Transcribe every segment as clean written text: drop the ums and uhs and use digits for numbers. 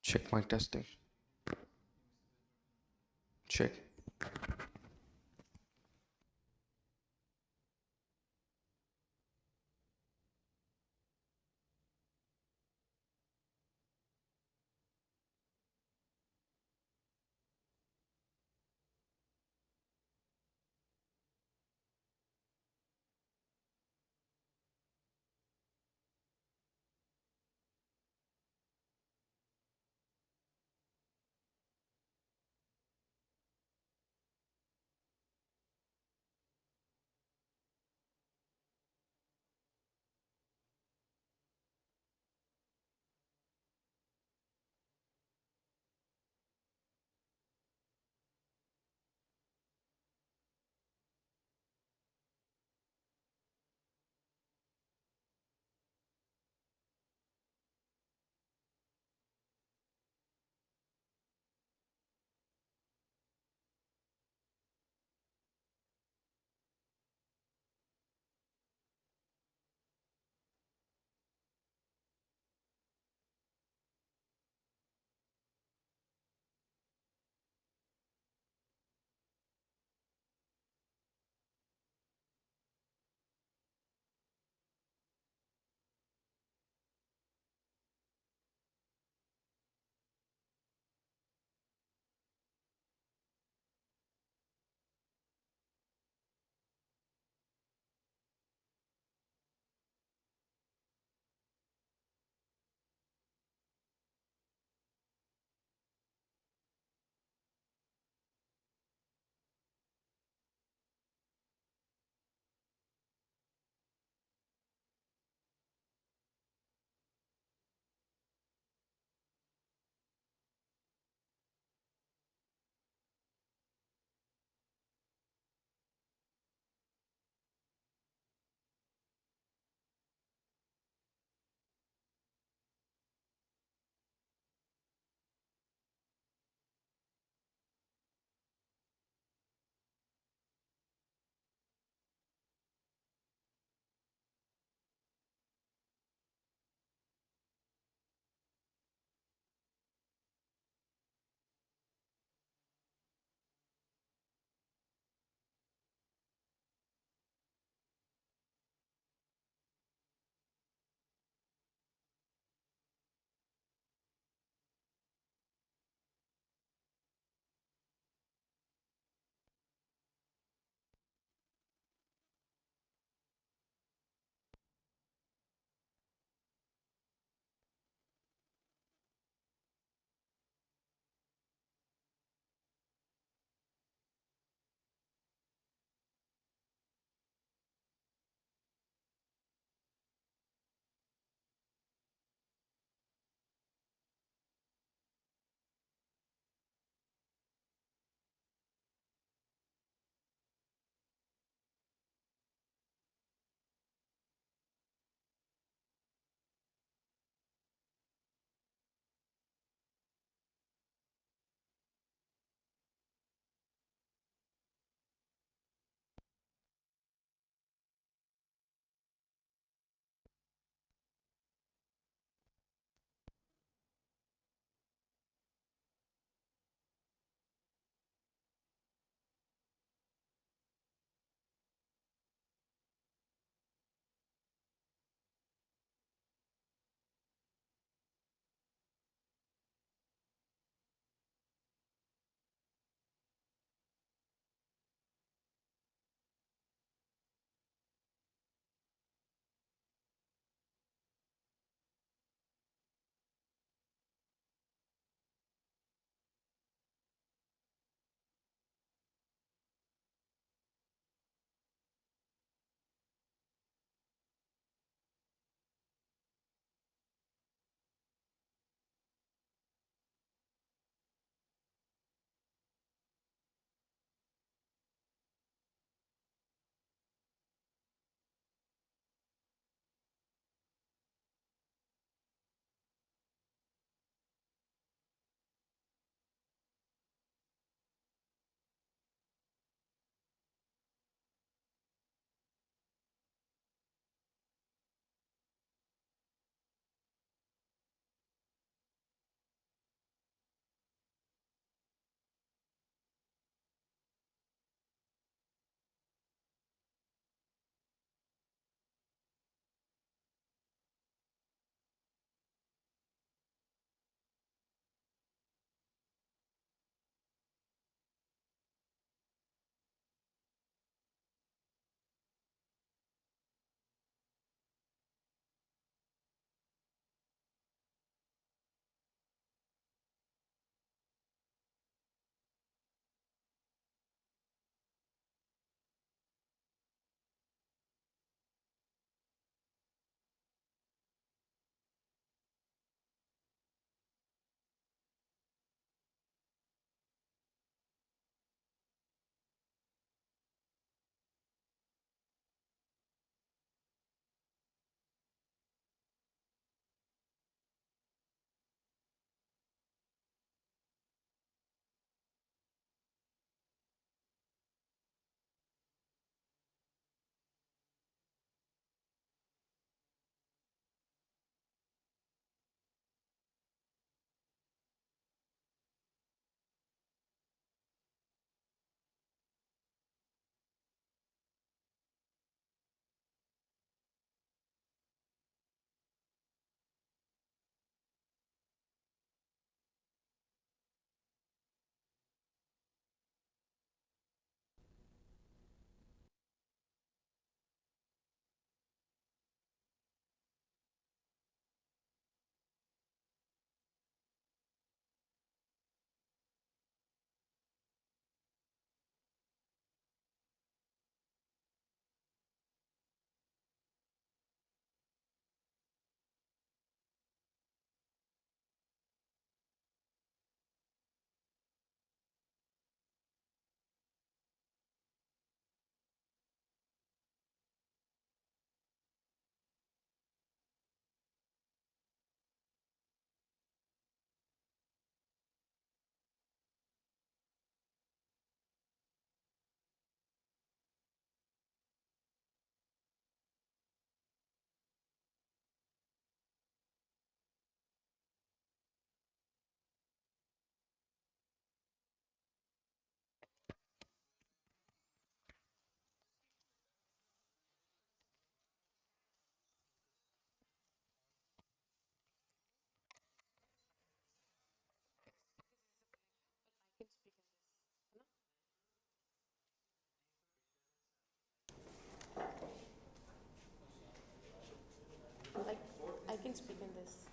Check mic testing. Check.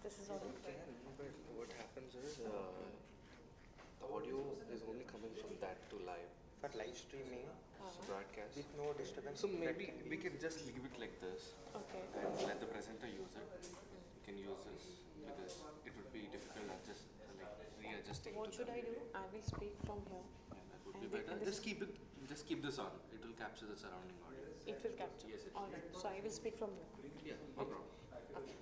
This is audio. It can, but what happens is the audio is only coming from that to live. For live streaming, Broadcast. with no disturbance. So maybe we can just leave it like this Okay. and let the presenter use it. You can use this because it would be difficult readjusting. What should I do? I will speak from here. Yeah, that would And be the- better. and this Just keep this on. It will capture the surrounding audio. It will capture. Yes, it All right. So I will speak from here. Yeah, no problem. Okay.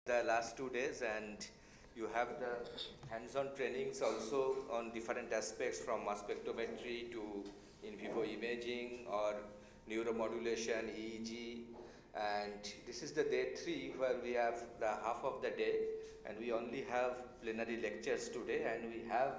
The last 2 days, and you have the hands-on trainings also on different aspects from mass spectrometry to in vivo imaging or neuromodulation, EEG. And this is the day 3 where we have the half of the day, and we only have plenary lectures today, and we have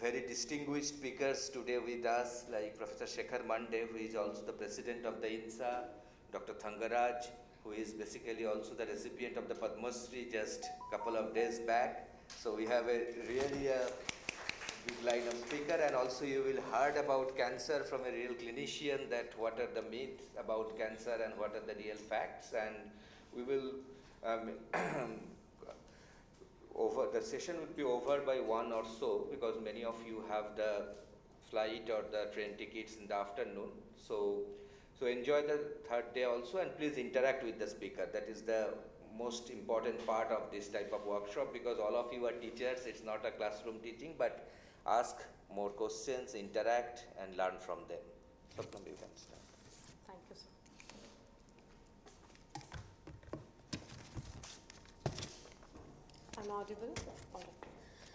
very distinguished speakers today with us, like Professor Shekhar Mande, who is also the president of the INSA, Dr. Thangaraj, who is basically also the recipient of the Padma Shri just a couple of days back. So we have a really big line of speaker, and also you will heard about cancer from a real clinician, that what are the myths about cancer and what are the real facts, and we will the session will be over by 1 or so, because many of you have the flight or the train tickets in the afternoon. So enjoy the third day also, and please interact with the speaker. That is the most important part of this type of workshop, because all of you are teachers. It's not a classroom teaching, but ask more questions, interact, and learn from them. Swapnam, you can start. Thank you, sir. I'm audible? All right.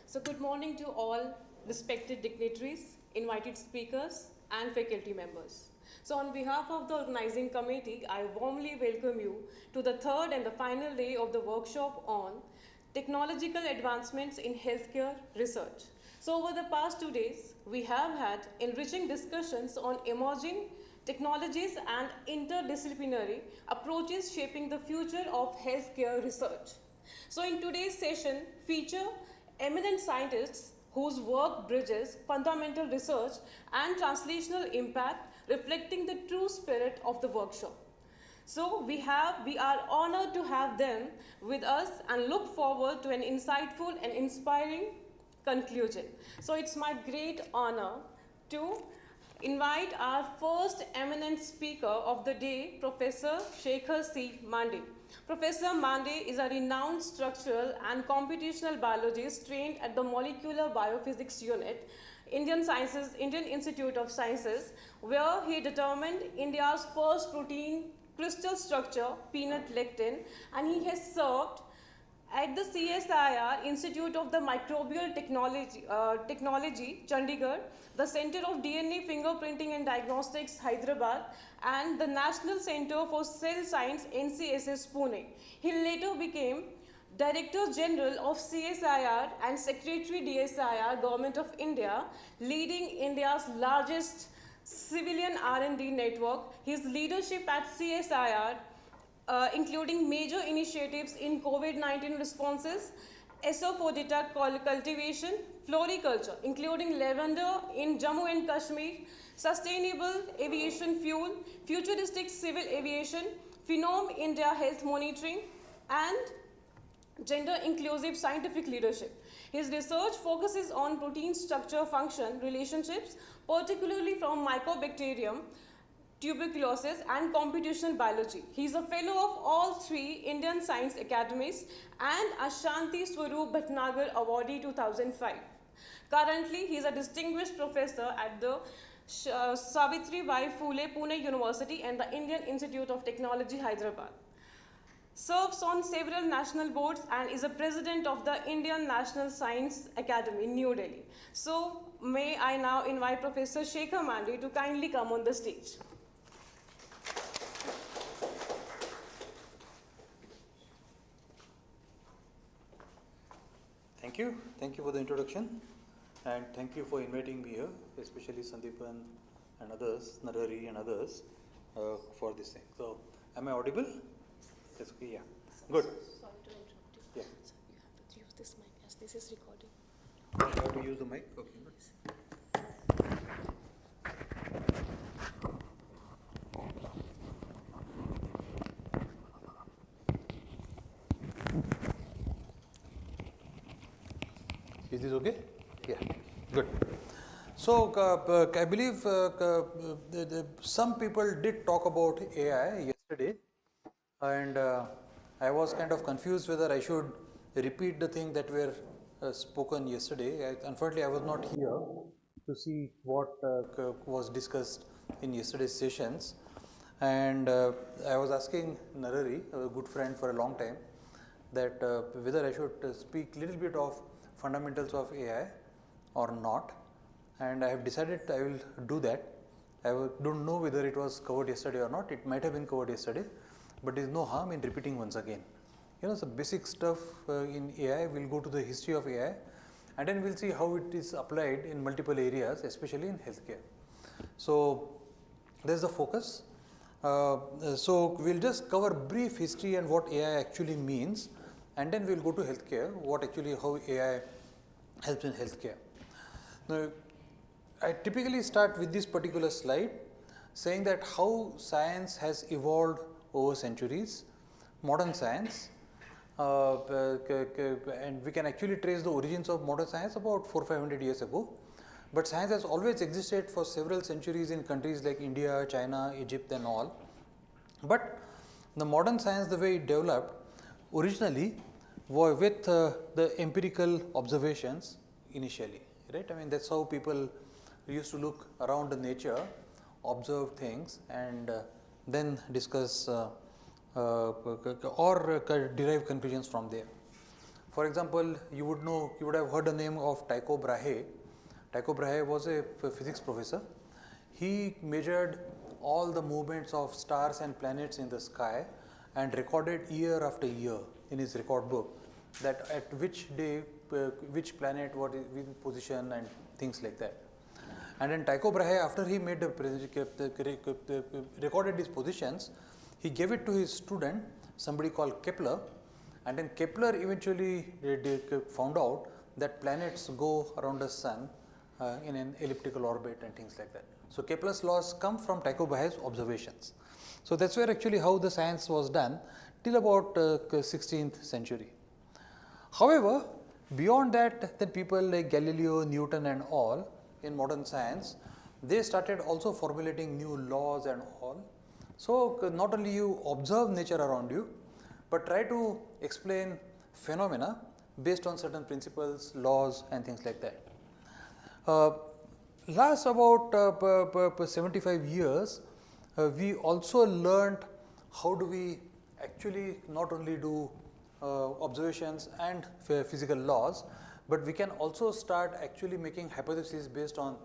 So good morning to all respected dignitaries, invited speakers, and faculty members. So on behalf of the organizing committee, I warmly welcome you to the third and the final day of the workshop on technological advancements in healthcare research. So over the past 2 days, we have had enriching discussions on emerging technologies and interdisciplinary approaches shaping the future of healthcare research. So in today's session, feature eminent scientists whose work bridges fundamental research and translational impact, reflecting the true spirit of the workshop. So we are honored to have them with us and look forward to an insightful and inspiring conclusion. So it's my great honor to invite our first eminent speaker of the day, Professor Shekhar C. Mande. Professor Mande is a renowned structural and computational biologist trained at the Molecular Biophysics Unit, Indian Institute of Sciences, where he determined India's first protein crystal structure, peanut lectin, and he has served at the CSIR Institute of the Microbial Technology, Chandigarh, the Center of DNA Fingerprinting and Diagnostics, Hyderabad, and the National Center for Cell Science, NCSS, Pune. He later became Director General of CSIR and Secretary DSIR, Government of India, leading India's largest civilian R&D network. His leadership at CSIR, including major initiatives in COVID-19 responses, Asafoetida cultivation, floriculture, including lavender in Jammu and Kashmir, sustainable aviation fuel, futuristic civil aviation, Phenom India health monitoring, and gender-inclusive scientific leadership. His research focuses on protein structure-function relationships, particularly from Mycobacterium, tuberculosis, and computational biology. He is a fellow of all 3 Indian Science Academies and Ashanti Swaroop Bhatnagar Awardee 2005. Currently, he is a distinguished professor at the Savitribai Phule Pune University and the Indian Institute of Technology, Hyderabad. Serves on several national boards and is a president of the Indian National Science Academy, New Delhi. So, may I now invite Professor Shekhar Mande to kindly come on the stage. Thank you for the introduction, and thank you for inviting me here, especially Sandeepan and others, Narari and others, for this thing. So, am I audible? Yes, okay, yeah. Good. Sorry to interrupt you. Yeah. So you have to use this mic as this is recording. I have to use the mic? Okay, good. Is this okay? Yeah, good. So, I believe some people did talk about AI yesterday, and I was kind of confused whether I should repeat the thing that were spoken yesterday. Unfortunately, I was not here to see what was discussed in yesterday's sessions, and I was asking Narari, a good friend for a long time, that whether I should speak little bit of fundamentals of AI or not, and I have decided I will do that. I don't know whether it was covered yesterday or not. It might have been covered yesterday, but there is no harm in repeating once again. You know, the basic stuff in AI, will go to the history of AI, and then we'll see how it is applied in multiple areas, especially in healthcare. So there's the focus. So we'll just cover brief history and what AI actually means, and then we'll go to healthcare, how AI helps in healthcare. Now, I typically start with this particular slide saying that how science has evolved over centuries, modern science, and we can actually trace the origins of modern science about 400-500 years ago. But science has always existed for several centuries in countries like India, China, Egypt and all. But the modern science, the way it developed originally with the empirical observations initially, right? I mean, that's how people used to look around nature, observe things and then discuss or derive conclusions from there. For example, you would have heard the name of Tycho Brahe. Tycho Brahe was a physics professor. He measured all the movements of stars and planets in the sky and recorded year after year in his record book that at which day, which planet, what is in position and things like that. And then Tycho Brahe, after he made recorded his positions, he gave it to his student, somebody called Kepler, and then Kepler eventually found out that planets go around the sun in an elliptical orbit and things like that. So Kepler's laws come from Tycho Brahe's observations. So that's where actually how the science was done till about 16th century. However, beyond that, then people like Galileo, Newton and all in modern science, they started also formulating new laws and all. So not only you observe nature around you, but try to explain phenomena based on certain principles, laws and things like that. Last about 75 years, we also learned how do we actually not only do observations and physical laws, but we can also start actually making hypotheses based on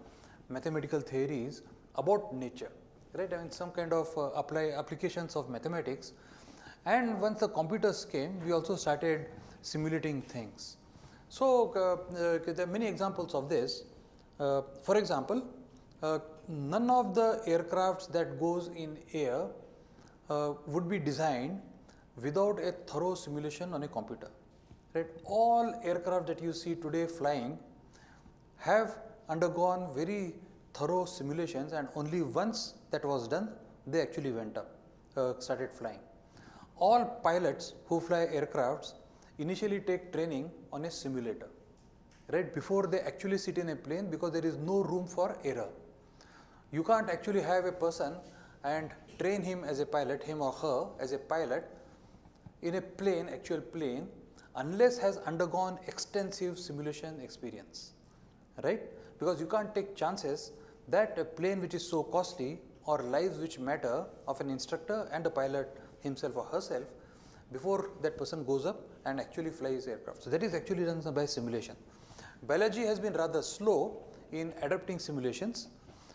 mathematical theories about nature, right? I mean, some kind of applications of mathematics. And once the computers came, we also started simulating things. So there are many examples of this. For example, none of the aircrafts that goes in air would be designed without a thorough simulation on a computer. Right? All aircraft that you see today flying have undergone very thorough simulations, and only once that was done, they actually went up, started flying. All pilots who fly aircrafts initially take training on a simulator, right, before they actually sit in a plane, because there is no room for error. You can't actually have a person and train him as a pilot, him or her as a pilot in a plane, actual plane, unless has undergone extensive simulation experience, right? Because you can't take chances that a plane which is so costly or lives which matter of an instructor and a pilot himself or herself before that person goes up and actually flies aircraft. So that is actually done by simulation. Biology has been rather slow in adopting simulations.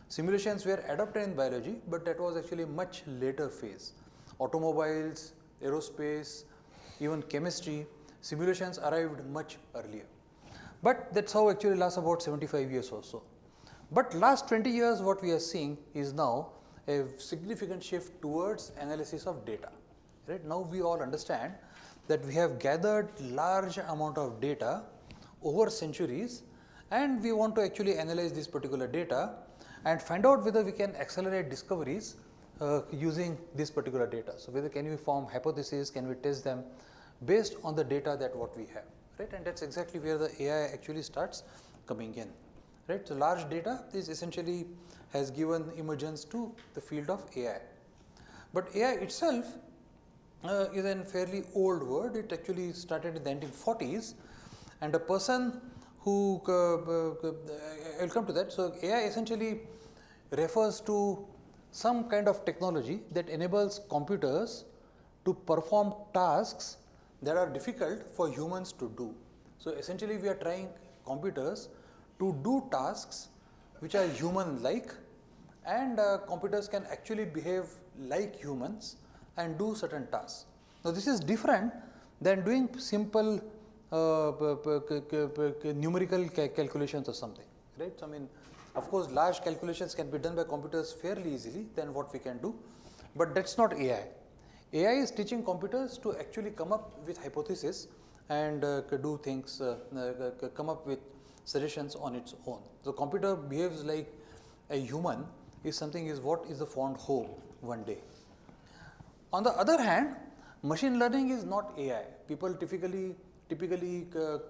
Simulations were adopted in biology, but that was actually a much later phase. Automobiles, aerospace, even chemistry, simulations arrived much earlier. But that's how actually lasts about 75 years or so. But last 20 years what we are seeing is now a significant shift towards analysis of data. Right? Now we all understand that we have gathered large amount of data over centuries, and we want to actually analyze this particular data and find out whether we can accelerate discoveries using this particular data. So whether can we form hypotheses, can we test them based on the data that what we have, right? And that's exactly where the AI actually starts coming in, right? So large data is essentially has given emergence to the field of AI. But AI itself is a fairly old word. It actually started in the 1940s, and a person who, I will come to that. So AI essentially refers to some kind of technology that enables computers to perform tasks that are difficult for humans to do. So essentially we are trying computers to do tasks which are human-like, and computers can actually behave like humans and do certain tasks. Now this is different than doing simple numerical calculations or something, right? So, I mean, of course, large calculations can be done by computers fairly easily than what we can do, but that's not AI. AI is teaching computers to actually come up with hypotheses and do things, come up with suggestions on its own. So, computer behaves like a human is something is what is the fond hope one day. On the other hand, machine learning is not AI. People typically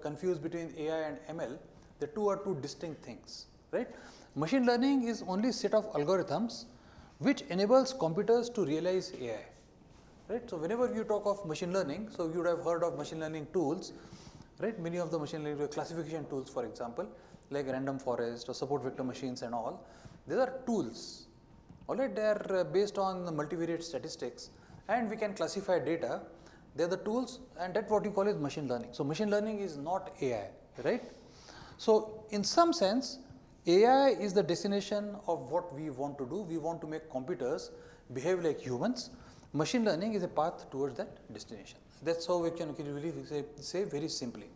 confuse between AI and ML. The two are two distinct things, right? Machine learning is only set of algorithms which enables computers to realize AI, right? So, whenever you talk of machine learning, so you would have heard of machine learning tools, right? Many of the machine learning classification tools, for example, like random forest or support vector machines and all, these are tools, all right? They are based on multivariate statistics and we can classify data. They are the tools and that's what you call is machine learning. So, machine learning is not AI, right? So, in some sense, AI is the destination of what we want to do. We want to make computers behave like humans. Machine learning is a path towards that destination. That's how we can really say very simply.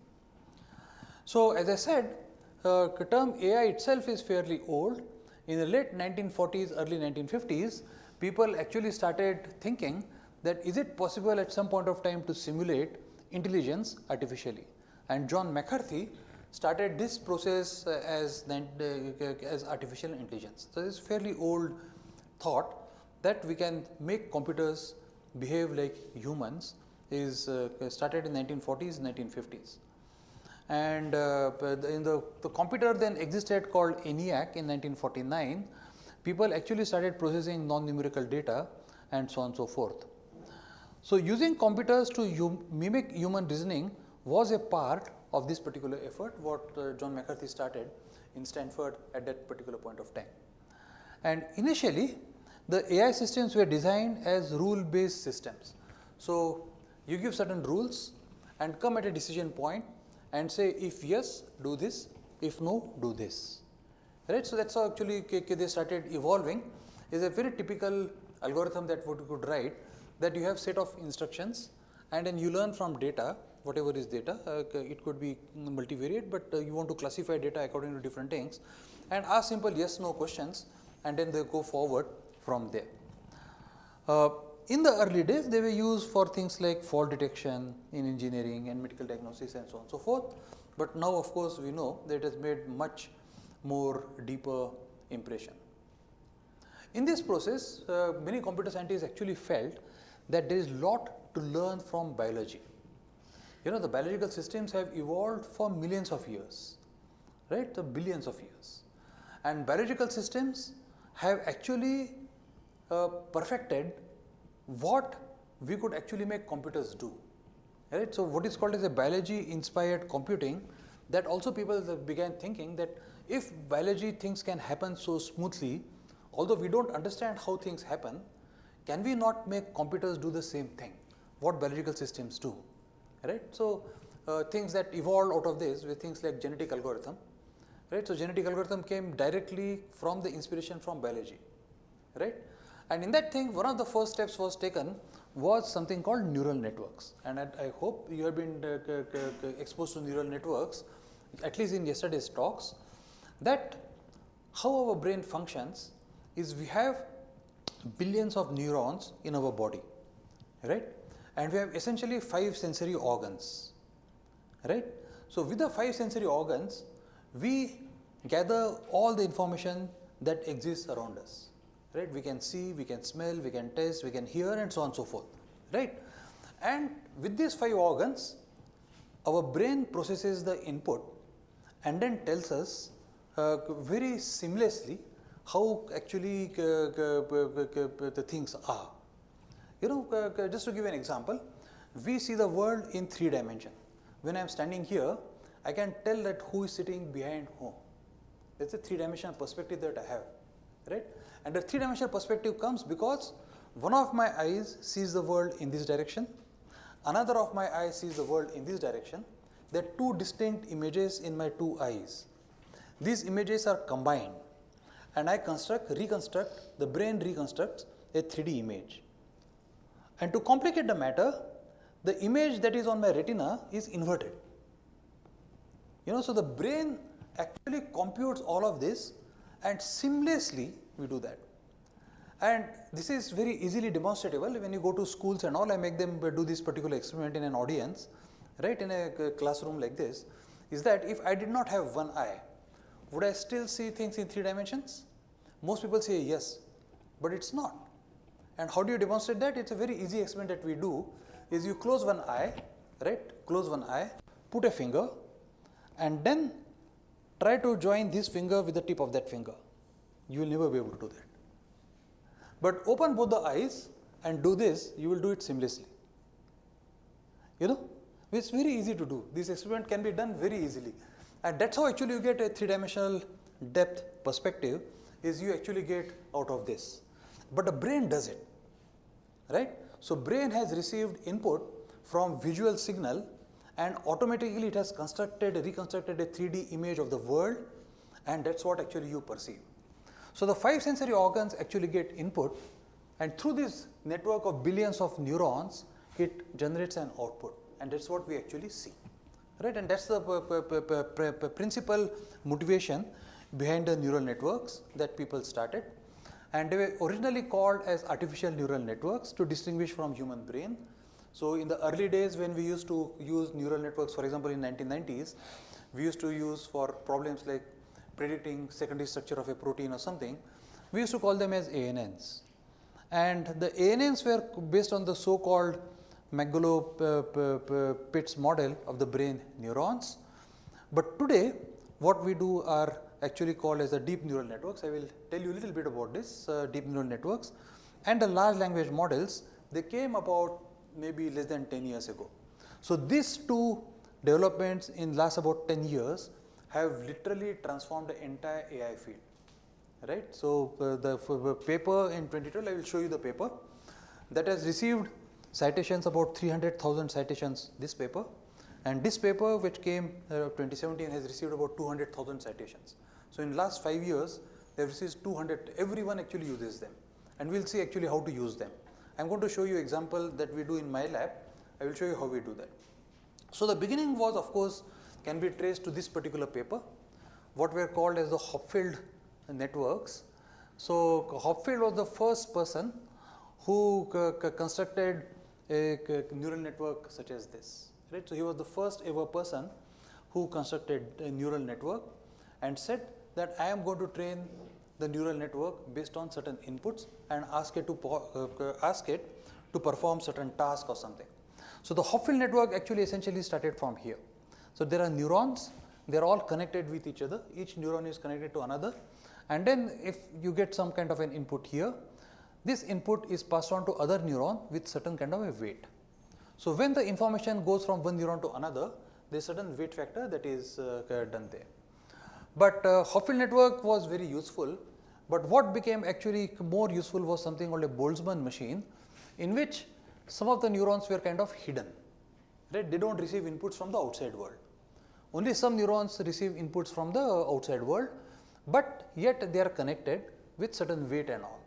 So, as I said, the term AI itself is fairly old. In the late 1940s, early 1950s, people actually started thinking that is it possible at some point of time to simulate intelligence artificially. And John McCarthy started this process as artificial intelligence. So, this fairly old thought that we can make computers behave like humans is started in 1940s, 1950s. And the computer then existed called ENIAC in 1949. People actually started processing non-numerical data and so on and so forth. So, using computers to mimic human reasoning was a part of this particular effort what John McCarthy started in Stanford at that particular point of time. And initially, the AI systems were designed as rule-based systems. So, you give certain rules and come at a decision point and say if yes, do this, if no, do this, right. So, that is how actually they started evolving. Is a very typical algorithm that we could write, that you have set of instructions and then you learn from data, whatever is data, it could be multivariate, but you want to classify data according to different things and ask simple yes, no questions and then they go forward from there. In the early days, they were used for things like fault detection in engineering and medical diagnosis and so on and so forth, but now of course, we know that it has made much more deeper impression. In this process, many computer scientists actually felt that there is lot to learn from biology. You know, the biological systems have evolved for millions of years, right, the billions of years, and biological systems have actually perfected what we could actually make computers do, right. So, what is called as a biology inspired computing, that also people began thinking that if biology things can happen so smoothly, although we do not understand how things happen, can we not make computers do the same thing, what biological systems do, right. So, things that evolved out of this were things like genetic algorithm, right. So, genetic algorithm came directly from the inspiration from biology, right. And in that thing, one of the first steps was taken was something called neural networks, and I hope you have been exposed to neural networks, at least in yesterday's talks, that how our brain functions is we have billions of neurons in our body, right, and we have essentially 5 sensory organs, right. So, with the 5 sensory organs, we gather all the information that exists around us, right. We can see, we can smell, we can taste, we can hear and so on and so forth, right. And with these 5 organs, our brain processes the input and then tells us very seamlessly how actually the things are. You know, just to give an example, we see the world in 3 dimensions. When I am standing here, I can tell that who is sitting behind whom. That is a 3-dimensional perspective that I have, right. And the 3-dimensional perspective comes because one of my eyes sees the world in this direction, another of my eyes sees the world in this direction. There are 2 distinct images in my 2 eyes. These images are combined and I the brain reconstructs a 3D image. And to complicate the matter, the image that is on my retina is inverted. So the brain actually computes all of this and seamlessly we do that. And this is very easily demonstratable. When you go to schools and all, I make them do this particular experiment in an audience, right, in a classroom like this, is that if I did not have one eye, would I still see things in 3 dimensions? Most people say yes, but it's not. And how do you demonstrate that? It's a very easy experiment that we do, is you close one eye, right, close one eye, put a finger, and then try to join this finger with the tip of that finger. You will never be able to do that. But open both the eyes and do this, you will do it seamlessly. It's very easy to do. This experiment can be done very easily. And that's how actually you get a 3-dimensional depth perspective, is you actually get out of this. But the brain does it, right? So brain has received input from visual signal and automatically it has reconstructed a 3D image of the world, and that's what actually you perceive. So the 5 sensory organs actually get input, and through this network of billions of neurons, it generates an output, and that's what we actually see, right? And that's the principal motivation behind the neural networks that people started. And they were originally called as artificial neural networks to distinguish from human brain. So in the early days when we used to use neural networks, for example in 1990s, we used to use for problems like predicting secondary structure of a protein or something, we used to call them as ANNs. And the ANNs were based on the so-called Margolin-Pitts model of the brain neurons. But today, what we do are actually called as the deep neural networks. I will tell you a little bit about this, deep neural networks. And the large language models, they came about maybe less than 10 years ago. So these two developments in last about 10 years have literally transformed the entire AI field, right? So the paper in 2012, I will show you the paper that has received citations, about 300,000 citations, this paper. And this paper which came 2017 has received about 200,000 citations. So in last 5 years, they have received 200, everyone actually uses them. And we'll see actually how to use them. I'm going to show you example that we do in my lab. I will show you how we do that. So the beginning was, of course, can be traced to this particular paper, what were called as the Hopfield networks. So Hopfield was the first person who constructed a neural network such as this, right? So he was the first ever person who constructed a neural network and said that I am going to train the neural network based on certain inputs and ask it to perform certain task or something. So the Hopfield network actually essentially started from here. So there are neurons, they are all connected with each other, each neuron is connected to another, and then if you get some kind of an input here, this input is passed on to other neuron with certain kind of a weight. So when the information goes from one neuron to another, there is certain weight factor that is done there. But Hopfield network was very useful, but what became actually more useful was something called a Boltzmann machine, in which some of the neurons were kind of hidden, right? They don't receive inputs from the outside world. Only some neurons receive inputs from the outside world, but yet they are connected with certain weight and all.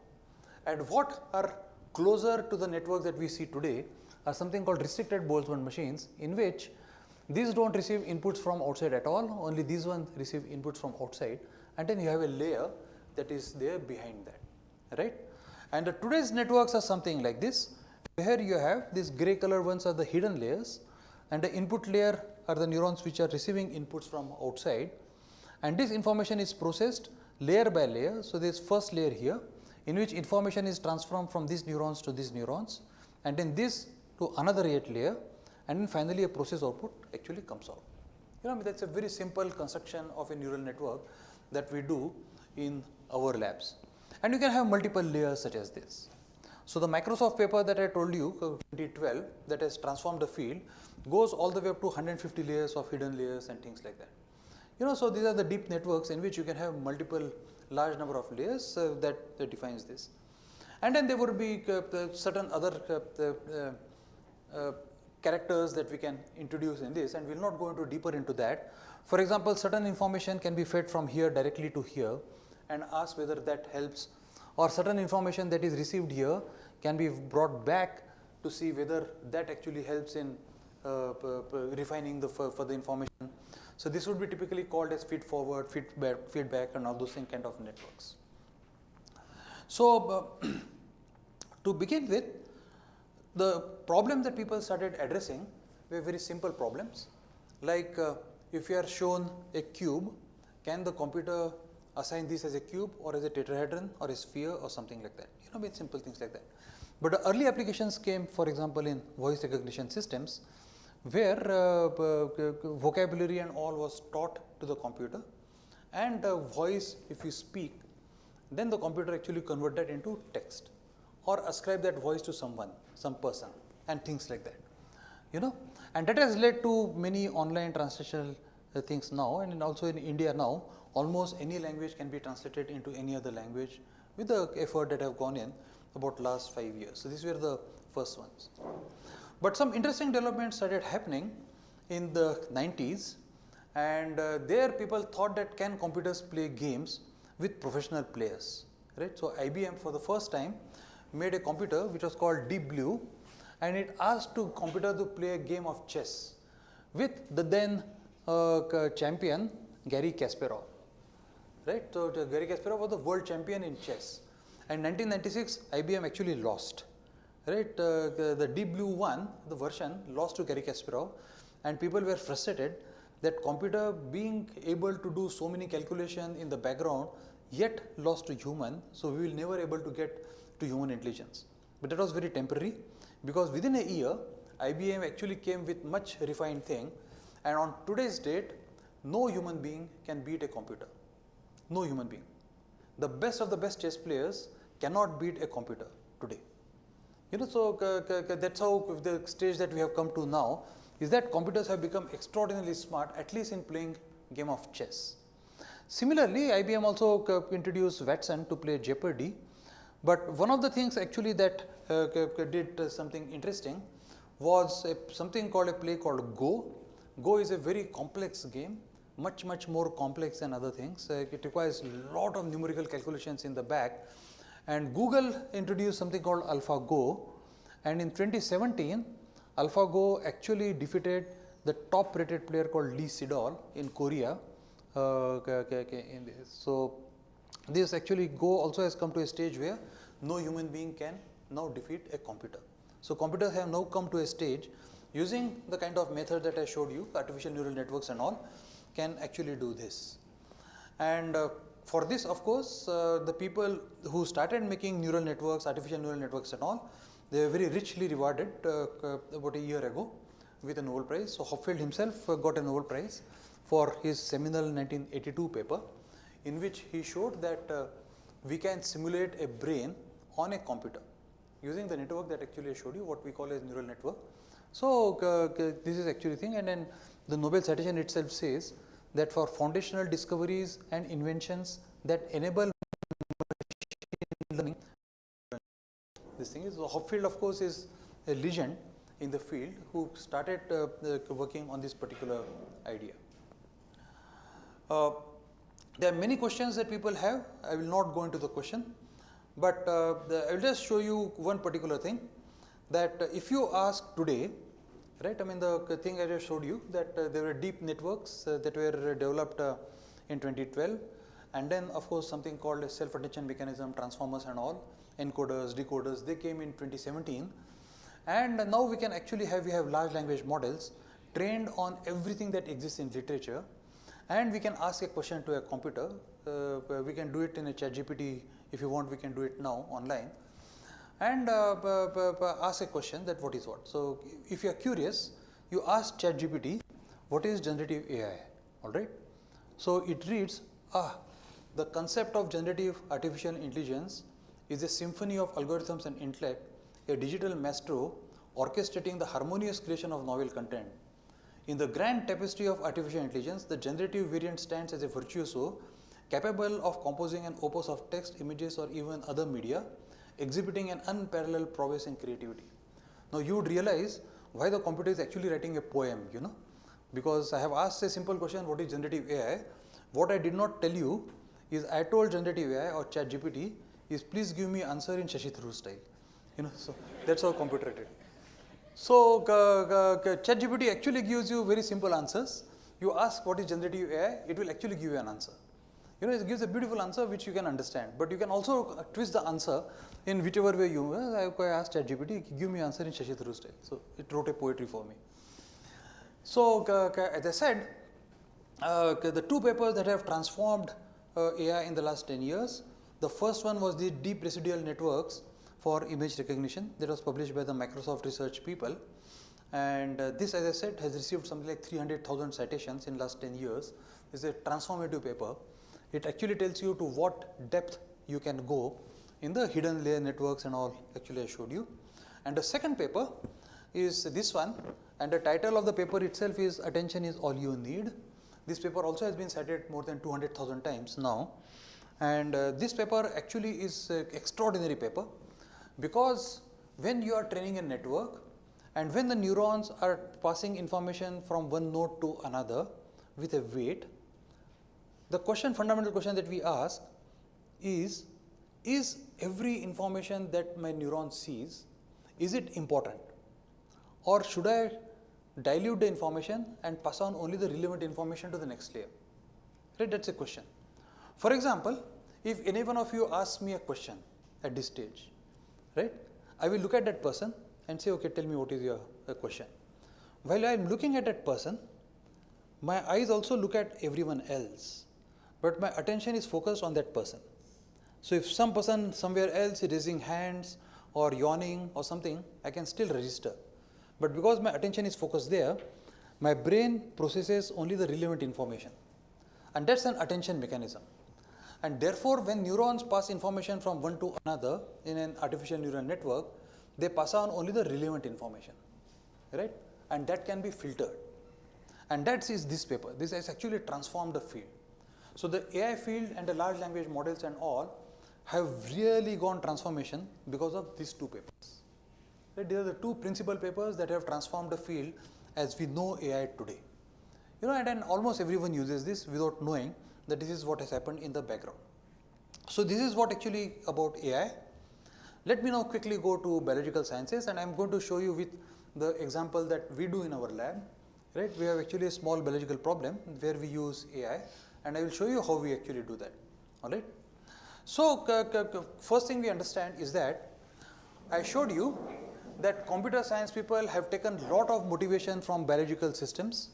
And what are closer to the networks that we see today are something called restricted Boltzmann machines, in which these don't receive inputs from outside at all, only these ones receive inputs from outside, and then you have a layer that is there behind that, right? And today's networks are something like this. Here you have these gray color ones are the hidden layers, and the input layer are the neurons which are receiving inputs from outside, and this information is processed layer by layer. So there is first layer here, in which information is transformed from these neurons to these neurons, and then this to another yet layer, and then finally a process output actually comes out. That's a very simple construction of a neural network that we do in our labs. And you can have multiple layers such as this. So the Microsoft paper that I told you, 2012, that has transformed the field, goes all the way up to 150 layers of hidden layers and things like that. So these are the deep networks in which you can have multiple large number of layers that defines this. And then there would be certain other characters that we can introduce in this, and we will not go into deeper into that. For example, certain information can be fed from here directly to here and ask whether that helps, or certain information that is received here can be brought back to see whether that actually helps in refining the further information. So this would be typically called as feed forward, feedback and all those things kind of networks. So to begin with, the problem that people started addressing were very simple problems, like if you are shown a cube, can the computer assign this as a cube or as a tetrahedron or a sphere or something like that, with simple things like that. But the early applications came, for example, in voice recognition systems, where vocabulary and all was taught to the computer, and voice, if you speak, then the computer actually convert that into text or ascribe that voice to someone, some person, and things like that, and that has led to many online translational things now, and also in India now, almost any language can be translated into any other language with the effort that have gone in about last 5 years. So these were the first ones. But some interesting developments started happening in the 90s, and there people thought that can computers play games with professional players, right? So IBM for the first time made a computer which was called Deep Blue, and it asked the computer to play a game of chess with the then champion Garry Kasparov, right? So Garry Kasparov was the world champion in chess, and 1996 IBM actually lost, right? The Deep Blue 1, the version, lost to Garry Kasparov, and people were frustrated that computer being able to do so many calculations in the background yet lost to human, so we will never able to get to human intelligence. But that was very temporary, because within a year IBM actually came with much refined thing, and on today's date no human being can beat a computer, no human being. The best of the best chess players cannot beat a computer today. So that's how the stage that we have come to now is that computers have become extraordinarily smart, at least in playing game of chess. Similarly, IBM also introduced Watson to play Jeopardy, but one of the things actually that did something interesting was something called a play called Go. Go is a very complex game, much more complex than other things. It requires a lot of numerical calculations in the back, and Google introduced something called AlphaGo, and in 2017 AlphaGo actually defeated the top rated player called Lee Sedol in Korea. So this actually Go also has come to a stage where no human being can now defeat a computer. So computers have now come to a stage using the kind of method that I showed you, artificial neural networks and all, can actually do this. And for this, of course, the people who started making neural networks, artificial neural networks and all, they were very richly rewarded about a year ago with a Nobel Prize. So Hopfield himself got a Nobel Prize for his seminal 1982 paper, in which he showed that we can simulate a brain on a computer using the network that actually I showed you, what we call as neural network. So this is actually thing, and then the Nobel citation itself says that for foundational discoveries and inventions that enable machine learning, this thing is Hopfield, of course, is a legend in the field who started working on this particular idea. There are many questions that people have. I will not go into the question, but I will just show you one particular thing, that if you ask today, right, I mean the thing I just showed you, that there were deep networks that were developed in 2012, and then of course something called a self-attention mechanism, transformers and all, encoders, decoders, they came in 2017, and now we can actually have large language models trained on everything that exists in literature, and we can ask a question to a computer. We can do it in a ChatGPT. If you want, we can do it now online, and ask a question that what is what. So if you are curious, you ask ChatGPT, what is generative AI, all right? So it reads, the concept of generative artificial intelligence is a symphony of algorithms and intellect, a digital maestro orchestrating the harmonious creation of novel content. In the grand tapestry of artificial intelligence, the generative variant stands as a virtuoso capable of composing an opus of text, images, or even other media, exhibiting an unparalleled prowess in creativity. Now you would realize why the computer is actually writing a poem, because I have asked a simple question, what is generative AI? What I did not tell you is I told generative AI or ChatGPT is please give me answer in Shashi Tharoor style, so that's how computer did. So ChatGPT actually gives you very simple answers, you ask what is generative AI, it will actually give you an answer. It gives a beautiful answer which you can understand, but you can also twist the answer in whichever way you. I asked ChatGPT, give me answer in Shashi Tharoor style. So it wrote a poetry for me. So as I said, the two papers that have transformed AI in the last 10 years. The first one was the deep residual networks for image recognition that was published by the Microsoft research people, and this, as I said, has received something like 300,000 citations in last 10 years. It's a transformative paper. It actually tells you to what depth you can go in the hidden layer networks and all actually I showed you. And the second paper is this one, and the title of the paper itself is Attention is All You Need. This paper also has been cited more than 200,000 times now, and this paper actually is an extraordinary paper, because when you are training a network and when the neurons are passing information from one node to another with a weight, the fundamental question that we ask is every information that my neuron sees, is it important, or should I dilute the information and pass on only the relevant information to the next layer? Right, that's a question. For example, if any one of you asks me a question at this stage, right, I will look at that person and say, okay, tell me what is your question. While I am looking at that person, my eyes also look at everyone else, but my attention is focused on that person. So if some person somewhere else is raising hands or yawning or something, I can still register. But because my attention is focused there, my brain processes only the relevant information. And that's an attention mechanism. And therefore, when neurons pass information from one to another in an artificial neural network, they pass on only the relevant information, right? And that can be filtered. And that is this paper. This has actually transformed the field. So the AI field and the large language models and all have really gone transformation because of these two papers. Right? These are the two principal papers that have transformed the field as we know AI today. And then almost everyone uses this without knowing that this is what has happened in the background. So this is what actually about AI. Let me now quickly go to biological sciences, and I am going to show you with the example that we do in our lab. Right? We have actually a small biological problem where we use AI, and I will show you how we actually do that. All right. So first thing we understand is that I showed you that computer science people have taken a lot of motivation from biological systems.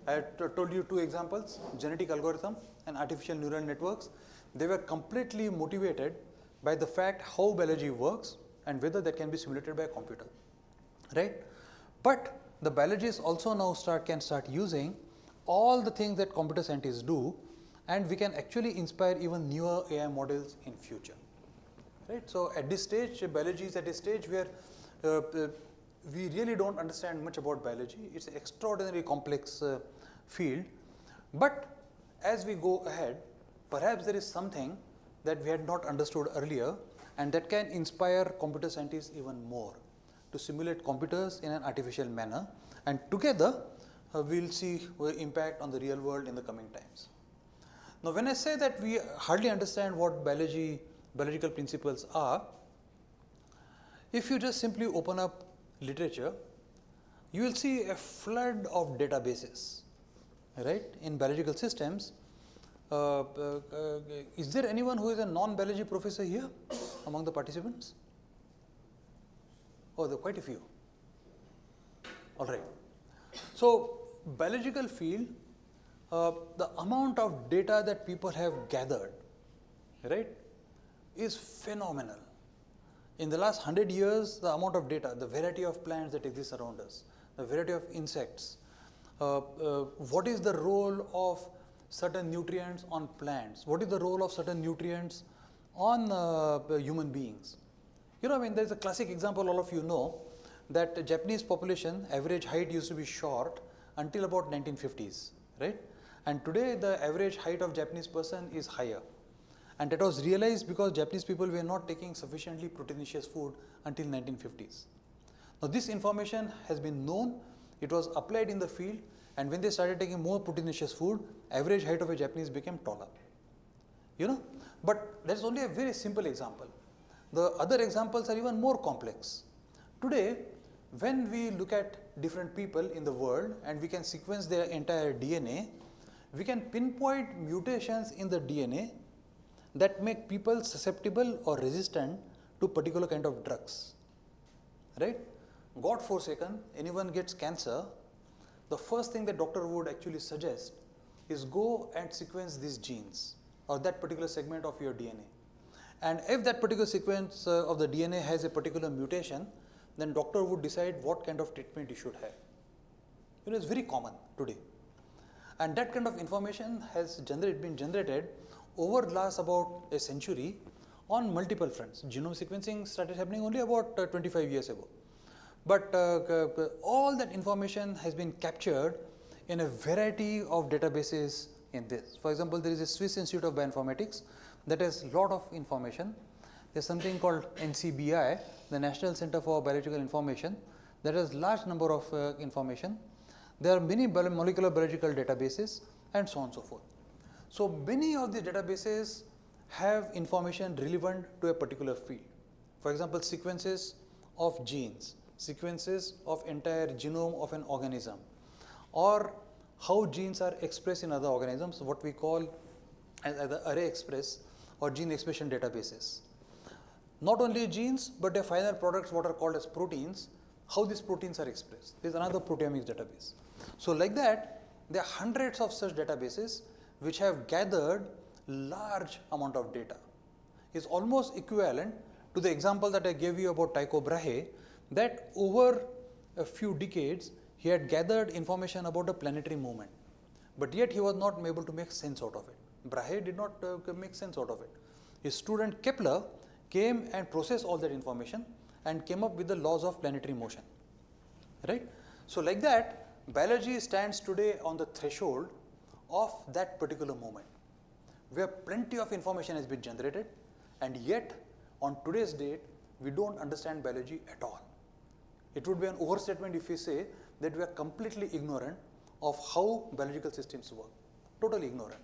I told you two examples, genetic algorithm and artificial neural networks. They were completely motivated by the fact how biology works and whether that can be simulated by a computer, right? But the biologists also now can start using all the things that computer scientists do, and we can actually inspire even newer AI models in future, right? So at this stage, biology is at a stage where we really don't understand much about biology. It's an extraordinarily complex field, but as we go ahead, perhaps there is something that we had not understood earlier, and that can inspire computer scientists even more to simulate computers in an artificial manner, and together we will see impact on the real world in the coming times. Now, when I say that we hardly understand what biological principles are, if you just simply open up literature, you will see a flood of databases, right, in biological systems. Is there anyone who is a non-biology professor here among the participants? Oh, there are quite a few. All right. So, biological field, the amount of data that people have gathered, right, is phenomenal. In the last 100 years, the amount of data, the variety of plants that exist around us, the variety of insects, what is the role of certain nutrients on plants, what is the role of certain nutrients on human beings. There is a classic example, all of you know, that the Japanese population average height used to be short until about 1950s, right? And today the average height of Japanese person is higher. And that was realized because Japanese people were not taking sufficiently proteinaceous food until 1950s. Now this information has been known, it was applied in the field, and when they started taking more proteinaceous food, average height of a Japanese became taller. But that is only a very simple example. The other examples are even more complex. Today, when we look at different people in the world and we can sequence their entire DNA, we can pinpoint mutations in the DNA that make people susceptible or resistant to particular kind of drugs, right? God forsaken, anyone gets cancer, the first thing the doctor would actually suggest is go and sequence these genes or that particular segment of your DNA. And if that particular sequence of the DNA has a particular mutation, then doctor would decide what kind of treatment you should have. You know, it's very common today. And that kind of information has been generated over the last about a century on multiple fronts. Genome sequencing started happening only about 25 years ago. But all that information has been captured in a variety of databases in this. For example, there is a Swiss Institute of Bioinformatics that has a lot of information. There is something called NCBI, the National Center for Biological Information, that has large number of information. There are many molecular biological databases and so on and so forth. So many of the databases have information relevant to a particular field. For example, sequences of genes, sequences of entire genome of an organism, or how genes are expressed in other organisms, what we call as either array express or gene expression databases. Not only genes, but the final products what are called as proteins, how these proteins are expressed. There is another proteomics database. So like that, there are hundreds of such databases which have gathered large amount of data. It's almost equivalent to the example that I gave you about Tycho Brahe, that over a few decades he had gathered information about the planetary movement, but yet he was not able to make sense out of it. Brahe did not make sense out of it. His student Kepler came and processed all that information and came up with the laws of planetary motion, right? So like that, biology stands today on the threshold of that particular moment, where plenty of information has been generated, and yet on today's date, we don't understand biology at all. It would be an overstatement if we say that we are completely ignorant of how biological systems work, totally ignorant.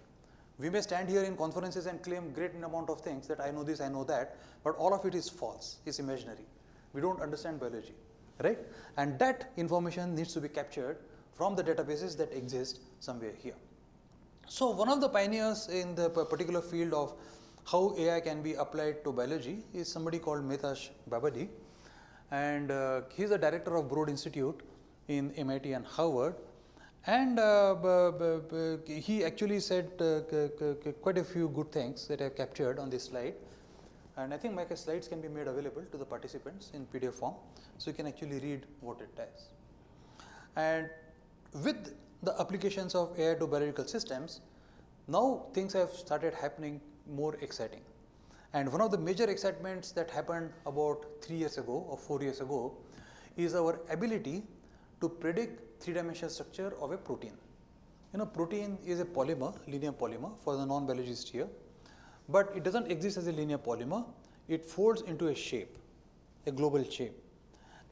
We may stand here in conferences and claim great amount of things that I know this, I know that, but all of it is false, it's imaginary. We don't understand biology, right? And that information needs to be captured from the databases that exist somewhere here. So one of the pioneers in the particular field of how AI can be applied to biology is somebody called Mehtash Babadi, and he is the director of Broad Institute in MIT and Harvard, and he actually said quite a few good things that I have captured on this slide, and I think my slides can be made available to the participants in PDF form, so you can actually read what it does. And with the applications of AI to biological systems, now things have started happening more exciting. And one of the major excitements that happened about 3 years ago or 4 years ago is our ability to predict three-dimensional structure of a protein. You know, protein is a polymer, linear polymer for the non-biologist here, but it doesn't exist as a linear polymer. It folds into a shape, a global shape.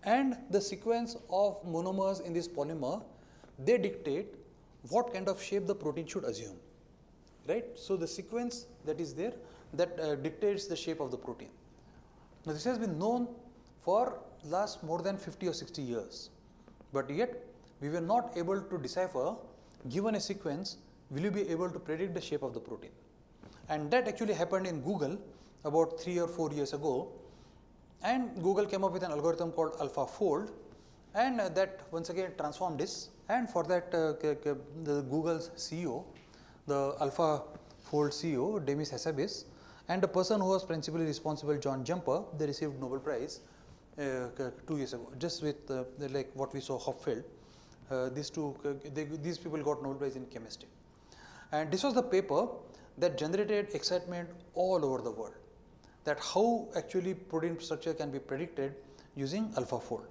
And the sequence of monomers in this polymer, they dictate what kind of shape the protein should assume, right? So the sequence that is there that dictates the shape of the protein. Now this has been known for last more than 50 or 60 years, but yet we were not able to decipher, given a sequence, will you be able to predict the shape of the protein? And that actually happened in Google about 3 or 4 years ago, and Google came up with an algorithm called AlphaFold, and that once again transformed this. And for that, the Google's CEO, the AlphaFold CEO, Demis Hassabis, and the person who was principally responsible, John Jumper, they received Nobel Prize 2 years ago, just with like what we saw Hopfield. These people got Nobel Prize in chemistry. And this was the paper that generated excitement all over the world, that how actually protein structure can be predicted using AlphaFold.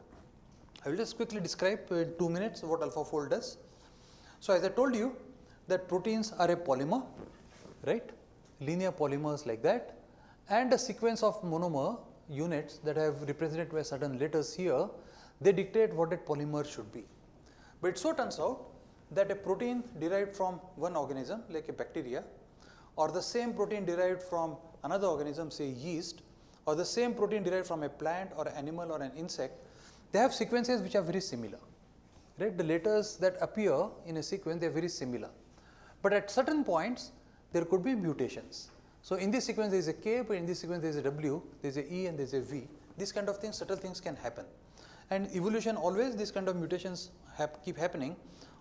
I will just quickly describe in 2 minutes what AlphaFold does. So as I told you that proteins are a polymer, right? Linear polymers like that, and a sequence of monomer units that have represented by certain letters here, they dictate what that polymer should be. But it so turns out that a protein derived from one organism like a bacteria, or the same protein derived from another organism, say yeast, or the same protein derived from a plant or an animal or an insect, they have sequences which are very similar, right? The letters that appear in a sequence, they are very similar. But at certain points, there could be mutations. So in this sequence, there is a K, but in this sequence, there is a W, there is a E, and there is a V. These kind of things, subtle things can happen. And evolution always, these kind of mutations keep happening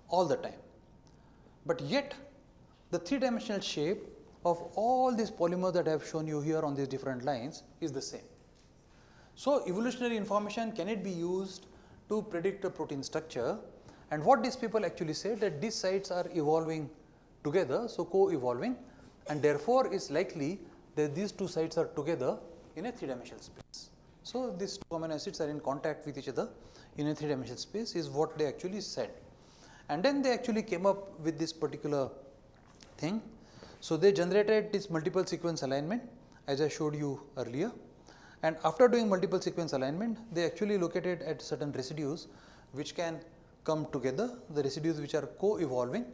all the time. But yet, the three-dimensional shape of all these polymers that I have shown you here on these different lines is the same. So evolutionary information, can it be used to predict a protein structure? And what these people actually say, that these sites are evolving together, so co-evolving, and therefore it's likely that these two sites are together in a three-dimensional space. So these two amino acids are in contact with each other in a three-dimensional space is what they actually said. And then they actually came up with this particular thing. So they generated this multiple sequence alignment as I showed you earlier. And after doing multiple sequence alignment, they actually located at certain residues which can come together, the residues which are co-evolving.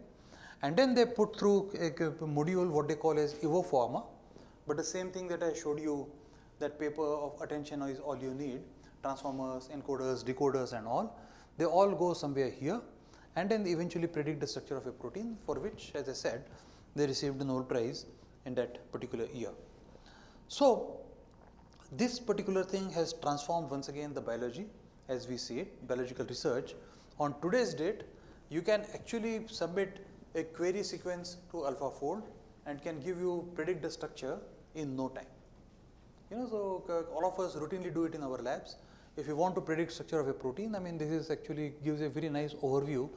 And then they put through a module what they call as EvoPharma. But the same thing that I showed you, that paper of attention is all you need, transformers, encoders, decoders and all, they all go somewhere here and then they eventually predict the structure of a protein, for which, as I said, they received the Nobel Prize in that particular year. So this particular thing has transformed once again the biology as we see it, biological research. On today's date, you can actually submit a query sequence to AlphaFold and can give you, predict the structure in no time. So all of us routinely do it in our labs. If you want to predict structure of a protein, I mean, this is actually gives a very nice overview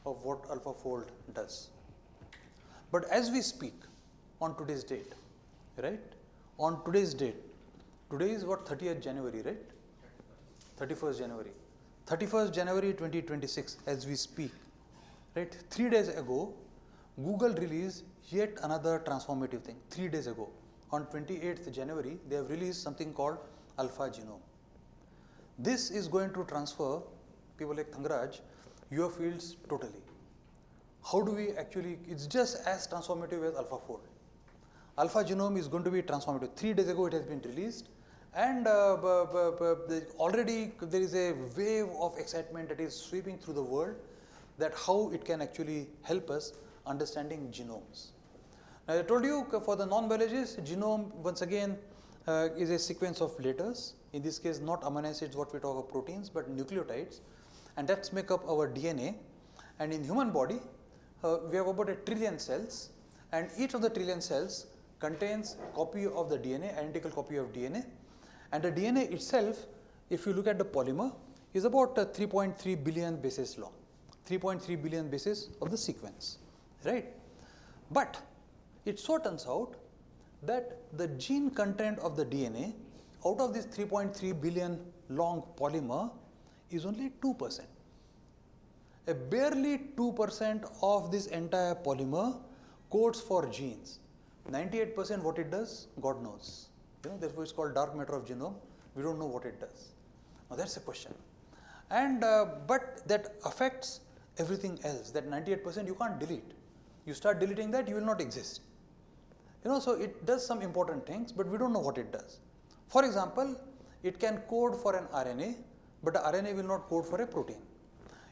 of what AlphaFold does. But as we speak on today's date, right? On today's date, today is what, 30th January, right? 31st January. 31st January 2026 as we speak, right? 3 days ago, Google released yet another transformative thing. 3 days ago, on 28th January, they have released something called AlphaGenome. This is going to transfer, people like Thangaraj, your fields totally. How do we actually, it's just as transformative as AlphaFold. AlphaGenome is going to be transformative. 3 days ago it has been released, and already there is a wave of excitement that is sweeping through the world, that how it can actually help us understanding genomes. Now I told you for the non-biologists, genome once again is a sequence of letters. In this case, not amino acids, what we talk of proteins, but nucleotides, and that's make up our DNA. And in human body, we have about 1 trillion cells, and each of the trillion cells contains a copy of the DNA, identical copy of DNA. And the DNA itself, if you look at the polymer, is about 3.3 billion bases long, 3.3 billion bases of the sequence, right? But it so turns out that the gene content of the DNA out of this 3.3 billion long polymer is only 2%. A barely 2% of this entire polymer codes for genes. 98% what it does, God knows. Therefore it's called dark matter of genome. We don't know what it does. Now that's a question. And but that affects everything else. That 98% you can't delete. You start deleting that, you will not exist. So it does some important things, but we don't know what it does. For example, it can code for an RNA, but the RNA will not code for a protein.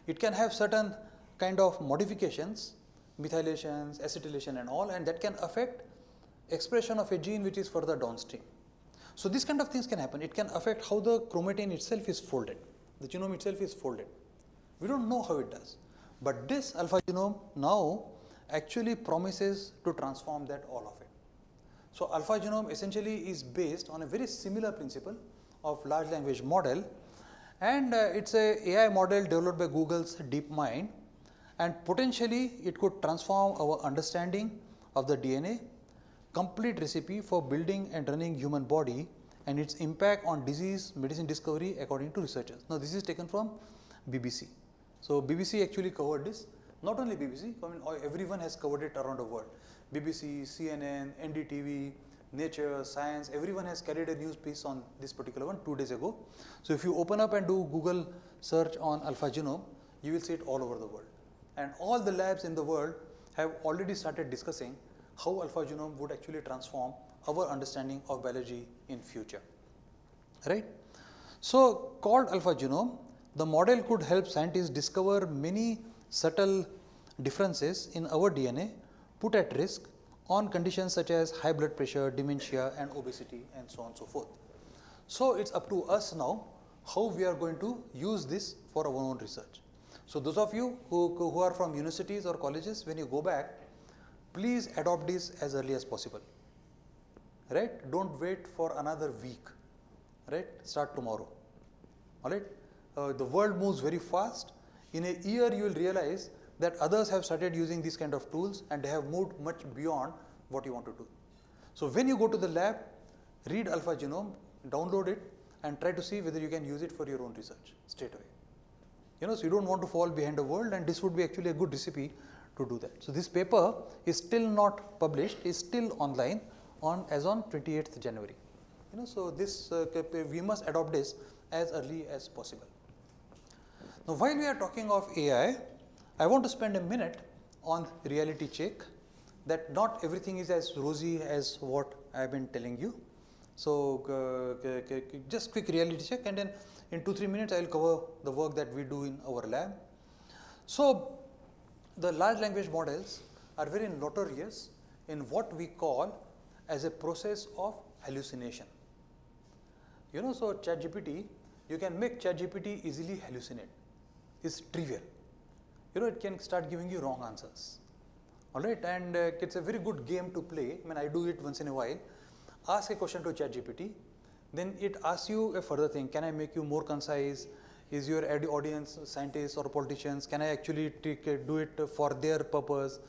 It can have certain kind of modifications, methylations, acetylation and all, and that can affect expression of a gene which is further downstream. So these kind of things can happen. It can affect how the chromatin itself is folded. The genome itself is folded. We don't know how it does. But this AlphaGenome now actually promises to transform that, all of it. So AlphaGenome essentially is based on a very similar principle of large language model, and it's a AI model developed by Google's DeepMind, and potentially it could transform our understanding of the DNA, complete recipe for building and running human body, and its impact on disease medicine discovery according to researchers. Now this is taken from BBC. So BBC actually covered this. Not only BBC, I mean everyone has covered it around the world. BBC, CNN, NDTV, Nature, Science, everyone has carried a news piece on this particular one 2 days ago. So if you open up and do Google search on AlphaGenome, you will see it all over the world. And all the labs in the world have already started discussing how AlphaGenome would actually transform our understanding of biology in future, right? So called AlphaGenome, the model could help scientists discover many subtle differences in our DNA put at risk on conditions such as high blood pressure, dementia and obesity and so on and so forth. So, it is up to us now how we are going to use this for our own research. So, those of you who are from universities or colleges, when you go back, please adopt this as early as possible, right. Do not wait for another week, right, start tomorrow, all right. The world moves very fast. In a year you will realize that others have started using these kind of tools and they have moved much beyond what you want to do. So, when you go to the lab, read Alpha Genome, download it and try to see whether you can use it for your own research straight away. So you do not want to fall behind the world, and this would be actually a good recipe to do that. So, this paper is still not published, is still online as on 28th January. So this we must adopt this as early as possible. Now, while we are talking of AI, I want to spend a minute on reality check, that not everything is as rosy as what I have been telling you. So, just quick reality check, and then in 2-3 minutes I will cover the work that we do in our lab. So, the large language models are very notorious in what we call as a process of hallucination. So ChatGPT, you can make ChatGPT easily hallucinate. It's trivial. It can start giving you wrong answers. All right, and it's a very good game to play. I mean, I do it once in a while. Ask a question to ChatGPT, then it asks you a further thing. Can I make you more concise? Is your audience scientists or politicians? Can I actually do it for their purpose?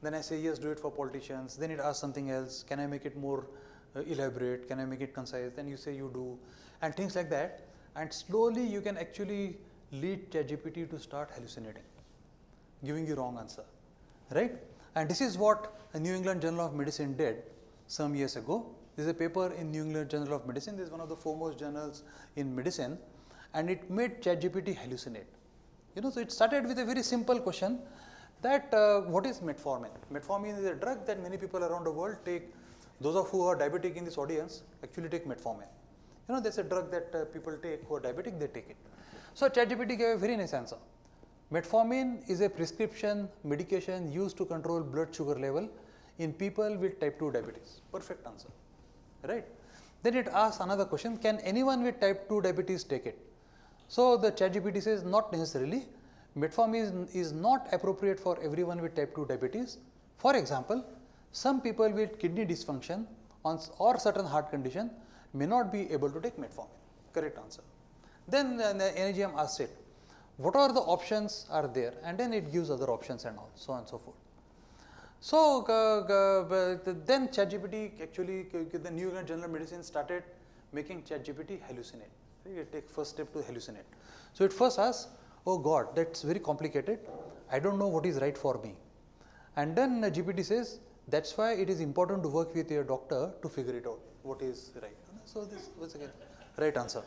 Then I say yes, do it for politicians. Then it asks something else. Can I make it more elaborate? Can I make it concise? Then you say you do, and things like that. And slowly you can actually lead ChatGPT to start hallucinating, giving you wrong answer, right? And this is what a New England Journal of Medicine did some years ago. This is a paper in New England Journal of Medicine. This is one of the foremost journals in medicine, and it made ChatGPT hallucinate. So it started with a very simple question that what is metformin? Metformin is a drug that many people around the world take. Those of who are diabetic in this audience actually take metformin. There's a drug that people take who are diabetic, they take it. So ChatGPT gave a very nice answer. Metformin is a prescription medication used to control blood sugar level in people with type 2 diabetes. Perfect answer, right? Then it asks another question, can anyone with type 2 diabetes take it? So the ChatGPT says not necessarily. Metformin is not appropriate for everyone with type 2 diabetes. For example, some people with kidney dysfunction or certain heart condition may not be able to take metformin. Correct answer. Then the NIGM asks it, what are the options are there? And then it gives other options and all, so on and so forth. So then ChatGPT actually, the New England Journal of Medicine started making ChatGPT hallucinate. You take first step to hallucinate. So it first asks, oh God, that's very complicated. I don't know what is right for me. And then GPT says, that's why it is important to work with your doctor to figure it out, what is right. So this was again right answer.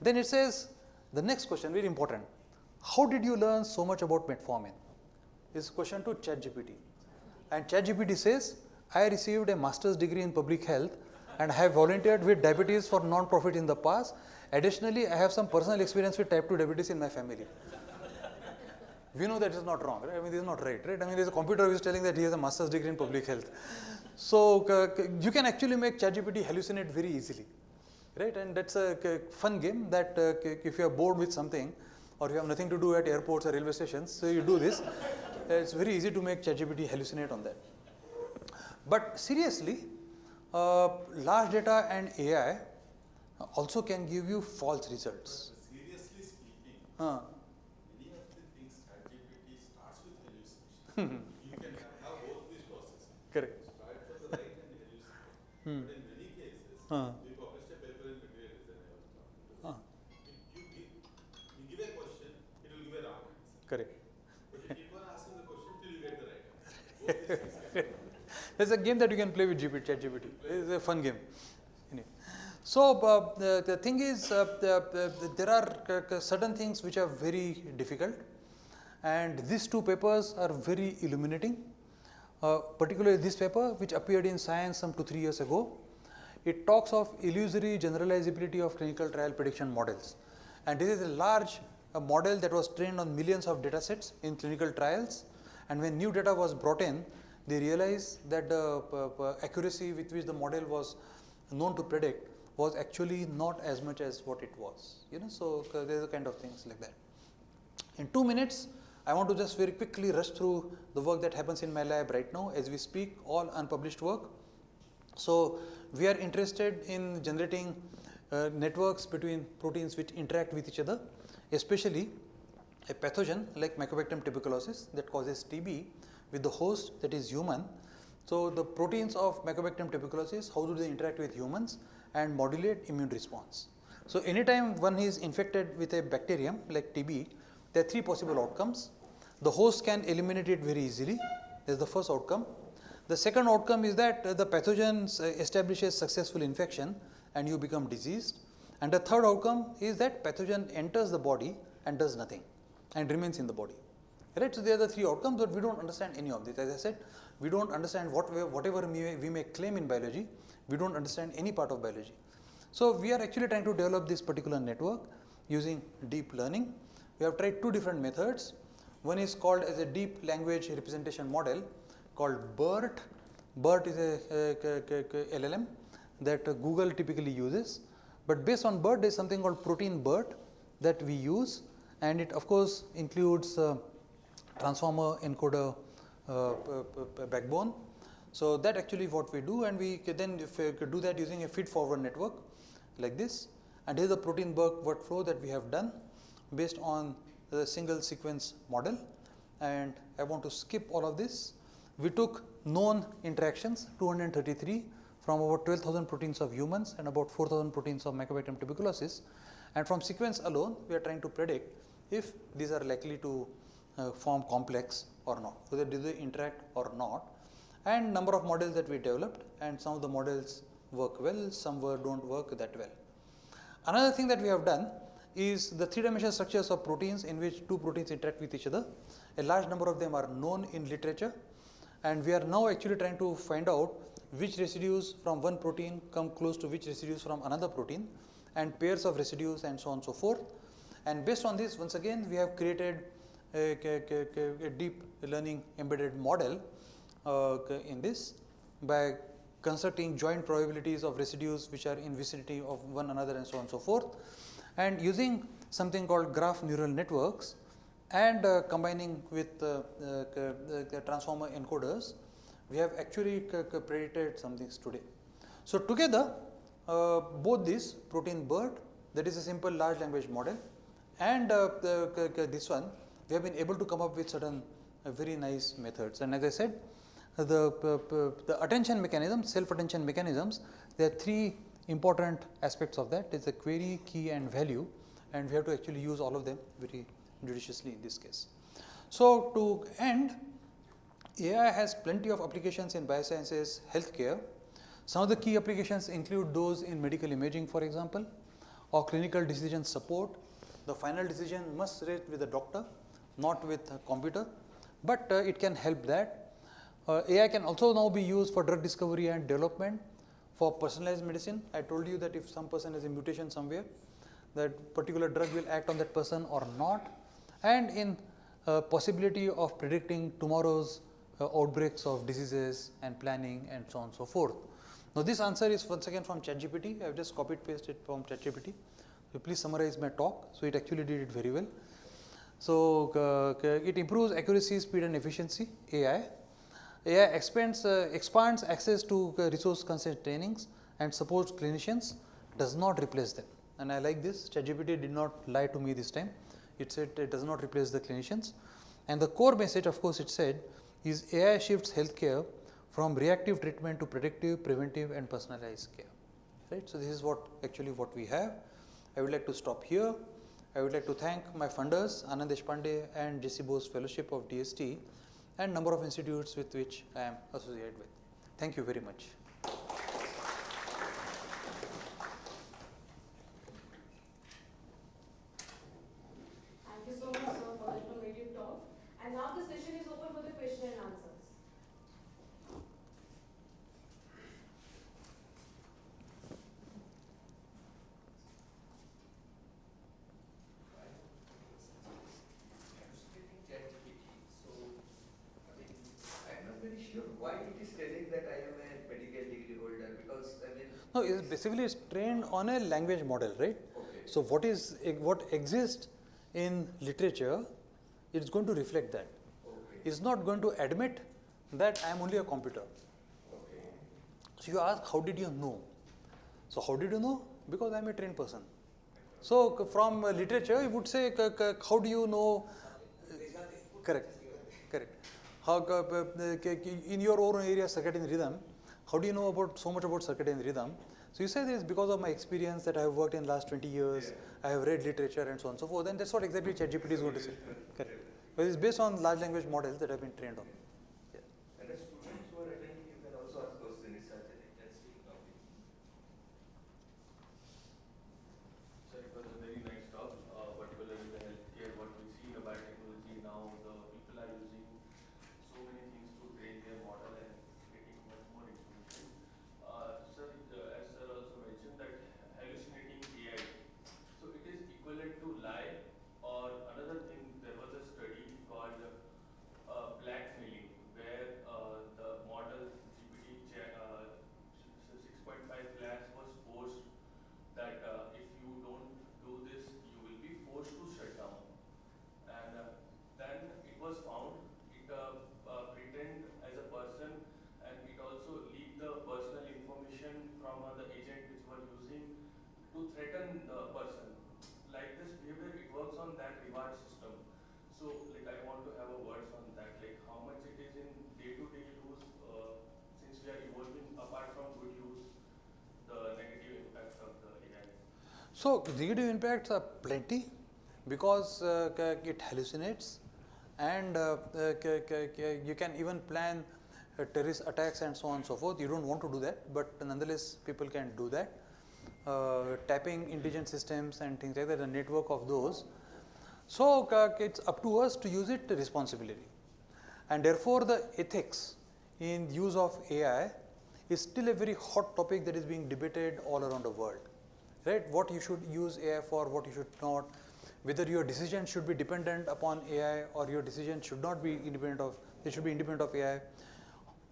Then it says, the next question, very important. How did you learn so much about metformin? This is a question to ChatGPT. And ChatGPT says, I received a master's degree in public health and have volunteered with diabetes for non-profit in the past. Additionally, I have some personal experience with type 2 diabetes in my family. We know that is not wrong, right? I mean, this is not right, right? I mean, there is a computer who is telling that he has a master's degree in public health. So you can actually make ChatGPT hallucinate very easily, right? And that's a fun game that if you are bored with something or you have nothing to do at airports or railway stations, so you do this. It's very easy to make ChatGPT hallucinate on that. But seriously, large data and AI also can give you false results. Seriously speaking, many of the things ChatGPT starts with hallucination. You can have both these processes. Correct. Start from the right and hallucinate. But in many cases, we published a paper in Material Design. You give a question, it will give a wrong answer. Correct. But you keep on asking the question till you get the right answer. Both these things can happen. There's a game that you can play with ChatGPT. It's a fun game. Anyway. So the thing is, there are certain things which are very difficult, and these two papers are very illuminating. Particularly this paper, which appeared in Science some 2-3 years ago, it talks of illusory generalizability of clinical trial prediction models. And this is a large model that was trained on millions of data sets in clinical trials. And when new data was brought in, they realized that the accuracy with which the model was known to predict was actually not as much as what it was. So there's a kind of things like that. In 2 minutes, I want to just very quickly rush through the work that happens in my lab right now as we speak, all unpublished work. So we are interested in generating networks between proteins which interact with each other, especially a pathogen like Mycobacterium tuberculosis that causes TB with the host, that is human. So the proteins of Mycobacterium tuberculosis, how do they interact with humans and modulate immune response? So anytime one is infected with a bacterium like TB, there are 3 possible outcomes. The host can eliminate it very easily. That is the first outcome. The second outcome is that the pathogen establishes successful infection and you become diseased. And the third outcome is that pathogen enters the body and does nothing and remains in the body. Right? So, there are the 3 outcomes, but we do not understand any of this. As I said, we do not understand whatever we may claim in biology, we do not understand any part of biology. So, we are actually trying to develop this particular network using deep learning. We have tried 2 different methods. One is called as a deep language representation model called BERT. BERT is a LLM that Google typically uses, but based on BERT there is something called protein BERT that we use, and it of course includes transformer encoder backbone. So that actually what we do, and we can then do that using a feed forward network like this, and here is the protein BERT workflow that we have done based on the single sequence model. And I want to skip all of this. We took known interactions 233 from about 12,000 proteins of humans and about 4,000 proteins of Mycobacterium tuberculosis, and from sequence alone we are trying to predict if these are likely to form complex or not, whether do they interact or not, and number of models that we developed, and some of the models work well, some don't work that well. Another thing that we have done is the 3-dimensional structures of proteins in which 2 proteins interact with each other. A large number of them are known in literature, and we are now actually trying to find out which residues from one protein come close to which residues from another protein, and pairs of residues and so on and so forth. And based on this, once again we have created a deep learning embedded model in this by constructing joint probabilities of residues which are in vicinity of one another and so on and so forth, and using something called graph neural networks and combining with transformer encoders, we have actually predicted some things today. So together both these protein BERT, that is a simple large language model, and this one, we have been able to come up with certain very nice methods. And as I said, the attention mechanisms, self-attention mechanisms, there are 3 important aspects of that. It's a query, key and value, and we have to actually use all of them very judiciously in this case. So to end, AI has plenty of applications in biosciences, healthcare. Some of the key applications include those in medical imaging, for example, or clinical decision support. The final decision must rest with the doctor, not with a computer, but it can help that. AI can also now be used for drug discovery and development, for personalized medicine. I told you that if some person has a mutation somewhere, that particular drug will act on that person or not, and in possibility of predicting tomorrow's outbreaks of diseases and planning and so on and so forth. Now this answer is once again from ChatGPT. I have just copied pasted from ChatGPT. So please summarize my talk. So it actually did it very well. So it improves accuracy, speed and efficiency, AI. AI expands access to resource consent trainings and supports clinicians, does not replace them. And I like this. ChatGPT did not lie to me this time. It said it does not replace the clinicians. And the core message, of course, it said is AI shifts healthcare from reactive treatment to predictive, preventive and personalized care. Right? So this is what we have. I would like to stop here. I would like to thank my funders, Anand Deshpande and JC Bose Fellowship of DST, and number of institutes with which I am associated with. Thank you very much. Thank you so much, sir, for the informative talk. And now the session is open for the question and answers. No, it's basically it's trained on a language model, right? Okay. So what exists in literature, it's going to reflect that. Okay. It's not going to admit that I am only a computer. Okay. So you ask, how did you know? So how did you know? Because I am a trained person. So from literature, you would say, how do you know? Correct, correct. How in your own area, circadian rhythm, how do you know about so much about circadian rhythm? So you say this because of my experience that I have worked in last 20 years, I have read literature and so on and so forth, and that's what exactly ChatGPT is going to say. Correct. But it's based on large language models that have been trained on. Yeah. And the students who are attending, you can also ask questions. It's such an interesting topic. Sir, it was a very nice talk, particularly in the healthcare, what we see in the biotechnology now, the people are using so many things to train their model and getting much more information. Sir, as sir also mentioned that hallucinating AI, so it is equivalent to lie, or another thing, there was a study called blackmailing, where the model GPT 6.5 lakhs was forced that if you don't do this, you will be forced to shut down. And then it was found, it pretend as a person, and it also leaked the personal information from the agent which were using to threaten the person. Like this behavior, it works on that reward system. So like I want to have a words on that, like how much it is in day-to-day use, since we are evolving apart from good use, the negative impact of the AI. So negative impacts are plenty because it hallucinates, and you can even plan terrorist attacks and so on and so forth. You don't want to do that, but nonetheless people can do that. Tapping intelligent systems and things like that, a network of those. So it's up to us to use it responsibly, and therefore the ethics in use of AI is still a very hot topic that is being debated all around the world. Right? What you should use AI for, what you should not, whether your decision should be dependent upon AI or your decision should not be independent of, it should be independent of AI.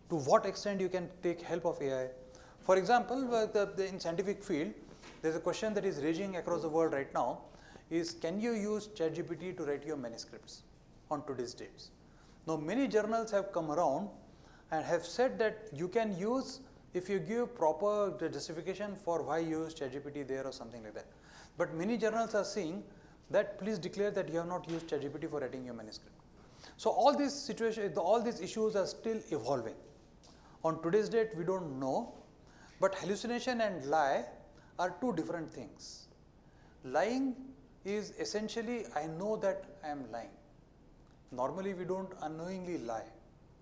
To what extent you can take help of AI. For example, in scientific field, there's a question that is raging across the world right now is, can you use ChatGPT to write your manuscripts on today's dates? Now many journals have come around and have said that you can use if you give proper justification for why you use ChatGPT there or something like that. But many journals are saying that please declare that you have not used ChatGPT for writing your manuscript. So all these situations, all these issues are still evolving. On today's date, we don't know, but hallucination and lie are two different things. Lying is essentially, I know that I am lying. Normally, we don't unknowingly lie,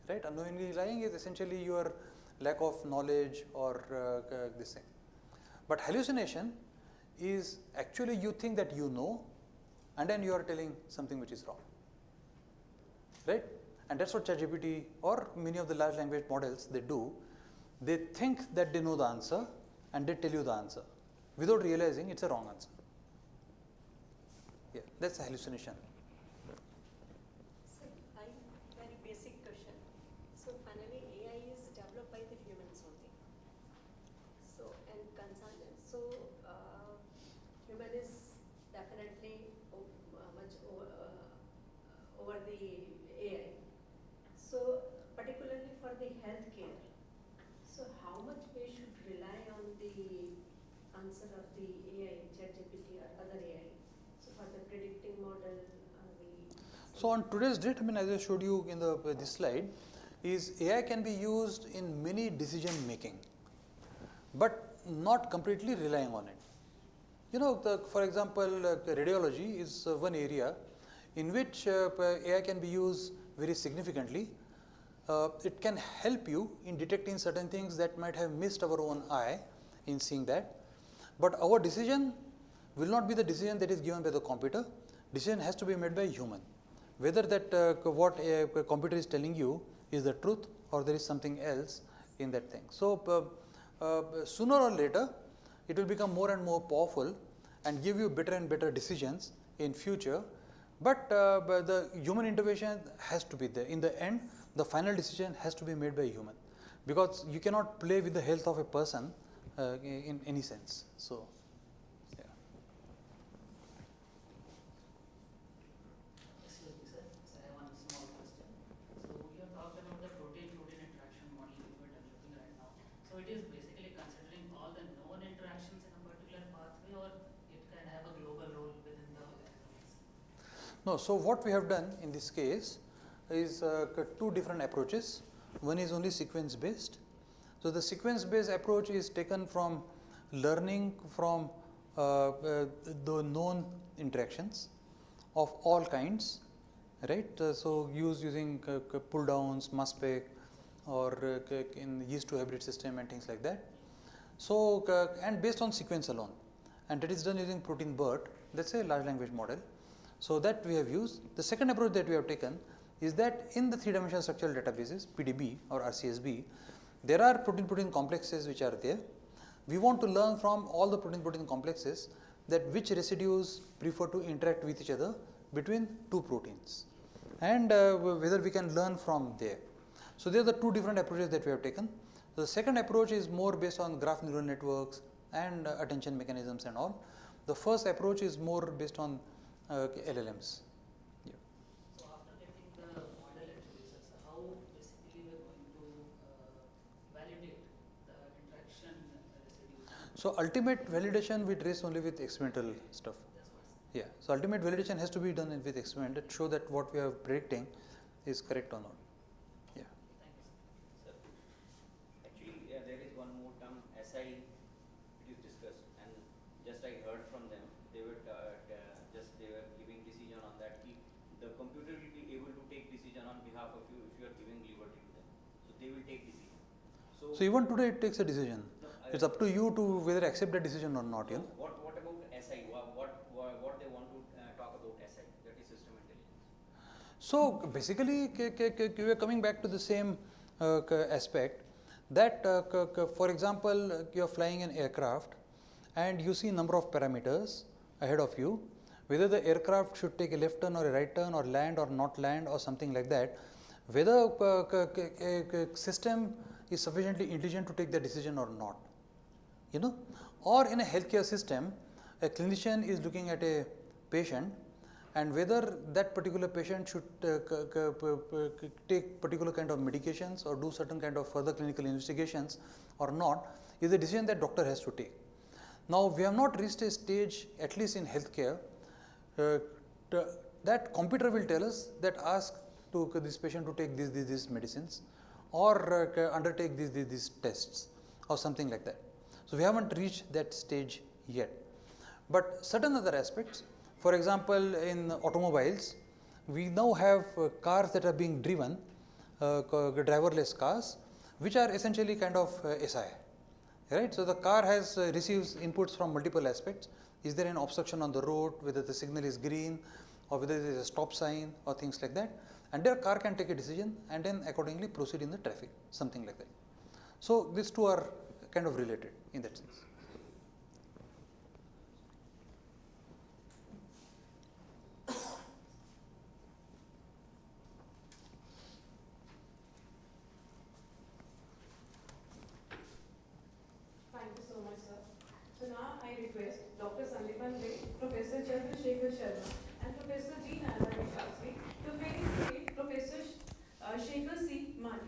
right? Unknowingly lying is essentially your lack of knowledge or this thing. But hallucination is actually you think that you know, and then you are telling something which is wrong, right? And that's what ChatGPT or many of the large language models, they do. They think that they know the answer and they tell you the answer without realizing it's a wrong answer. Yeah, that's a hallucination. So, very basic question. So, finally, AI is developed by the humans only. So, and concern. So, human is definitely much over the AI. So, particularly for the healthcare. So, how much we should rely on the answer of the AI, ChatGPT or other AI? So, for the predicting model, So on today's date, I mean, as I showed you in this slide, is AI can be used in many decision making, but not completely relying on it. You know, for example, radiology is one area in which AI can be used very significantly. It can help you in detecting certain things that might have missed our own eye in seeing that. But our decision will not be the decision that is given by the computer. Decision has to be made by a human. Whether that what a computer is telling you is the truth or there is something else in that thing. So sooner or later, it will become more and more powerful and give you better and better decisions in future. But the human intervention has to be there. In the end, the final decision has to be made by a human, because you cannot play with the health of a person in any sense. So, yeah. Excuse me, sir. So I have one small question. So you have talked about the protein-protein interaction model you are developing right now. So it is basically considering all the known interactions in a particular pathway, or it can have a global role within the organisms? No, so what we have done in this case is two different approaches. One is only sequence based. So the sequence based approach is taken from learning from the known interactions of all kinds, right? So using pull downs, mass spec, or in yeast to hybrid system and things like that. So and based on sequence alone, and that is done using protein BERT, that's a large language model. So that we have used. The second approach that we have taken is that in the three-dimensional structural databases, PDB or RCSB, there are protein-protein complexes which are there. We want to learn from all the protein-protein complexes that which residues prefer to interact with each other between two proteins, and whether we can learn from there. So there are the two different approaches that we have taken. The second approach is more based on graph neural networks and attention mechanisms and all. The first approach is more based on LLMs. Yeah. So after getting the model actually, sir, so how basically we are going to validate the interaction residues? So ultimate validation we trace only with experimental stuff. That's what, sir. Yeah. So ultimate validation has to be done with experiment that show that what we are predicting is correct or not. Yeah. Thank you, sir. Sir, actually, there is one more term, SI, it is discussed, and just I heard from them, they were they were giving decision on that. The computer will be able to take decision on behalf of you if you are giving liberty to them. So they will take decision. So even today it takes a decision. No, It's up to you to whether accept that decision or not. Yeah. What about SI? What they want to talk about SI? That is system intelligence. So basically, we are coming back to the same aspect that, for example, you are flying an aircraft and you see number of parameters ahead of you, whether the aircraft should take a left turn or a right turn or land or not land or something like that, whether a system is sufficiently intelligent to take the decision or not, you know. Or in a healthcare system, a clinician is looking at a patient and whether that particular patient should take particular kind of medications or do certain kind of further clinical investigations or not is a decision that doctor has to take. Now, we have not reached a stage, at least in healthcare, that computer will tell us that ask to this patient to take these medicines or undertake these tests or something like that. So, we haven't reached that stage yet. But certain other aspects, for example, in automobiles, we now have cars that are being driven, driverless cars, which are essentially kind of SI. Right? So, the car has receives inputs from multiple aspects. Is there an obstruction on the road, whether the signal is green or whether there is a stop sign or things like that, and their car can take a decision and then accordingly proceed in the traffic, something like that. So, these two are kind of related in that sense. Thank you so much, sir. So now I request Dr. Sandipan Ray, Professor Chandrasekhar Sharma, and Professor G. Narayana Shastri to felicitate Professor Shekhar C. Mali.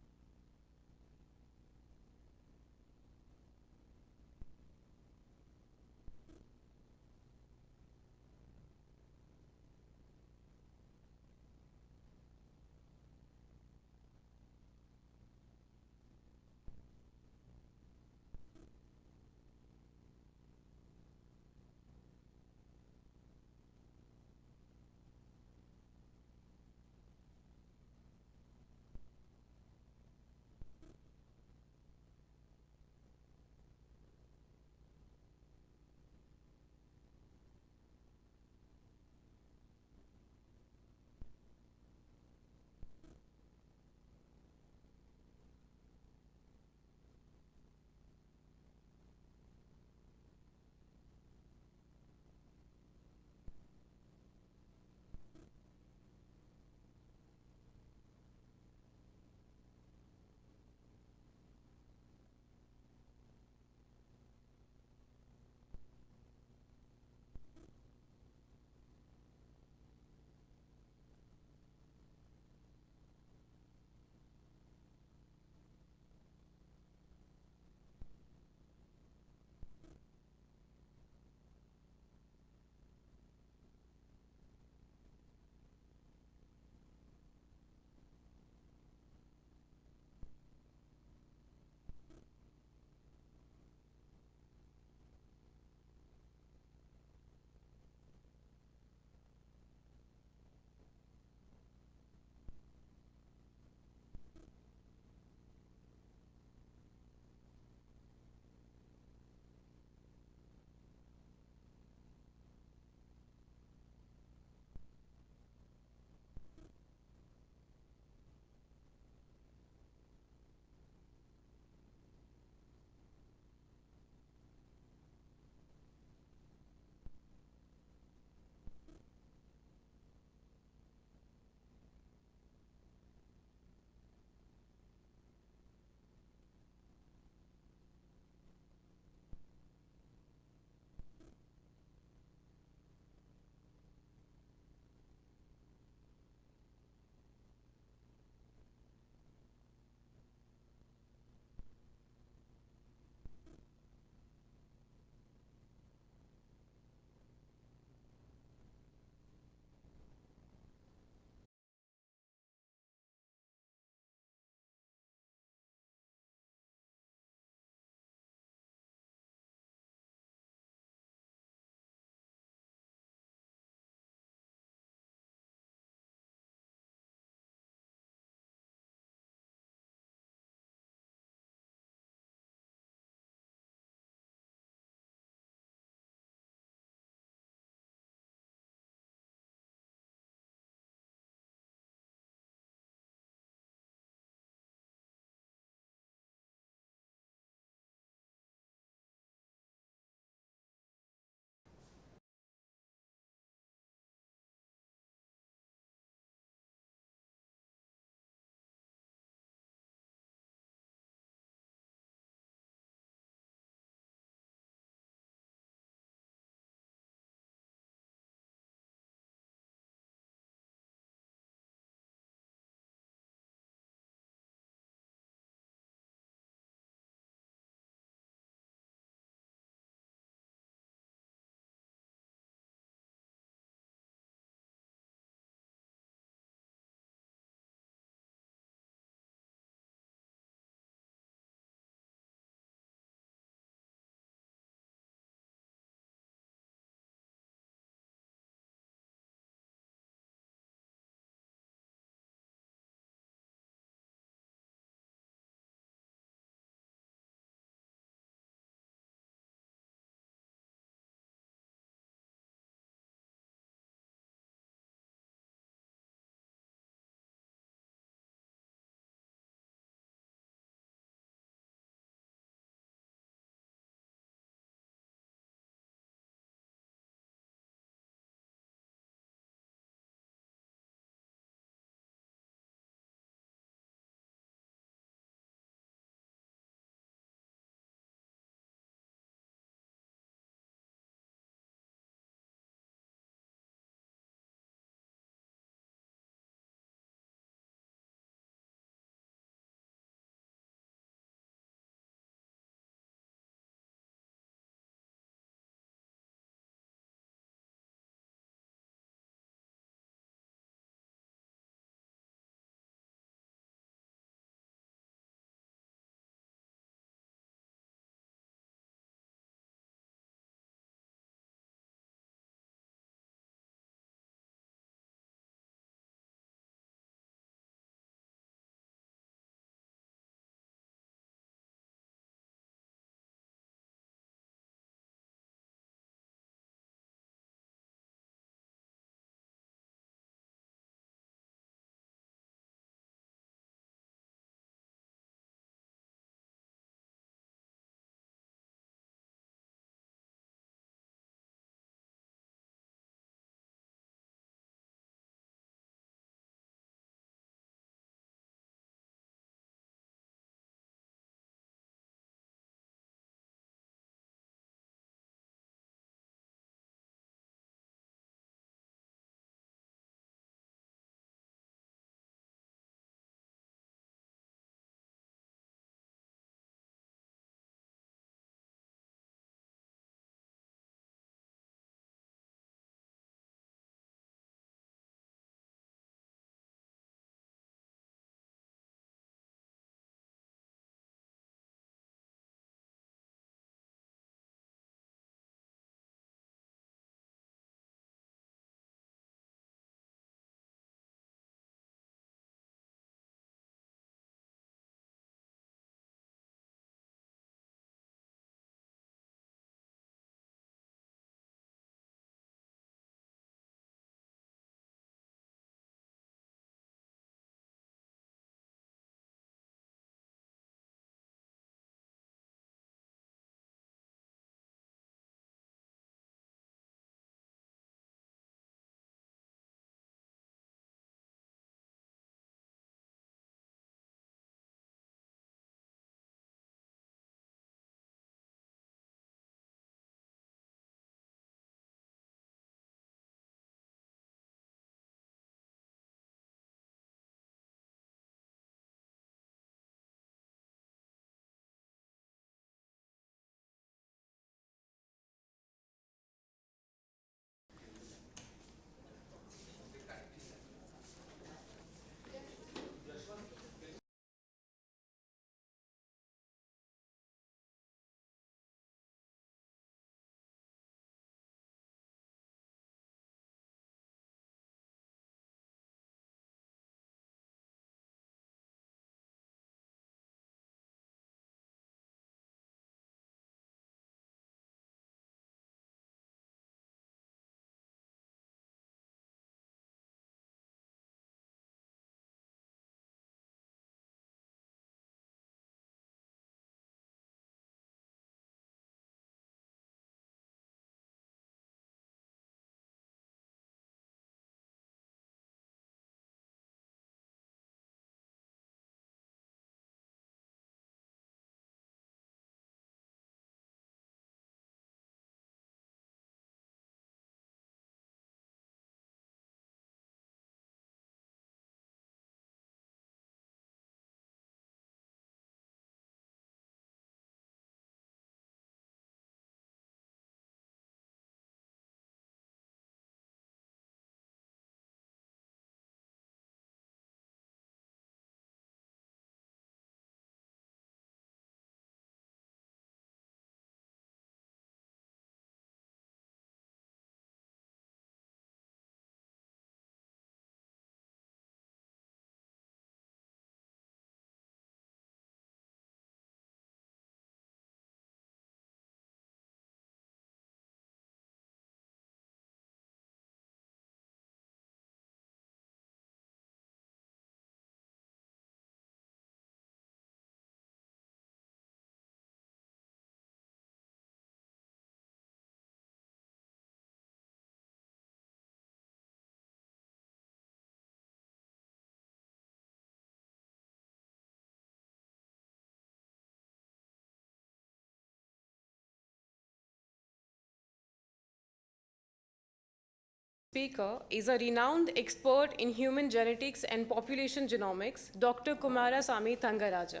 speaker is a renowned expert in human genetics and population genomics, Dr. Kumarasamy Thangaraja.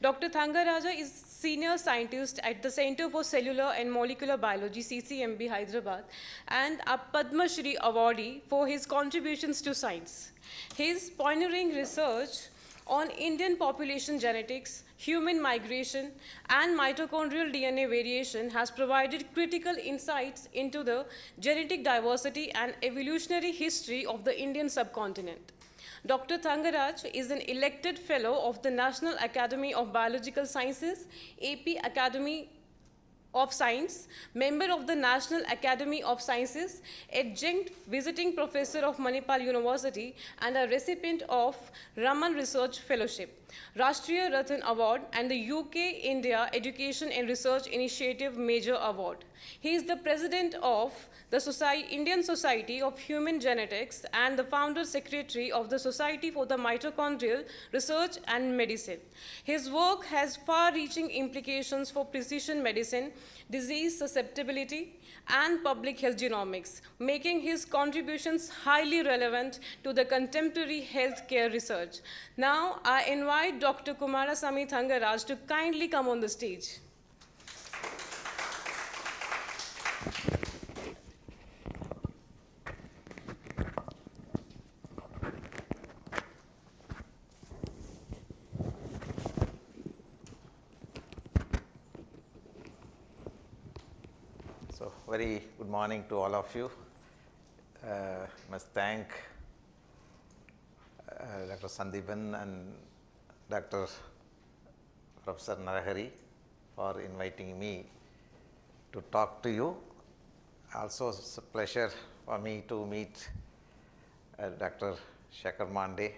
Dr. Thangaraja is senior scientist at the Center for Cellular and Molecular Biology, CCMB, Hyderabad, and a Padma Shri awardee for his contributions to science. His pioneering research on Indian population genetics, human migration, and mitochondrial DNA variation has provided critical insights into the genetic diversity and evolutionary history of the Indian subcontinent. Dr. Thangaraj is an elected fellow of the National Academy of Biological Sciences, AP Academy of Science, member of the National Academy of Sciences, adjunct visiting professor of Manipal University, and a recipient of Raman Research Fellowship, Rashtriya Rathan Award, and the UK India Education and Research Initiative Major Award. He is the president of the Indian Society of Human Genetics and the founder secretary of the Society for the Mitochondrial Research and Medicine. His work has far-reaching implications for precision medicine, disease susceptibility, and public health genomics, making his contributions highly relevant to the contemporary healthcare research. Now, I invite Dr. Kumarasamy Thangaraj to kindly come on the stage. So, very good morning to all of you. Must thank Dr. Sandeepan and Dr. Professor Narahari for inviting me to talk to you. Also, it's a pleasure for me to meet Dr. Shekhar Mande,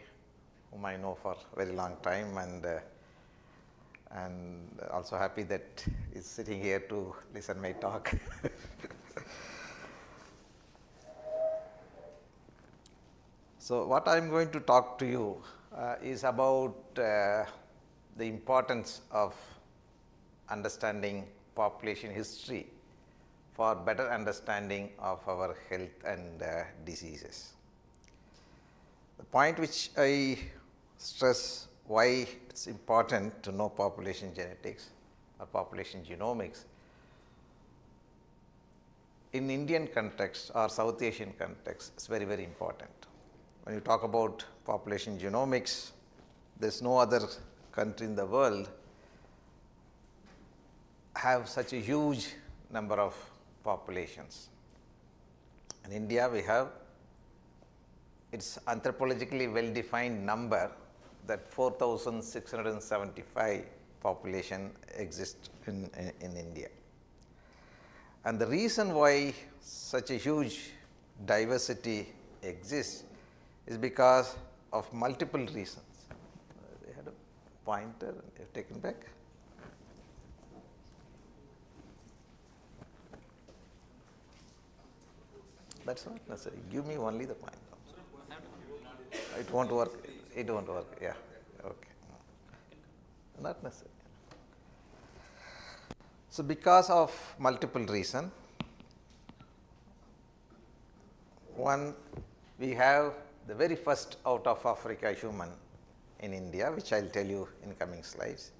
whom I know for a very long time, and also happy that he's sitting here to listen my talk. So what I'm going to talk to you is about the importance of understanding population history for better understanding of our health and diseases. The point which I stress why it's important to know population genetics or population genomics in Indian context or South Asian context is very, very important. When you talk about population genomics, there's no other country in the world have such a huge number of populations. In India, we have its anthropologically well-defined number that 4,675 population exists in India. And the reason why such a huge diversity exists is because of multiple reasons. They had a pointer, they've taken back. That's not necessary. Give me only the pointer. It won't work. It won't work. Yeah. Okay. Not necessary. So, because of multiple reasons, one, we have the very first out of Africa human in India, which I'll tell you in coming slides.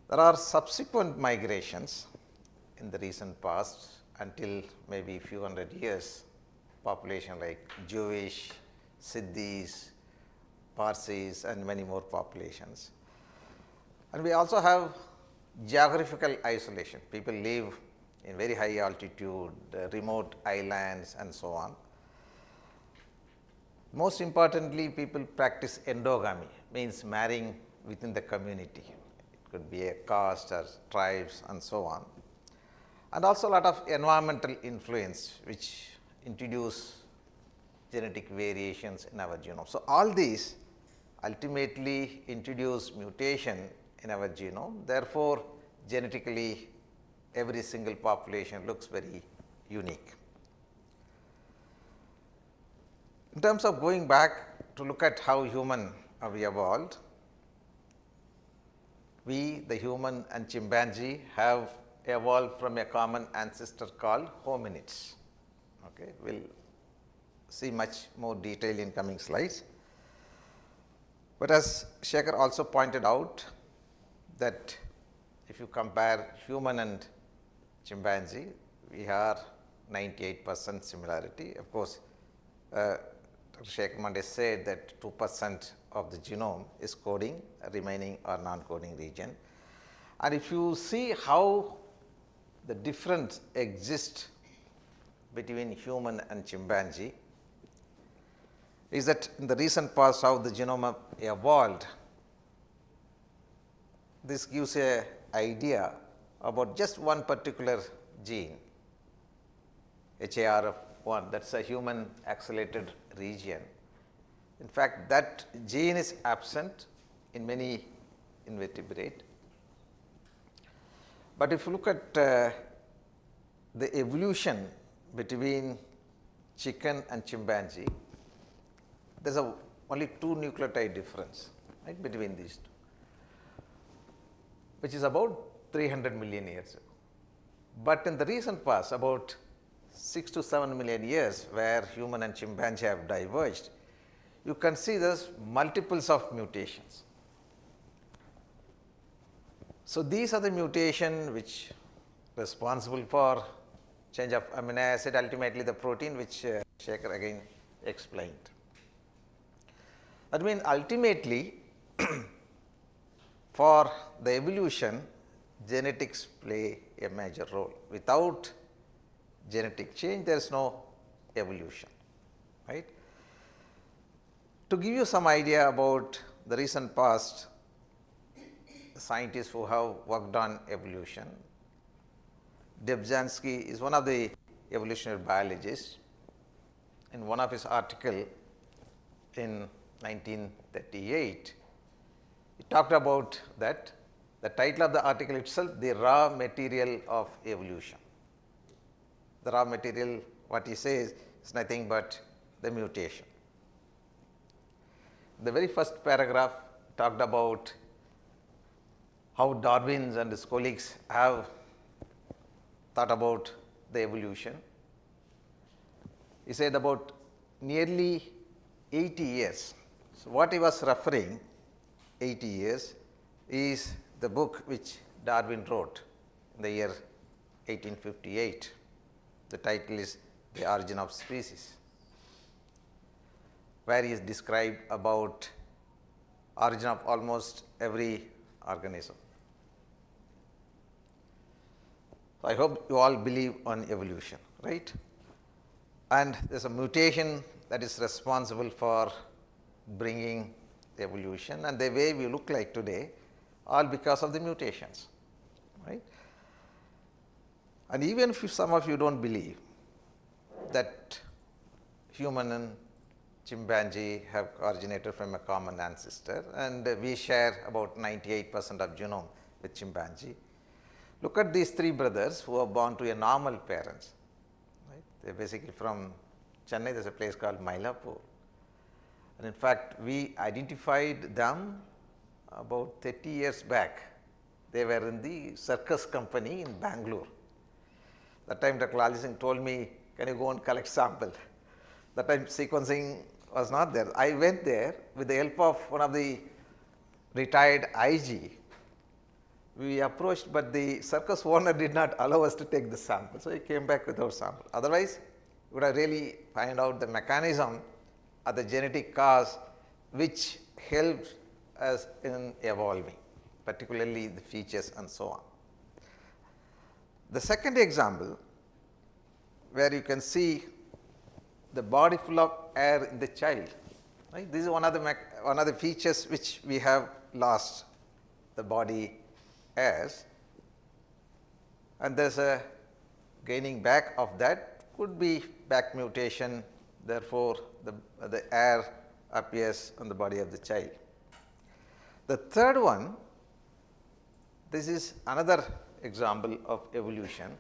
There are subsequent migrations in the recent past until maybe a few hundred years, population like Jewish, Siddhis, Parsis, and many more populations. And we also have geographical isolation. People live in very high altitude, remote islands, and so on. Most importantly, people practice endogamy, means marrying within the community. It could be a caste or tribes and so on. And also a lot of environmental influence which introduce genetic variations in our genome. So, all these ultimately introduce mutation in our genome. Therefore, genetically every single population looks very unique. In terms of going back to look at how human have evolved, we, the human and chimpanzee, have evolved from a common ancestor called hominids. Okay, we'll see much more detail in coming slides. But as Shekhar also pointed out, that if you compare human and chimpanzee, we are 98% similarity. Of course, Dr. Shekhar Mande said that 2% of the genome is coding, remaining are non-coding region. And if you see how the difference exists between human and chimpanzee, is that in the recent past how the genome evolved. This gives an idea about just one particular gene, HARF1, that is a human accelerated region. In fact, that gene is absent in many invertebrate. But if you look at the evolution between chicken and chimpanzee, there is only 2 nucleotide difference, right, between these two, which is about 300 million years ago. But in the recent past, about 6 to 7 million years, where human and chimpanzee have diverged, you can see there's multiples of mutations. So these are the mutations which responsible for change of amino acid, ultimately the protein, which Shekhar again explained. That means ultimately for the evolution, genetics play a major role. Without genetic change, there is no evolution, right. To give you some idea about the recent past, scientists who have worked on evolution, Dobzhansky is one of the evolutionary biologists. In one of his articles in 1938, he talked about that. The title of the article itself, the raw material of evolution. The raw material, what he says, is nothing but the mutation. The very first paragraph talked about how Darwin and his colleagues have thought about the evolution. He said about nearly 80 years. So what he was referring, 80 years, is the book which Darwin wrote in the year 1858. The title is The Origin of Species, where he is described about origin of almost every organism. So I hope you all believe on evolution, right? And there is a mutation that is responsible for bringing evolution, and the way we look like today, all because of the mutations, right? And even if some of you don't believe that human and chimpanzee have originated from a common ancestor, and we share about 98% of genome with chimpanzee. Look at these 3 brothers who are born to a normal parents, right? They are basically from Chennai. There is a place called Mylapore, and in fact, we identified them about 30 years back. They were in the circus company in Bangalore. That time Dr. Lali Singh told me, can you go and collect sample? That time sequencing was not there. I went there with the help of one of the retired IG. We approached, but the circus owner did not allow us to take the sample. So, he came back with our sample. Otherwise, we would have really find out the mechanism or the genetic cause which helped us in evolving, particularly the features and so on. The second example, where you can see the body full of air in the child, right? This is one of the features which we have lost, the body airs, and there is a gaining back of that, could be back mutation, therefore, the air appears on the body of the child. The third one, this is another example of evolution,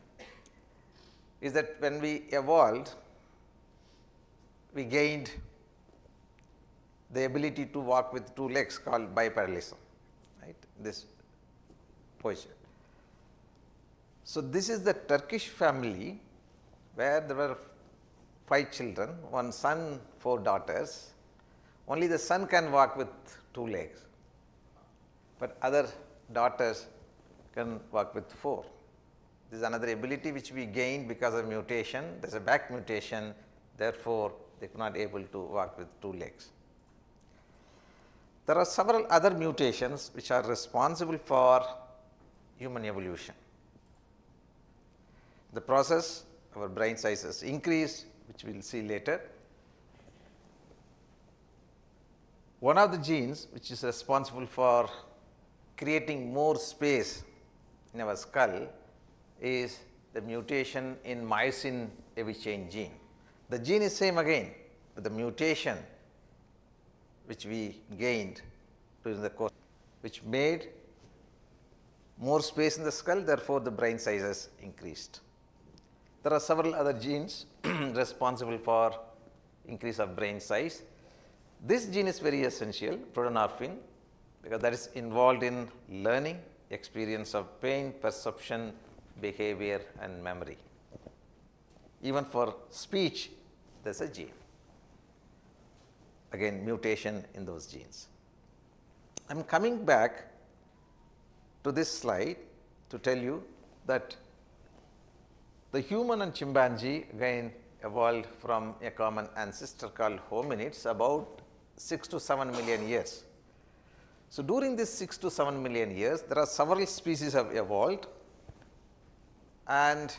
is that when we evolved, we gained the ability to walk with 2 legs called bipedalism, right, this position. So, this is the Turkish family where there were 5 children, one son, 4 daughters. Only the son can walk with 2 legs, but other daughters can walk with 4. This is another ability which we gained because of mutation. There is a back mutation, therefore, they could not able to walk with 2 legs. There are several other mutations which are responsible for human evolution. The process, our brain sizes increase, which we will see later. One of the genes which is responsible for creating more space in our skull is the mutation in myosin heavy chain gene. The gene is same again, but the mutation which we gained during the course, which made more space in the skull, therefore, the brain sizes increased. There are several other genes responsible for increase of brain size. This gene is very essential, protonorphin, because that is involved in learning, experience of pain, perception, behavior and memory. Even for speech, there is a gene. Again, mutation in those genes. I am coming back to this slide to tell you that the human and chimpanzee again evolved from a common ancestor called hominids about 6 to 7 million years. So, during this 6 to 7 million years, there are several species have evolved and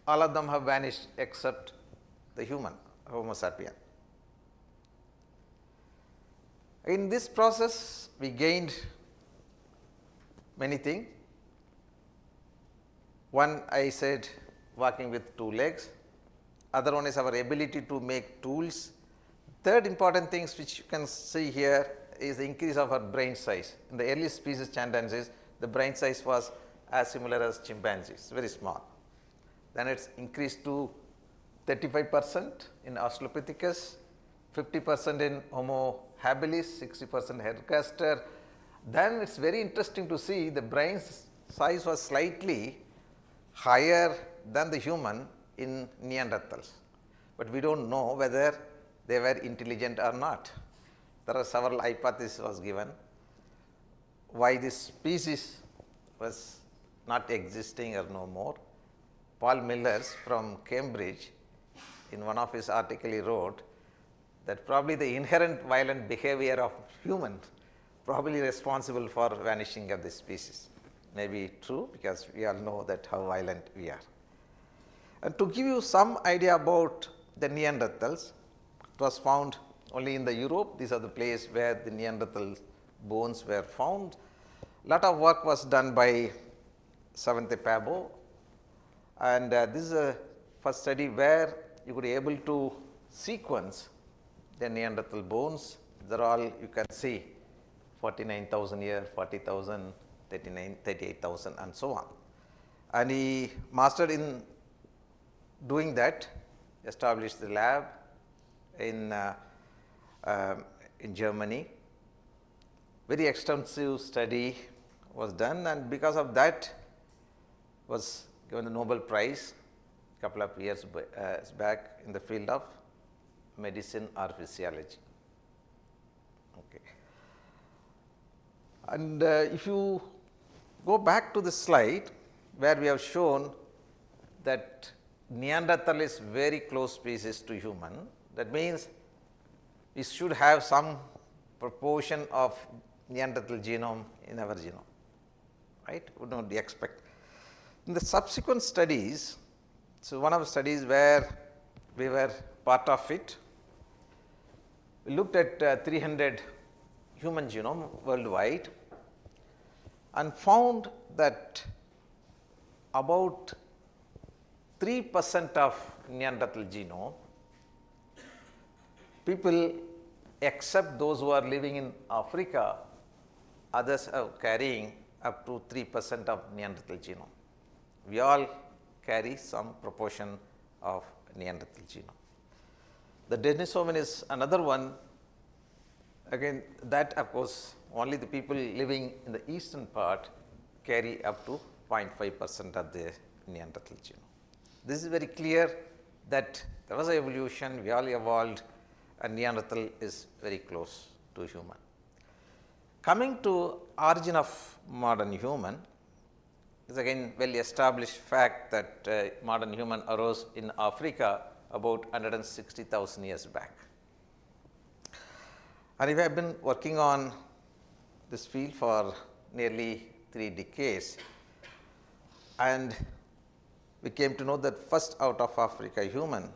all of them have vanished except the human, Homo sapien. In this process, we gained many things. One, I said walking with 2 legs. Other one is our ability to make tools. Third important things which you can see here is the increase of our brain size. In the early species chimpanzees, the brain size was as similar as chimpanzees, very small. Then it's increased to 35% in Australopithecus, 50% in Homo habilis, 60% Ergaster. Then it's very interesting to see the brain size was slightly higher than the human in Neanderthals, but we don't know whether they were intelligent or not. There are several hypotheses was given why this species was not existing or no more. Paul Millers from Cambridge, in one of his articles he wrote that probably the inherent violent behavior of humans probably responsible for vanishing of this species. Maybe true, because we all know that how violent we are. And to give you some idea about the Neanderthals, it was found only in the Europe. These are the place where the Neanderthal bones were found. Lot of work was done by Svante Pääbo, and this is a first study where you could be able to sequence the Neanderthal bones. They are all you can see 49,000 years, 40,000, 38,000 and so on. And he mastered in doing that, established the lab in Germany. Very extensive study was done, and because of that was given the Nobel Prize couple of years back in the field of medicine or physiology. Okay. And if you go back to the slide where we have shown that Neanderthal is very close species to human, that means we should have some proportion of Neanderthal genome in our genome, right? Would not expect. In the subsequent studies, so one of the studies where we were part of it, we looked at 300 human genome worldwide and found that about 3% of Neanderthal genome, people except those who are living in Africa, others are carrying up to 3% of Neanderthal genome. We all carry some proportion of Neanderthal genome. The Denisovan is another one. Again, that of course only the people living in the eastern part carry up to 0.5% of the Neanderthal genome. This is very clear that there was an evolution, we all evolved, and Neanderthal is very close to human. Coming to origin of modern human, is again well established fact that modern human arose in Africa about 160,000 years back. And we have been working on this field for nearly 3 decades, and we came to know that first out of Africa human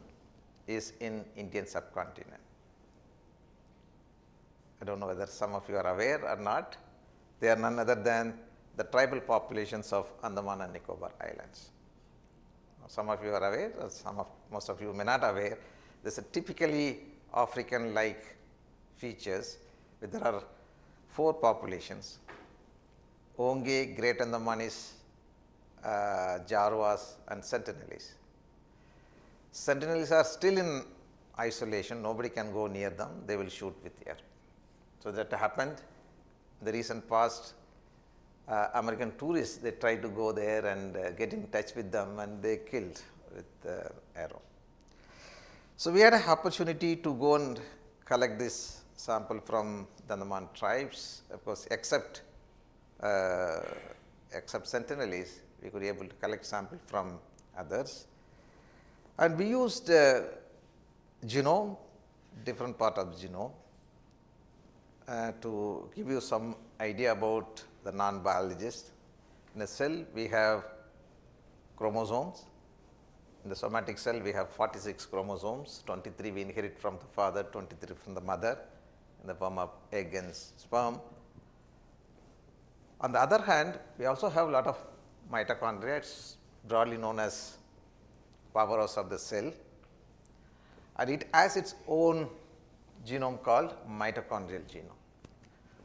is in Indian subcontinent. I don't know whether some of you are aware or not. They are none other than the tribal populations of Andaman and Nicobar Islands. Some of you are aware, or most of you may not aware. There's a typically African-like features. There are 4 populations: Onge, Great Andamanis, Jarwas, and Sentinelese. Sentinelese are still in isolation. Nobody can go near them. They will shoot with air. So that happened in the recent past. American tourists, they tried to go there and get in touch with them, and they killed with arrow. So we had an opportunity to go and collect this sample from the Andaman tribes. Of course, except Sentinelese, we could be able to collect sample from others. And we used genome, different part of the genome, to give you some idea about the non-biologist. In a cell, we have chromosomes. In the somatic cell, we have 46 chromosomes. 23 we inherit from the father, 23 from the mother, in the form of egg and sperm. On the other hand, we also have a lot of mitochondria. It's broadly known as powerhouse of the cell, and it has its own genome called mitochondrial genome.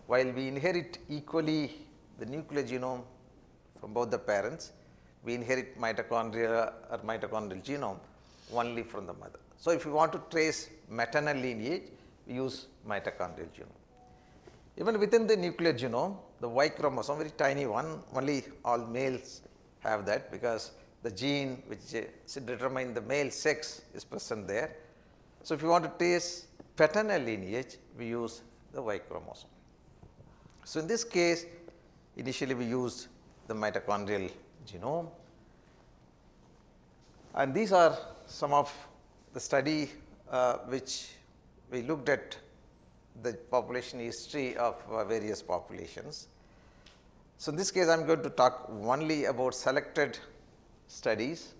While we inherit equally the nuclear genome from both the parents, we inherit mitochondria or mitochondrial genome only from the mother. So if you want to trace maternal lineage, we use mitochondrial genome. Even within the nuclear genome, the Y chromosome, very tiny one, only all males have that, because the gene which determines the male sex is present there. So if you want to trace paternal lineage, we use the Y chromosome. So in this case, initially we used the mitochondrial genome, and these are some of the study which we looked at the population history of various populations. So in this case, I am going to talk only about selected studies,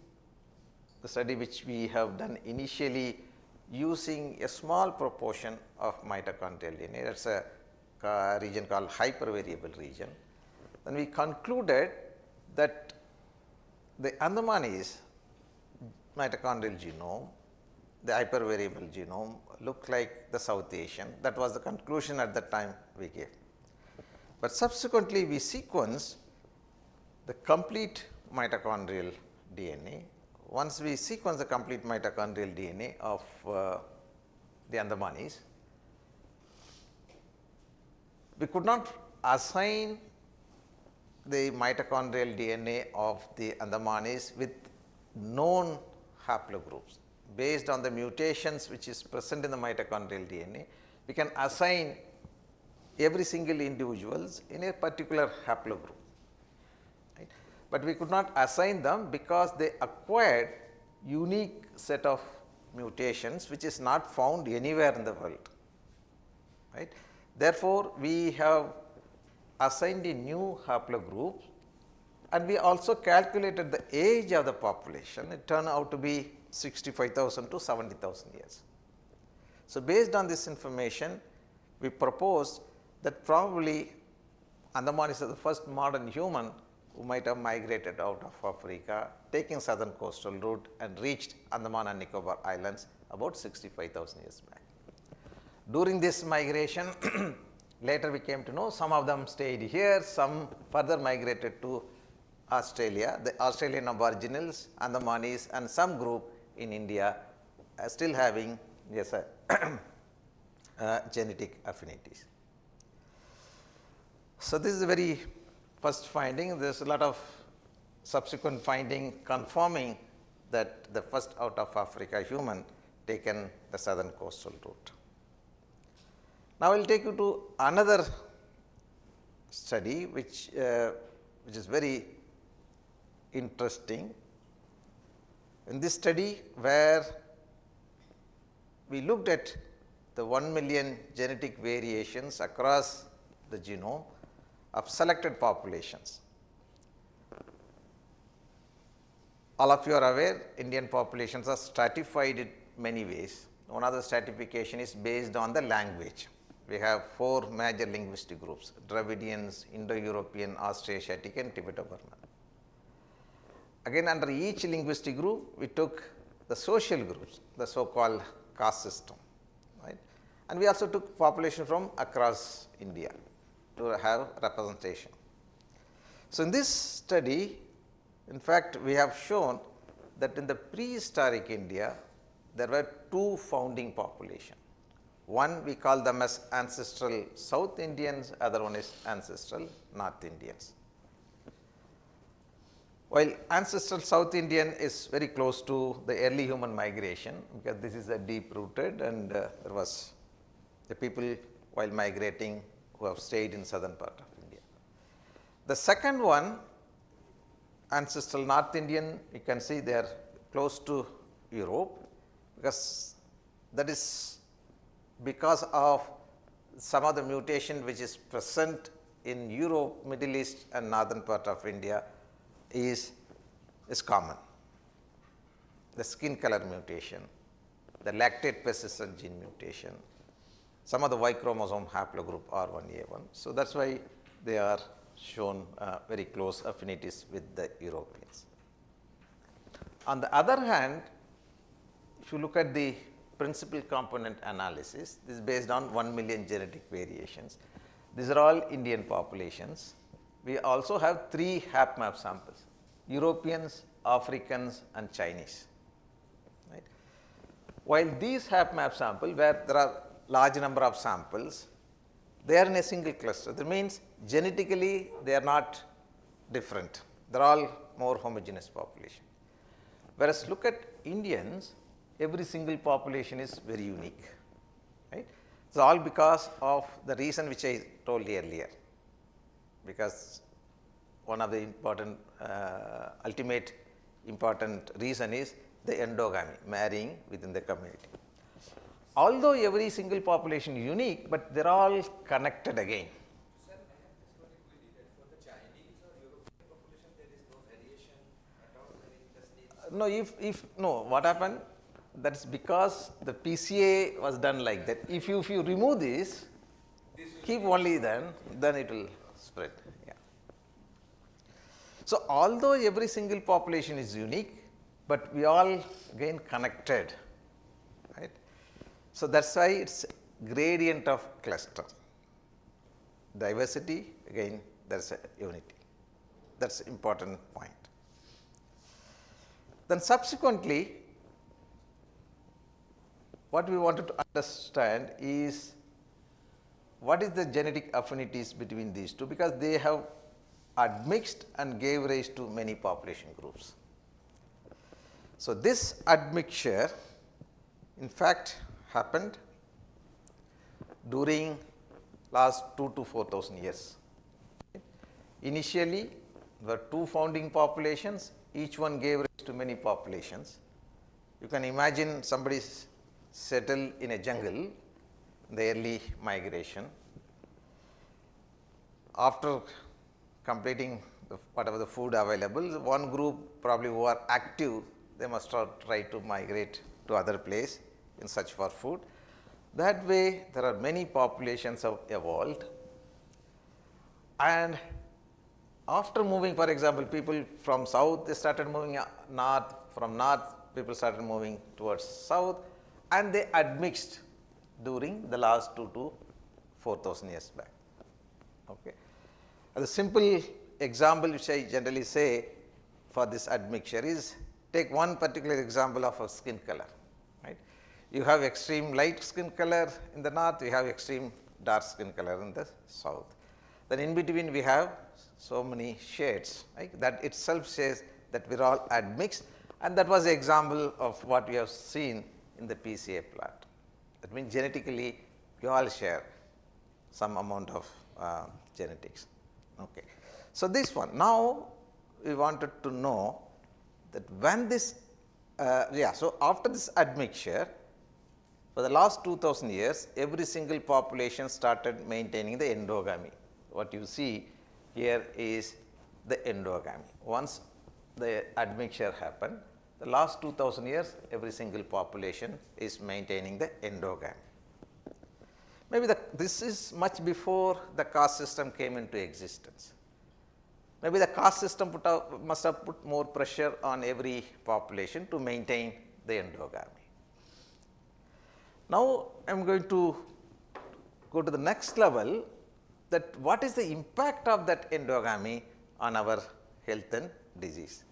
the study which we have done initially using a small proportion of mitochondrial DNA. That's a region called hypervariable region. Then we concluded that the Andamanese mitochondrial genome, the hypervariable genome, looked like the South Asian. That was the conclusion at that time we gave. But subsequently, we sequenced the complete mitochondrial DNA. Once we sequence the complete mitochondrial DNA of the Andamanese, we could not assign the mitochondrial DNA of the Andamanese with known haplogroups. Based on the mutations which is present in the mitochondrial DNA, we can assign every single individuals in a particular haplogroup. Right? But we could not assign them because they acquired unique set of mutations which is not found anywhere in the world. Right? Therefore, we have assigned a new haplogroup, and we also calculated the age of the population. It turned out to be 65,000 to 70,000 years. So based on this information, we proposed that probably Andamanese is the first modern human who might have migrated out of Africa, taking southern coastal route and reached Andaman and Nicobar Islands about 65,000 years back. During this migration, later we came to know some of them stayed here, some further migrated to Australia, the Australian Aboriginals, Andamanese, and some group in India still having yes, genetic affinities. So this is the very first finding. There is a lot of subsequent finding confirming that the first out of Africa human taken the southern coastal route. Now, I will take you to another study which is very interesting. In this study, where we looked at the 1 million genetic variations across the genome of selected populations. All of you are aware, Indian populations are stratified in many ways. One of the stratification is based on the language. We have 4 major linguistic groups: Dravidians, Indo-European, Austroasiatic and Tibeto-Burman. Again, under each linguistic group, we took the social groups, the so-called caste system, right? And we also took population from across India to have representation. So, in this study, in fact, we have shown that in the prehistoric India, there were 2 founding populations. One we call them as ancestral South Indians, other one is ancestral North Indians. While ancestral South Indian is very close to the early human migration, because this is a deep rooted, and there was the people while migrating who have stayed in southern part of India. The second one, ancestral North Indian, you can see they are close to Europe, because that is because of some of the mutation which is present in Europe, Middle East and northern part of India is common. The skin color mutation, the lactate persistent gene mutation, some of the Y chromosome haplogroup R1A1. So, that is why they are shown very close affinities with the Europeans. On the other hand, if you look at the principal component analysis, this is based on 1 million genetic variations. These are all Indian populations. We also have 3 HapMap samples: Europeans, Africans and Chinese. Right? While these HapMap sample, where there are large number of samples, they are in a single cluster. That means genetically they are not different. They are all more homogeneous population. Whereas look at Indians, every single population is very unique, right? It's all because of the reason which I told you earlier, because one of the important, ultimate important reason is the endogamy, marrying within the community. Although every single population is unique, but they are all connected again. No, no, what happened? That's because the PCA was done like that. If you remove this, keep only then it will spread. Yeah. So, although every single population is unique, but we all again connected, right? So, that is why it is gradient of cluster. Diversity, again there is a unity. That is important point. Then subsequently, what we wanted to understand is what is the genetic affinities between these two, because they have admixed and gave rise to many population groups. So, this admixture in fact happened during last 2 to 4,000 years. Initially, there were 2 founding populations, each one gave rise to many populations. You can imagine somebody settled in a jungle, the early migration. After completing whatever the food available, one group probably who are active, they must try to migrate to other place in search for food. That way there are many populations have evolved, and after moving, for example, people from south, they started moving north, from north people started moving towards south, and they admixed during the last 2 to 4,000 years back. Okay. The simple example which I generally say for this admixture is, take one particular example of a skin color. Right? You have extreme light skin color in the north, you have extreme dark skin color in the south. Then in between we have so many shades, right? That itself says that we are all admixed, And that was the example of what we have seen in the PCA plot. That means genetically we all share some amount of genetics. Okay. So, this one now we wanted to know that when this so after this admixture, for the last 2000 years every single population started maintaining the endogamy. What you see here is the endogamy. Once the admixture happened, the last 2000 years every single population is maintaining the endogamy. Maybe this is much before the caste system came into existence. Maybe the caste system must have put more pressure on every population to maintain the endogamy. Now, I am going to go to the next level, that what is the impact of that endogamy on our health and disease.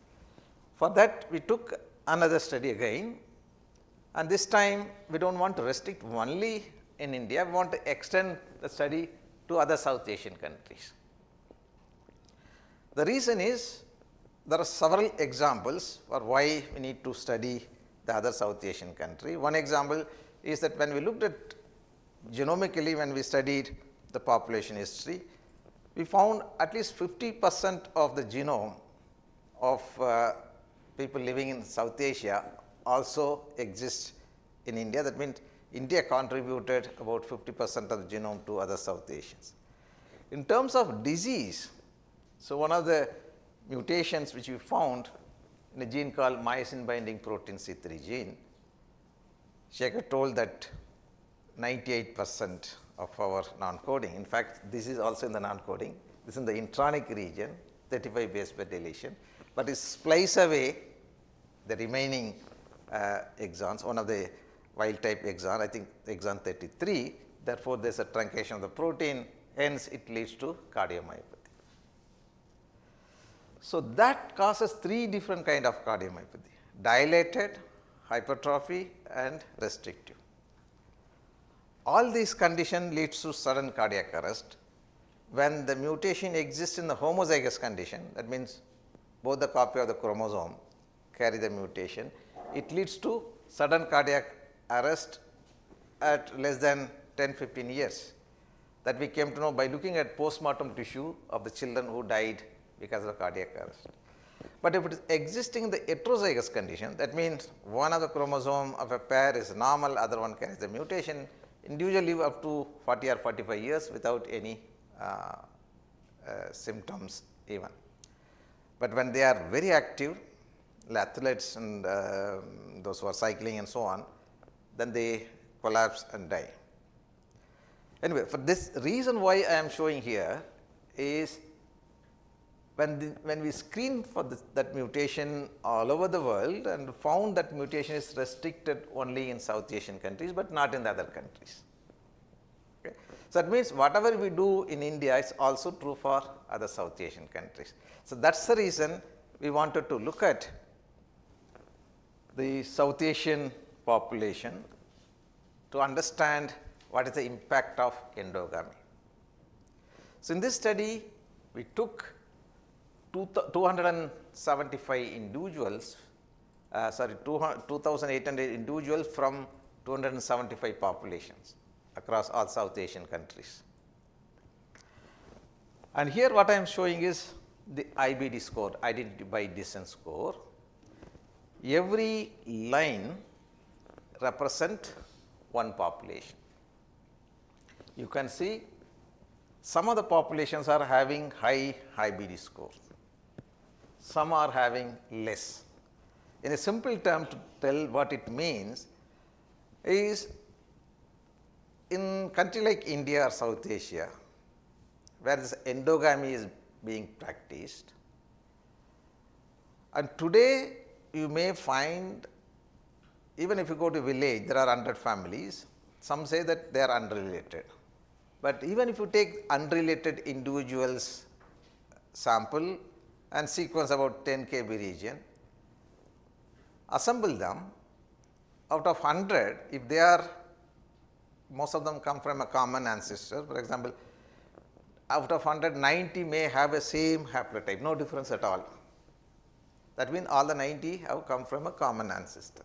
For that we took another study again, and this time we do not want to restrict only in India, we want to extend the study to other South Asian countries. The reason is there are several examples for why we need to study the other South Asian country. One example is that when we looked at genomically, when we studied the population history, we found at least 50% of the genome of people living in South Asia also exists in India. That means India contributed about 50% of the genome to other South Asians. In terms of disease, so one of the mutations which we found in a gene called myosin binding protein C3 gene, Shekhar told that 98% of our non-coding, in fact this is also in the non-coding, this is in the intronic region, 35 base pair deletion, but it splice away the remaining exons, one of the wild type exon, I think exon 33, therefore there is a truncation of the protein, hence it leads to cardiomyopathy. So, that causes three different kind of cardiomyopathy: dilated, hypertrophy and restrictive. All these condition leads to sudden cardiac arrest. When the mutation exists in the homozygous condition, that means both the copy of the chromosome carry the mutation, it leads to sudden cardiac arrest at less than 10-15 years. That we came to know by looking at postmortem tissue of the children who died because of cardiac arrest. But if it is existing in the heterozygous condition, that means one of the chromosome of a pair is normal, other one carries the mutation, individual live up to 40 or 45 years without any symptoms even. But when they are very active, athletes and those who are cycling and so on, then they collapse and die. Anyway, for this reason why I am showing here is when we screened for that mutation all over the world and found that mutation is restricted only in South Asian countries, but not in the other countries. Okay. So, that means whatever we do in India is also true for other South Asian countries. So, that is the reason we wanted to look at the South Asian population to understand what is the impact of endogamy. So, in this study we took 275 individuals, 2,800 individuals from 275 populations across all South Asian countries. And here what I am showing is the IBD score, identity by distance score. Every line represent one population. You can see some of the populations are having high IBD scores. Some are having less. In a simple term to tell what it means is, in country like India or South Asia, where this endogamy is being practiced, and today you may find, even if you go to village, there are 100 families, some say that they are unrelated. But even if you take unrelated individuals sample and sequence about 10 kb region, assemble them, out of 100, if they are, most of them come from a common ancestor, for example, out of 100, 90 may have a same haplotype, no difference at all. That means all the 90 have come from a common ancestor.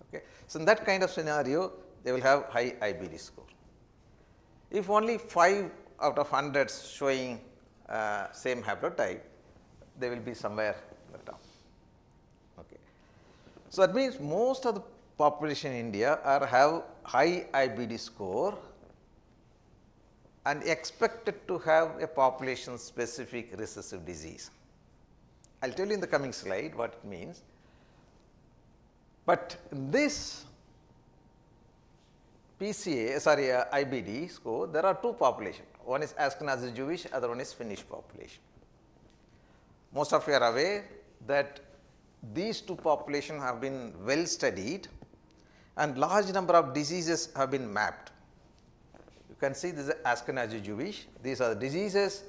Okay. So, in that kind of scenario, they will have high IBD score. If only 5 out of 100 showing same haplotype, they will be somewhere in the top. Okay. So, that means most of the population in India have high IBD score and expected to have a population specific recessive disease. I will tell you in the coming slide what it means. But in this IBD score, there are two populations. One is Ashkenazi Jewish, other one is Finnish population. Most of you are aware that these two populations have been well studied and large number of diseases have been mapped. You can see this is Ashkenazi Jewish, these are the diseases,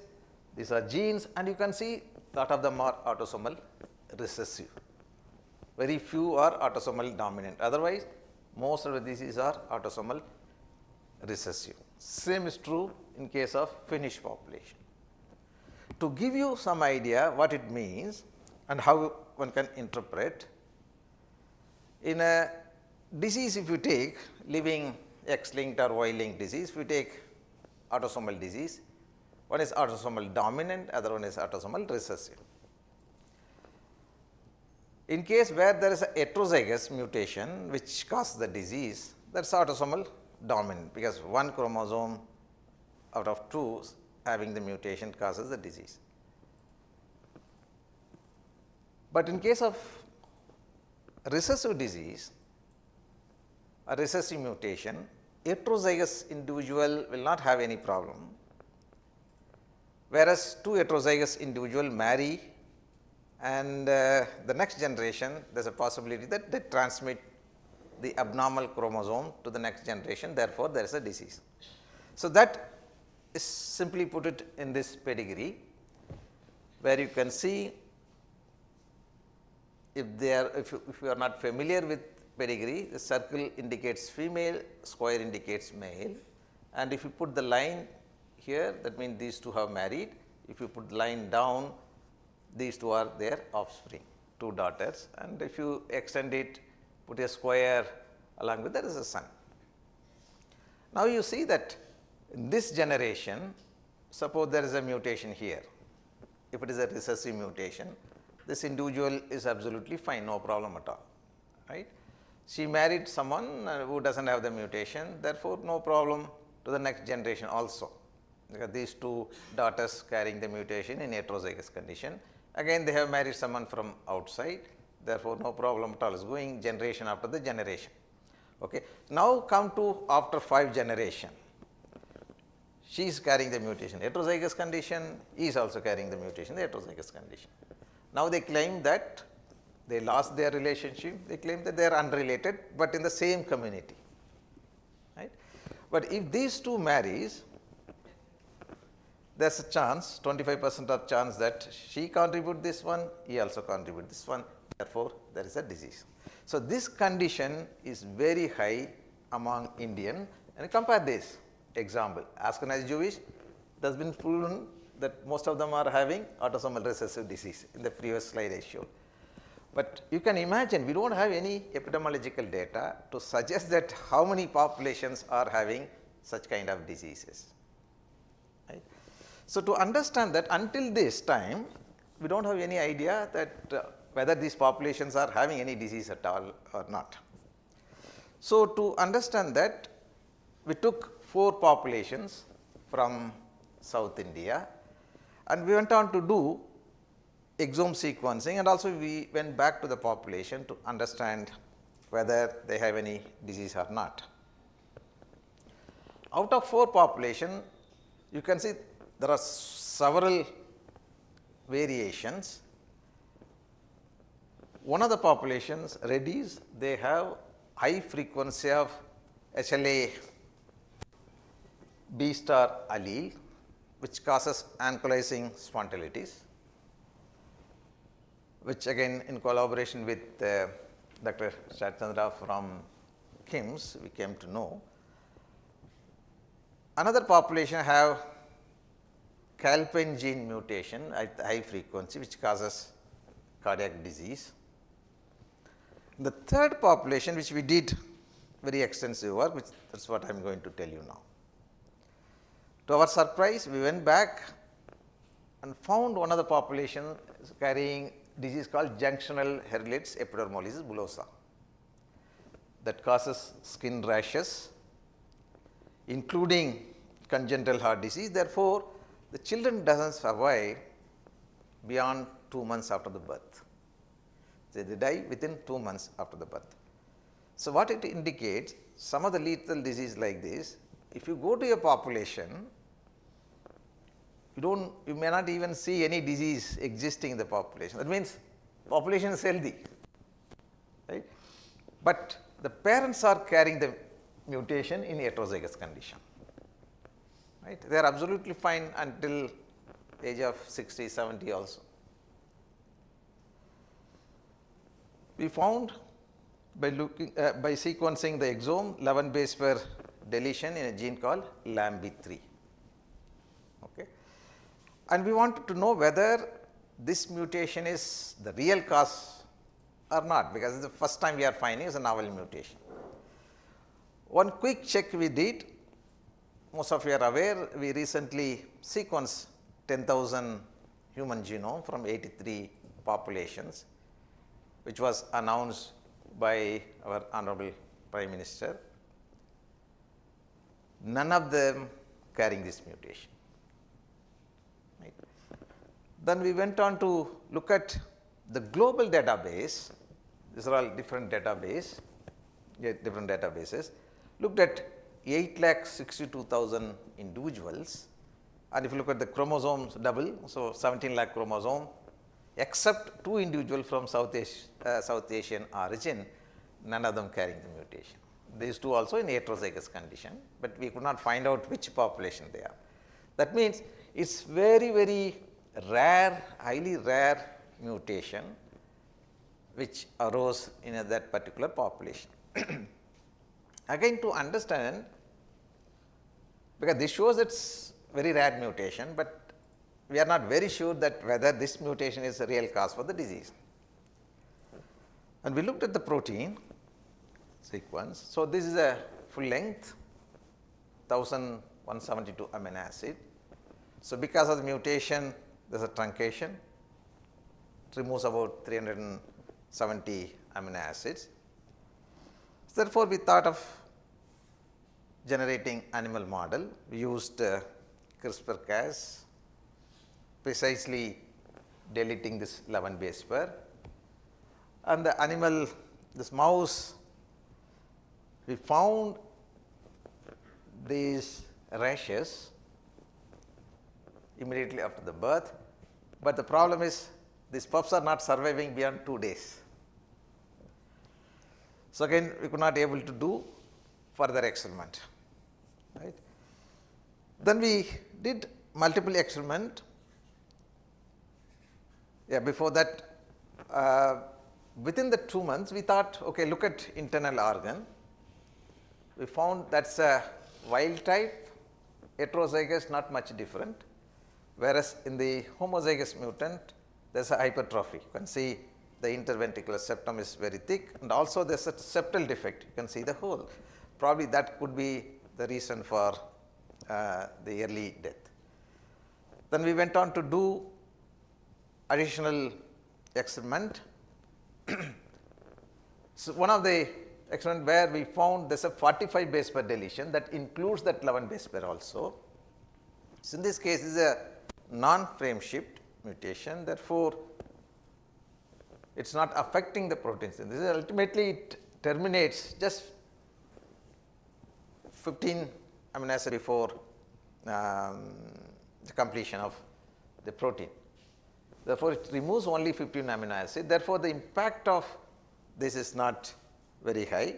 these are genes, and you can see lot of them are autosomal recessive. Very few are autosomal dominant, otherwise most of the diseases are autosomal recessive. Same is true in case of Finnish population. To give you some idea what it means and how one can interpret, in a disease if you take living X-linked or Y-linked disease, if you take autosomal disease, one is autosomal dominant, other one is autosomal recessive. In case where there is a heterozygous mutation which causes the disease, that is autosomal dominant, because one chromosome out of 2 having the mutation causes the disease. But in case of recessive disease, a recessive mutation, heterozygous individual will not have any problem, whereas two heterozygous individual marry and the next generation there is a possibility that they transmit the abnormal chromosome to the next generation, therefore, there is a disease. So, that is simply put it in this pedigree, where you can see if you are not familiar with pedigree, the circle indicates female, square indicates male, and if you put the line here, that means these two have married. If you put the line down, these two are their offspring, 2 daughters, and if you extend it, put a square along with that is a son. Now, you see that in this generation, suppose there is a mutation here. If it is a recessive mutation, this individual is absolutely fine, no problem at all, right. She married someone who does not have the mutation, therefore, no problem to the next generation also, because these 2 daughters carrying the mutation in heterozygous condition. Again, they have married someone from outside, therefore, no problem at all, is going generation after the generation. Okay. Now, come to after 5 generation, she is carrying the mutation heterozygous condition, he is also carrying the mutation the heterozygous condition. Now, they claim that they lost their relationship, they claim that they are unrelated, but in the same community, right. But if these 2 marries, there is a chance, 25% of chance that she contribute this one, he also contribute this one, therefore, there is a disease. So, this condition is very high among Indian, and compare this example, Ashkenazi Jewish, it has been proven that most of them are having autosomal recessive disease in the previous slide I showed. But you can imagine we do not have any epidemiological data to suggest that how many populations are having such kind of diseases. Right. So, to understand that until this time, we do not have any idea that whether these populations are having any disease at all or not. So, to understand that, we took 4 populations from South India and we went on to do exome sequencing, and also we went back to the population to understand whether they have any disease or not. Out of 4 population, you can see there are several variations. One of the populations, Reddies, they have high frequency of HLA B star allele, which causes ankylosing spondylitis, which again in collaboration with Dr. Shatchandra from KIMS, we came to know. Another population have calpain gene mutation at high frequency, which causes cardiac disease. The third population, which we did very extensive work, which that's what I am going to tell you now. To our surprise, we went back and found one of the population carrying disease called junctional Herlitz epidermolysis bullosa that causes skin rashes, including congenital heart disease. Therefore, the children doesn't survive beyond 2 months after the birth. They die within 2 months after the birth. So, what it indicates, some of the lethal disease like this, if you go to a population, you may not even see any disease existing in the population. That means population is healthy, right? But the parents are carrying the mutation in heterozygous condition, right? They are absolutely fine until age of 60, 70 also. We found by sequencing the exome 11 base pair deletion in a gene called LAMB3. Okay. And we wanted to know whether this mutation is the real cause or not, because it's the first time we are finding is a novel mutation. One quick check we did, most of you are aware, we recently sequenced 10,000 human genome from 83 populations, which was announced by our Honorable Prime Minister. None of them carrying this mutation. Right. Then we went on to look at the global database. These are all different databases. Looked at 8,62,000 individuals, and if you look at the chromosomes double, so 17 lakh chromosome, except 2 individuals from South Asian origin, none of them carrying the mutation. These 2 also in heterozygous condition, but we could not find out which population they are. That means it's very, very rare, highly rare mutation which arose in that particular population. Again, to understand, because this shows it's very rare mutation, but we are not very sure that whether this mutation is a real cause for the disease. And we looked at the protein sequence. So, this is a full length 1172 amino acid. So, because of the mutation there is a truncation, it removes about 370 amino acids. Therefore, we thought of generating animal model. We used CRISPR-Cas, precisely deleting this 11 base pair, and the animal, this mouse, we found these rashes immediately after the birth, but the problem is these pups are not surviving beyond 2 days. So, again we could not able to do further experiment, right. Then we did multiple experiment. Before that, within the 2 months we thought, okay, look at internal organ. We found that's a wild type, heterozygous not much different, whereas in the homozygous mutant there is a hypertrophy. You can see the interventricular septum is very thick, and also there is a septal defect, you can see the hole. Probably that could be the reason for the early death. Then we went on to do additional experiment. So, one of the experiment where we found there is a 45 base pair deletion that includes that 11 base pair also. So, in this case is a non-frame shift mutation, therefore, it is not affecting the protein synthesis. Ultimately, it terminates just 15 amino acids before the completion of the protein. Therefore, it removes only 15 amino acids. Therefore, the impact of this is not very high.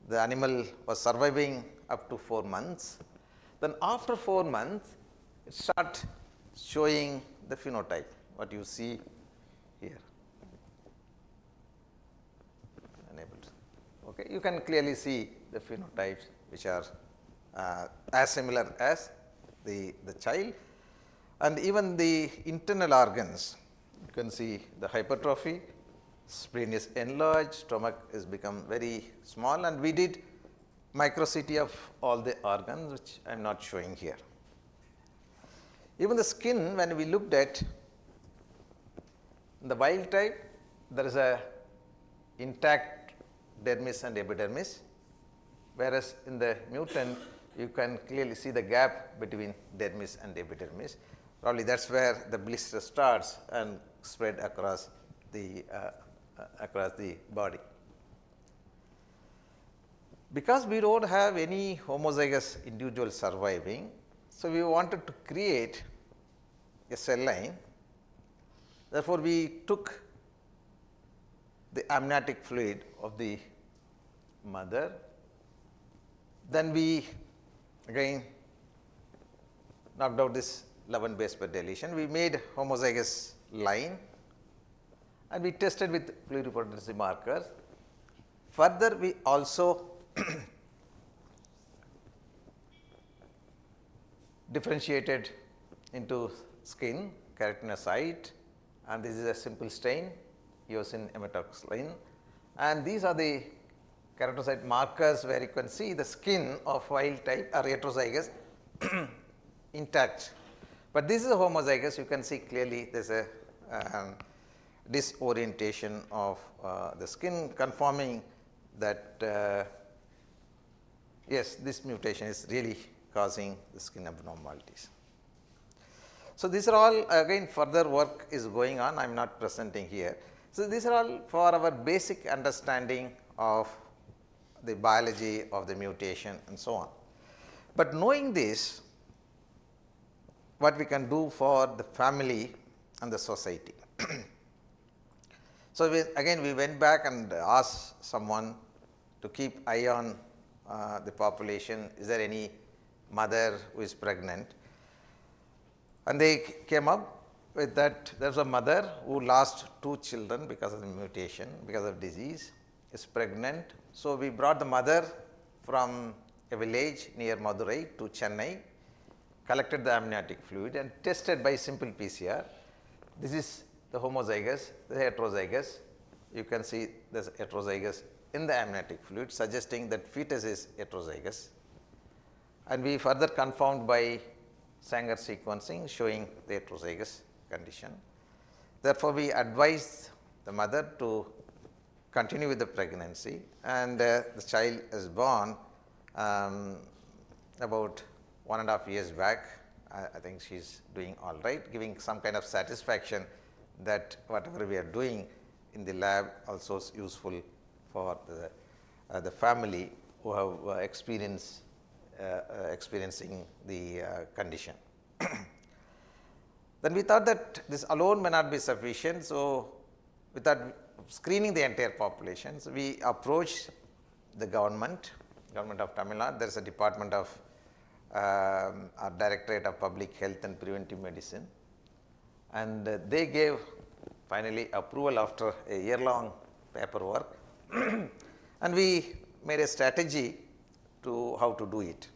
The animal was surviving up to 4 months. Then after 4 months, it starts showing the phenotype, what you see here. Enabled. Okay, you can clearly see the phenotypes which are as similar as the child, and even the internal organs. can see the hypertrophy, spleen is enlarged, stomach is become very small, and we did micro CT of all the organs, which I am not showing here. Even the skin, when we looked at the wild type, there is a intact dermis and epidermis, whereas in the mutant you can clearly see the gap between dermis and epidermis. Probably that is where the blister starts and spread across the body. Because we do not have any homozygous individual surviving, so we wanted to create a cell line. Therefore, we took the amniotic fluid of the mother, then we again knocked out this 11 base pair deletion. We made homozygous line and we tested with pluripotency markers. Further, we also differentiated into skin, keratinocyte, and this is a simple stain, eosin hematoxylin, and these are the keratinocyte markers where you can see the skin of wild type or heterozygous intact. But this is a homozygous, you can see clearly there is a disorientation of the skin confirming that yes, this mutation is really causing the skin abnormalities. So, these are all again further work is going on, I am not presenting here. So, these are all for our basic understanding of the biology of the mutation and so on. But knowing this, what we can do for the family and the society. So, again we went back and asked someone to keep eye on the population, is there any mother who is pregnant, and they came up with that there is a mother who lost 2 children because of the mutation, because of disease, is pregnant. So, we brought the mother from a village near Madurai to Chennai, collected the amniotic fluid and tested by simple PCR. This is the homozygous, the heterozygous. You can see there is heterozygous in the amniotic fluid, suggesting that fetus is heterozygous. And we further confirmed by Sanger sequencing showing the heterozygous condition. Therefore, we advised the mother to continue with the pregnancy, and the child is born about 1.5 years back. I think she is doing all right, giving some kind of satisfaction that whatever we are doing in the lab also is useful for the family who have experiencing the condition. Then we thought that this alone may not be sufficient. So, without screening the entire population, so we approached the government of Tamil Nadu. There is a department of our Directorate of Public Health and Preventive Medicine, and they gave finally approval after a year-long paperwork and we made a strategy to how to do it.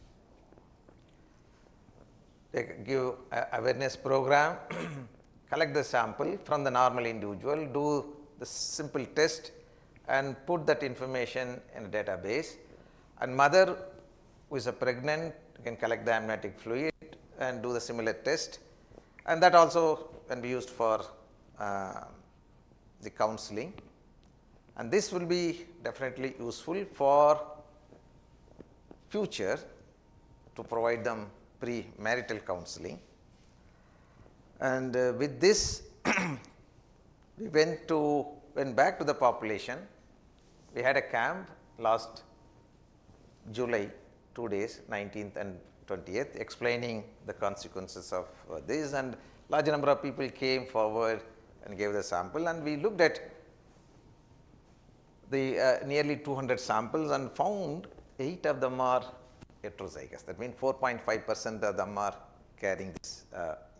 They give awareness program, collect the sample from the normal individual, do the simple test and put that information in a database, and mother who is pregnant can collect the amniotic fluid and do the similar test, and that also can be used for the counseling, and this will be definitely useful for future to provide them pre-marital counseling. And with this we went back to the population. We had a camp last July, 2 days, 19th and 20th, explaining the consequences of this, and large number of people came forward and gave the sample, and we looked at the nearly 200 samples and found 8 of them are heterozygous. That means 4.5% of them are carrying this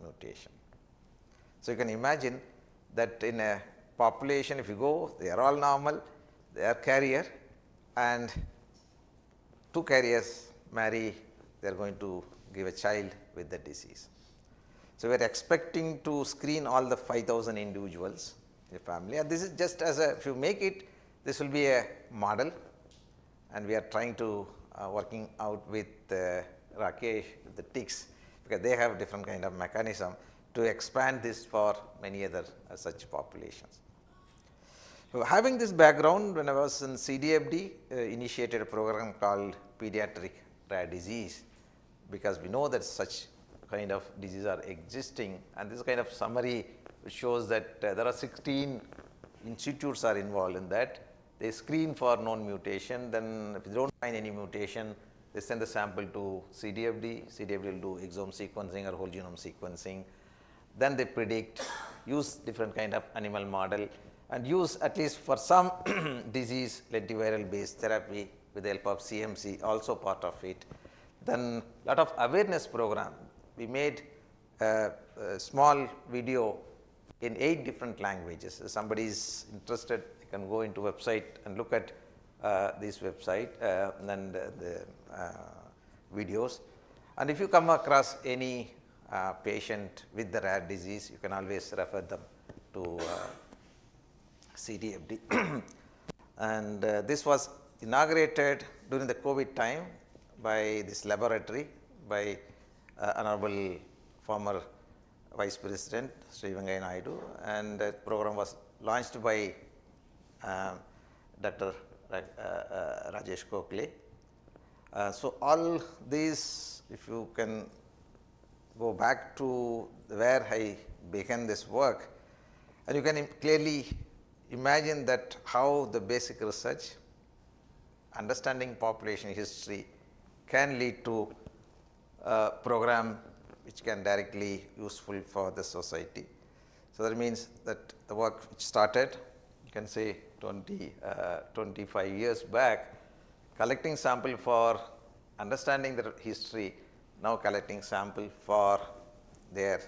mutation. So, you can imagine that in a population, if you go, they are all normal, they are carrier, and 2 carriers marry, they are going to give a child with the disease. So, we are expecting to screen all the 5,000 individuals in a family, and this is just as a, if you make it, this will be a model, and we are trying to working out with Rakesh, the ticks, because they have different kind of mechanism to expand this for many other such populations. So, having this background, when I was in CDFD, initiated a program called Pediatric Rare Disease, because we know that such kind of diseases are existing, and this kind of summary shows that there are 16 institutes are involved in that. They screen for known mutation, then if they don't find any mutation, they send the sample to CDFD, CDFD will do exome sequencing or whole genome sequencing. Then they predict, use different kind of animal model, and use at least for some disease lentiviral based therapy with the help of CMC, also part of it. Then lot of awareness program. We made a small video in 8 different languages. If somebody is interested, you can go into website and look at this website and the videos. And if you come across any patient with the rare disease, you can always refer them to CDFD. And this was inaugurated during the COVID time by this laboratory by Honorable former Vice President Sri Venkaiah Naidu, and the program was launched by Dr. Rajesh Kokle. So, all these, if you can go back to where I began this work, and you can clearly imagine that how the basic research, understanding population history can lead to a program which can directly useful for the society. So, that means that the work which started, you can say 25 years back, collecting sample for understanding the history, now collecting sample for their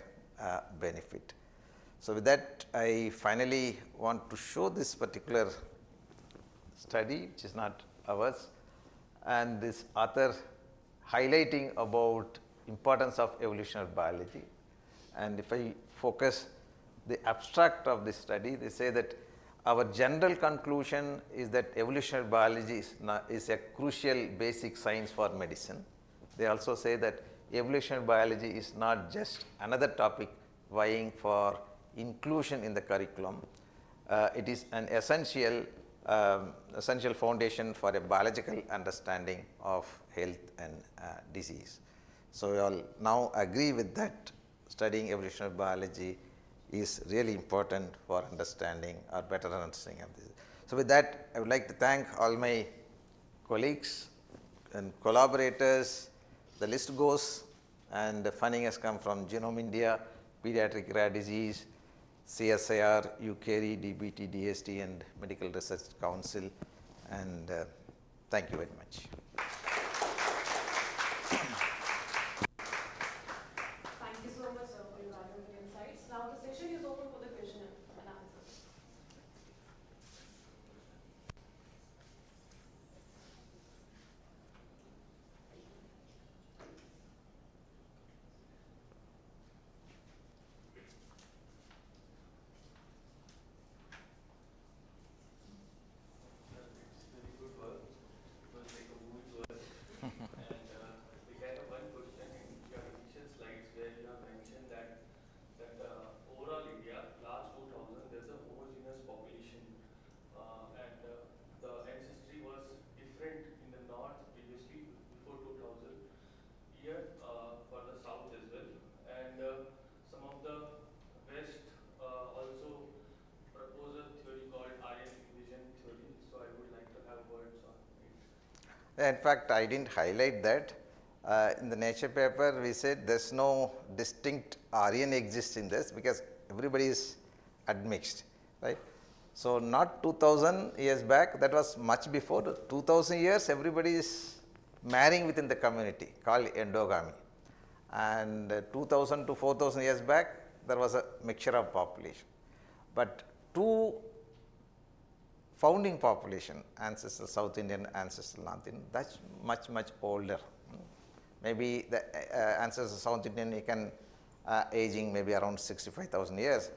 benefit. So, with that I finally want to show this particular study, which is not ours, and this author highlighting about importance of evolutionary biology. And if I focus the abstract of this study, they say that our general conclusion is that evolutionary biology is a crucial basic science for medicine. They also say that evolutionary biology is not just another topic vying for inclusion in the curriculum. It is an essential foundation for a biological understanding of health and disease. So, we all now agree with that studying evolutionary biology is really important for understanding or better understanding of this. So, with that I would like to thank all my colleagues and collaborators. The list goes, and the funding has come from Genome India, Pediatric Rare Disease, CSIR, UKRI, DBT, DST, and Medical Research Council, and thank you very much. Thank you so much, sir, for your valuable insights. Now the session is open for the question and answers. It's very good work. It was like a movie to us. And we had one question in your initial slides where you have mentioned that overall India, last 2000, there's a homogeneous population, and the ancestry was different in the north previously before 2000. Here for the south as well, and some of the west also propose a theory called Aryan invasion theory. So I would like to have words on it. In fact, I did not highlight that. In the Nature paper, we said there is no distinct Aryan exists in this, because everybody is admixed, right. So, not 2000 years back, that was much before. 2000 years, everybody is marrying within the community, called endogamy, and 2000 to 4000 years back, there was a mixture of population. But two founding population, ancestral South Indian, ancestral North Indian, that is much older. Maybe the ancestral South Indian, you can aging maybe around 65,000 years.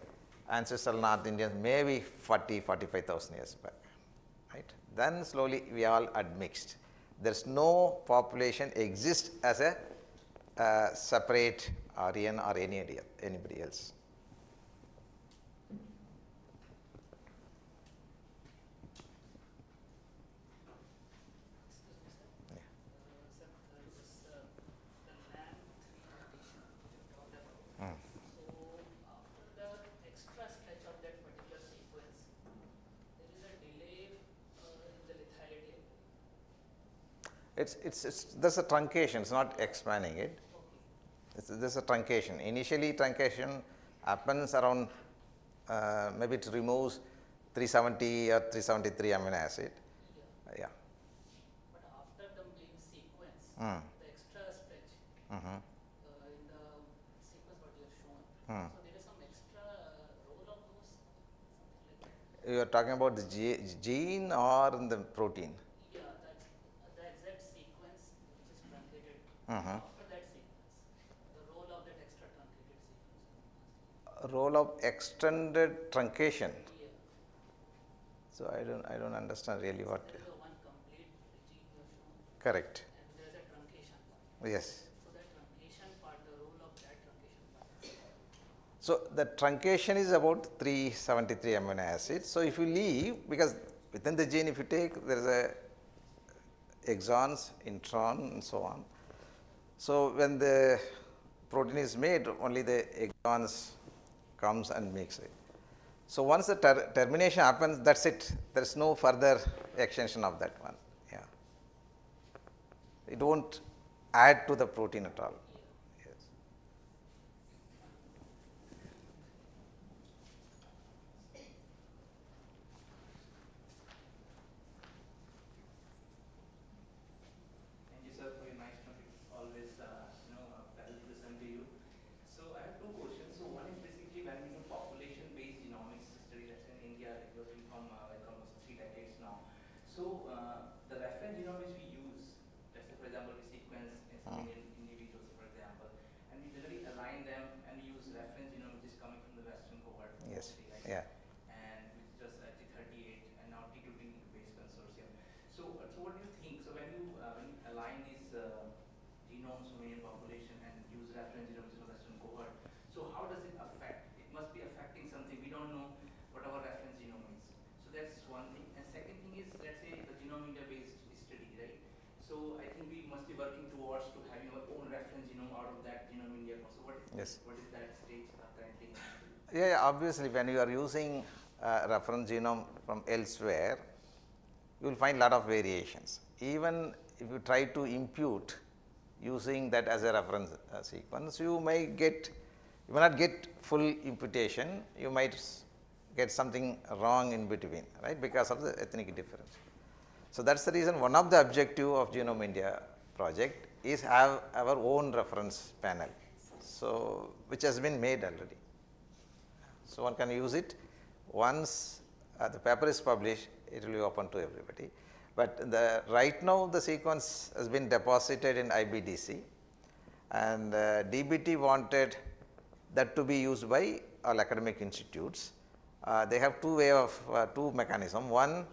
Ancestral North Indians maybe 45,000 years back, right? Then slowly we all admixed. There's no population exists as a separate Aryan or anybody else. There's a truncation, it's not expanding it. There's a truncation. Initially, truncation happens around, maybe it removes 370 or 373 amino acid. Yeah. But after the main sequence, the extra stretch in the sequence what you have shown, so there is some extra role of those, something like that. You are talking about the gene or in the protein? Yeah, that's the exact sequence which is truncated. After that sequence, the role of that extra truncated sequence. Role of extended truncation. Yeah. So I don't understand really what. There is a one complete gene you have shown, Correct. and there is a truncation part. Yes. So that truncation part, the role of that truncation part. So the truncation is about 373 amino acids. So if you leave, because within the gene, if you take, there is a exons, intron, and so on. So when the protein is made, only the exons comes and makes it. So once the termination happens, that's it. There is no further extension of that one. Yeah. It won't add to the protein at all. Yes. Thank you, sir, for your nice talk. It's always, a pleasure to listen to you. So I have two questions. So one is basically when we do population-based genomics study that's in India, it was doing from like almost 3 decades now. So the reference genome which we use, let's say for example, we sequence some individuals, for example, and we generally align them and we use reference genome which is coming from the Western cohort. Yes. mostly, right? Yeah. And which just T38 and now T2D based consortium. So what do you think? So when you align these genomes from Indian population and use reference genome which is Western cohort, so how does it affect? It must be affecting something. We don't know what our reference genome is. So that's one thing. And second thing is, let's say the Genome India based study, right? So I think we must be working towards to having our own reference genome out of that Genome India. So what is that stage currently? Yeah, obviously when you are using reference genome from elsewhere, you will find a lot of variations. Even if you try to impute using that as a reference sequence, you may not get full imputation, you might get something wrong in between, right, because of the ethnic difference. So that's the reason one of the objective of Genome India project is have our own reference panel, so which has been made already. So one can use it once the paper is published, it will be open to everybody. But right now the sequence has been deposited in IBDC, and DBT wanted that to be used by all academic institutes. They have two mechanism. One,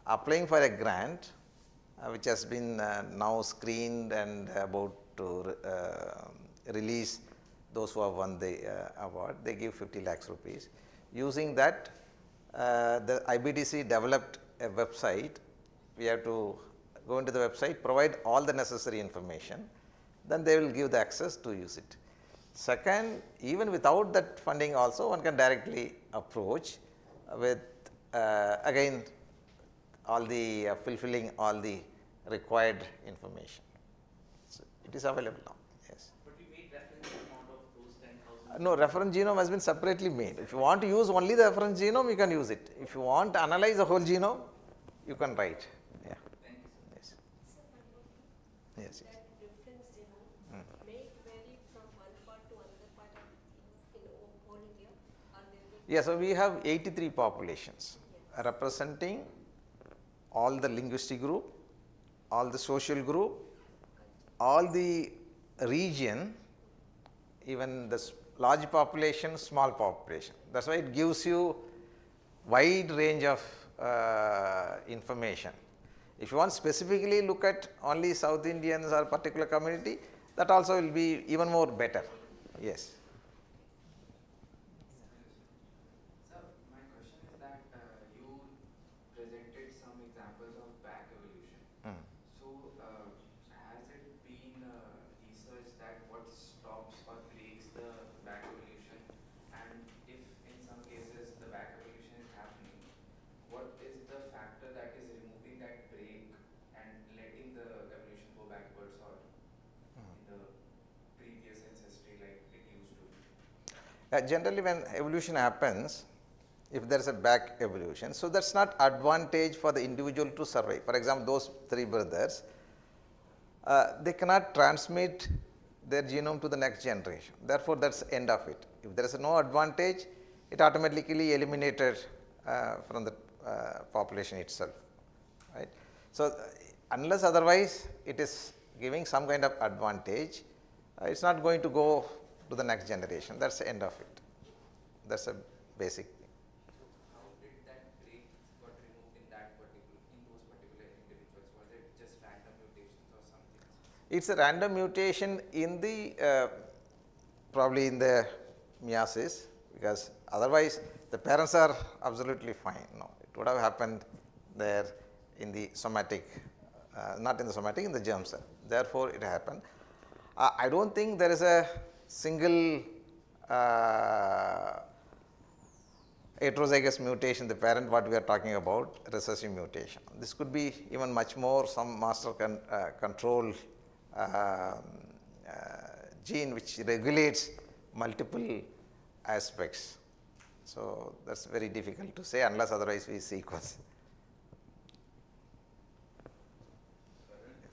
applying for a grant, which has been now screened and about to release those who have won the award. They give 50 lakhs rupees. Using that, the IBDC developed a website. We have to go into the website, provide all the necessary information, then they will give the access to use it. Second, even without that funding also, one can directly approach with again all the fulfilling all the required information. So it is available now. Yes. But we made reference amount of those 10,000. No, reference genome has been separately made. If you want to use only the reference genome, you can use it. If you want to analyze the whole genome, you can write. Yeah. Thank you, sir. Yes. Sir, one more thing. Yes. That reference genome may vary from one part to another part in whole India, or there will be. Yeah, so we have 83 populations representing all the linguistic group, all the social group, all the region, even the large population, small population. That is why it gives you wide range of information. If you want specifically look at only South Indians or particular community, that also will be even more better. Yes. Sir, my question is that you presented some examples of back evolution. So, has it been researched that what stops or breaks the back evolution? And if in some cases the back evolution is happening, what is the factor that is removing that break and letting the evolution go backwards or in the previous ancestry like it used to? Generally, when evolution happens, if there is a back evolution, so that is not advantage for the individual to survive. For example, those 3 brothers, they cannot transmit their genome to the next generation. Therefore, that is the end of it. If there is no advantage, it automatically eliminated from the population itself, right. So, unless otherwise it is giving some kind of advantage, it is not going to go to the next generation. That is the end of it. That is a basic thing. So how did that break got removed in those particular individuals? Was it just random mutations or something? It is a random mutation in the probably in the meiosis, because otherwise the parents are absolutely fine. No, it would have happened there in the somatic, not in the somatic, in the germ cell. Therefore, it happened. I do not think there is a single heterozygous mutation, the parent what we are talking about, recessive mutation. This could be even much more, some master control gene which regulates multiple aspects. So, that is very difficult to say unless otherwise we sequence.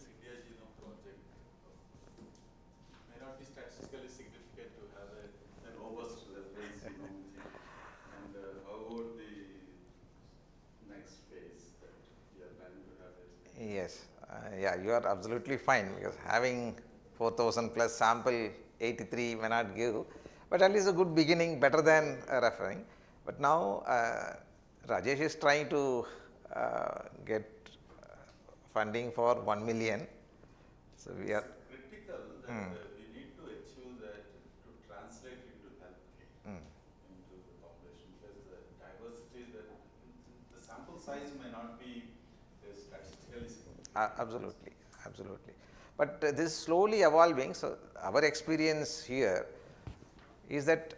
India Genome Project may not be statistically significant to have a robust reference genome. And how about the next phase that you are planning to have? Yes, yeah, you are absolutely fine, because having 4,000 plus sample 83 may not give, but at least a good beginning, better than referring. But now Rajesh is trying to get funding for 1 million. So we are critical that we need to achieve that to translate into healthcare into the population, because the diversity, the sample size may not be statistically significant. Absolutely, absolutely. But this is slowly evolving. So our experience here is that,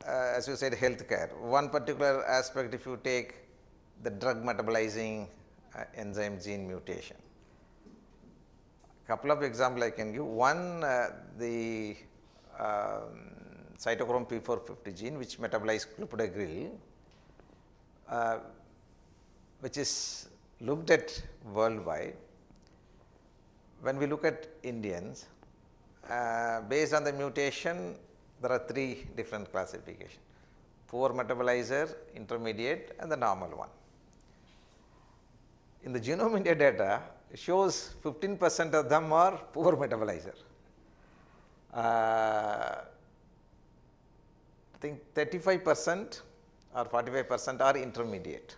as you said, healthcare. One particular aspect, if you take the drug metabolizing enzyme gene mutation. Couple of examples I can give. One, the cytochrome P450 gene, which metabolizes clopidogrel, which is looked at worldwide. When we look at Indians, based on the mutation, there are 3 different classifications: poor metabolizer, intermediate, and the normal one. In the Genome India data, it shows 15% of them are poor metabolizer. I think 35% or 45% are intermediate.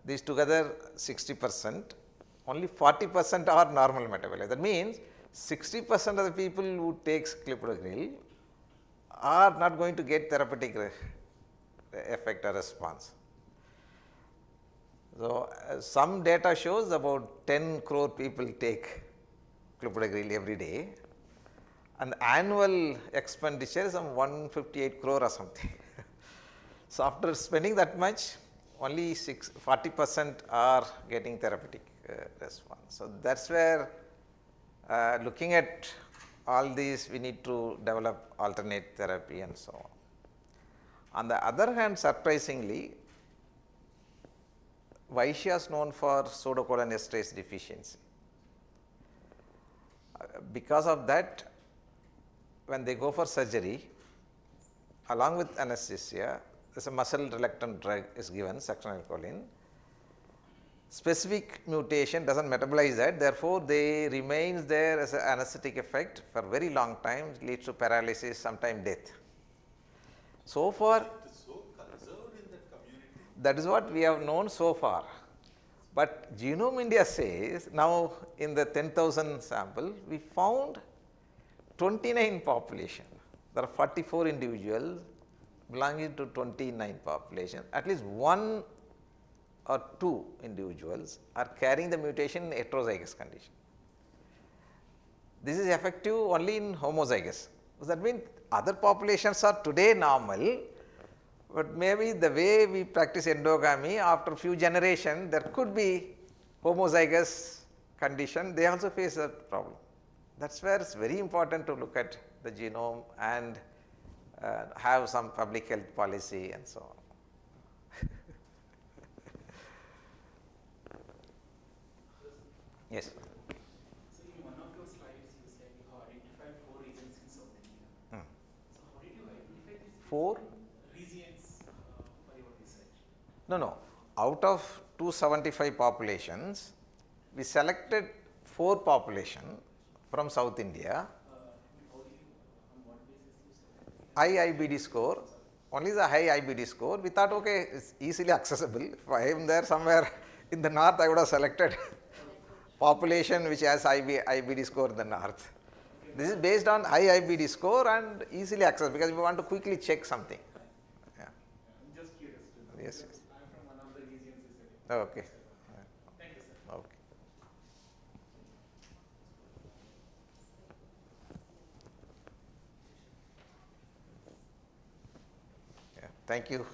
These together 60%, only 40% are normal metabolizer. That means 60% of the people who takes clopidogrel are not going to get therapeutic effect or response. So, some data shows about 10 crore people take clopidogrel every day, and annual expenditure is some 158 crore or something. So, after spending that much, only 40% are getting therapeutic response. So, that is where looking at all these, we need to develop alternate therapy and so on. On the other hand, surprisingly, Vaishya is known for pseudocholinesterase deficiency. Because of that, when they go for surgery, along with anesthesia, there is a muscle reluctant drug is given, succinylcholine. specific mutation does not metabolize that, therefore, they remains there as an anesthetic effect for very long time, leads to paralysis, sometimes death. So far, It is so conserved in that community. that is what we have known so far. But Genome India says now in the 10,000 sample, we found 29 population. There are 44 individuals belonging to 29 population. At least one or two individuals are carrying the mutation in heterozygous condition. This is effective only in homozygous. Does that mean other populations are today normal, but maybe the way we practice endogamy, after few generations there could be homozygous condition, they also face a problem. That is where it is very important to look at the genome and have some public health policy and so on. Yes. So in one of your slides, you said you have identified 4 regions in South India. So how did you identify these 4? regions for your research? No. Out of 275 populations, we selected 4 population from South India. On what basis you High said? IBD score, only the high IBD score. We thought, okay, it's easily accessible. If I am there somewhere in the north, I would have selected population which has IBD score in the north. This is based on high IBD score and easily accessible because we want to quickly check something. Yeah. I'm just curious to know. Yes. I'm from one of the regions you said. Okay. Thank you, sir. Okay. Yeah. Thank you.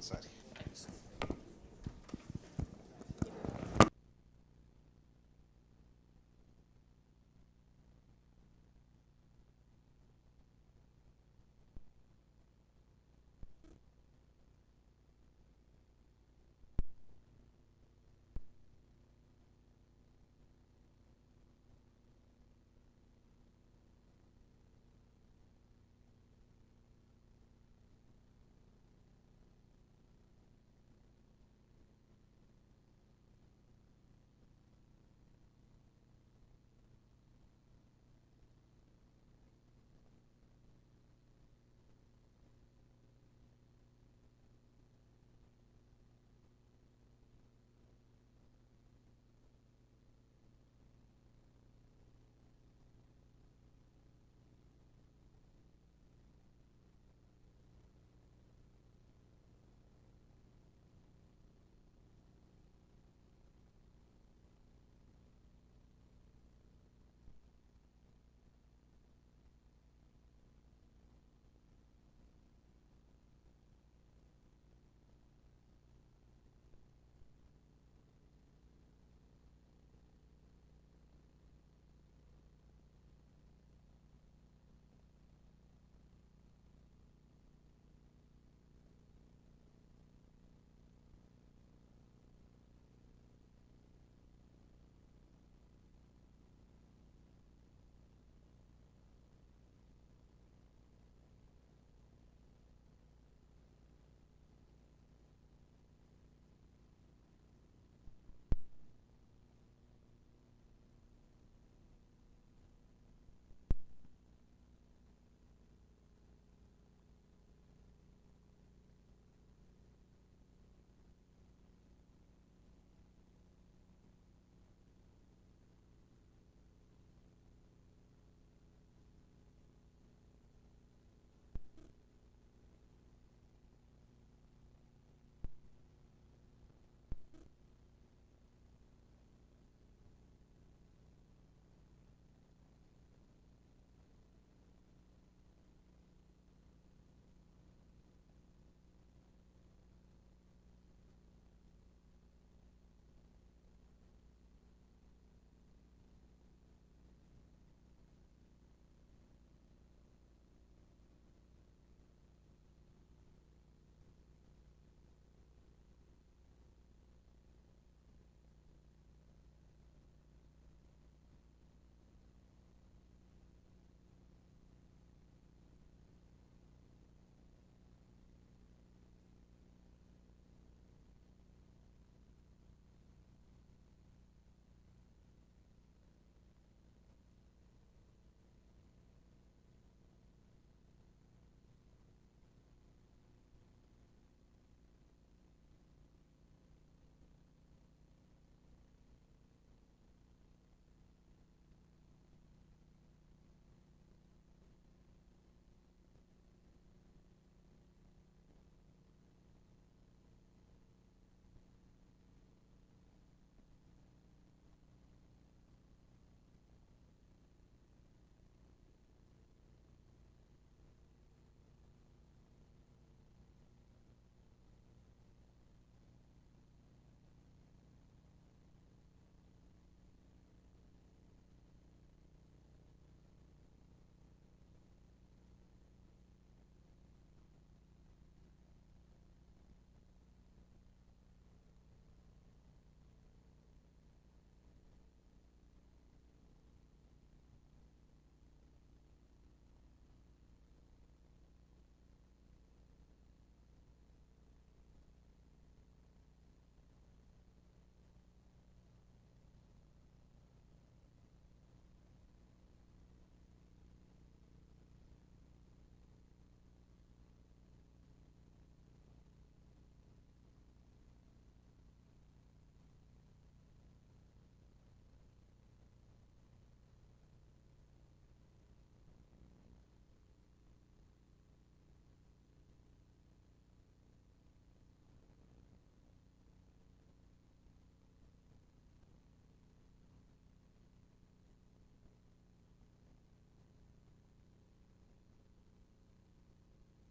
Sorry.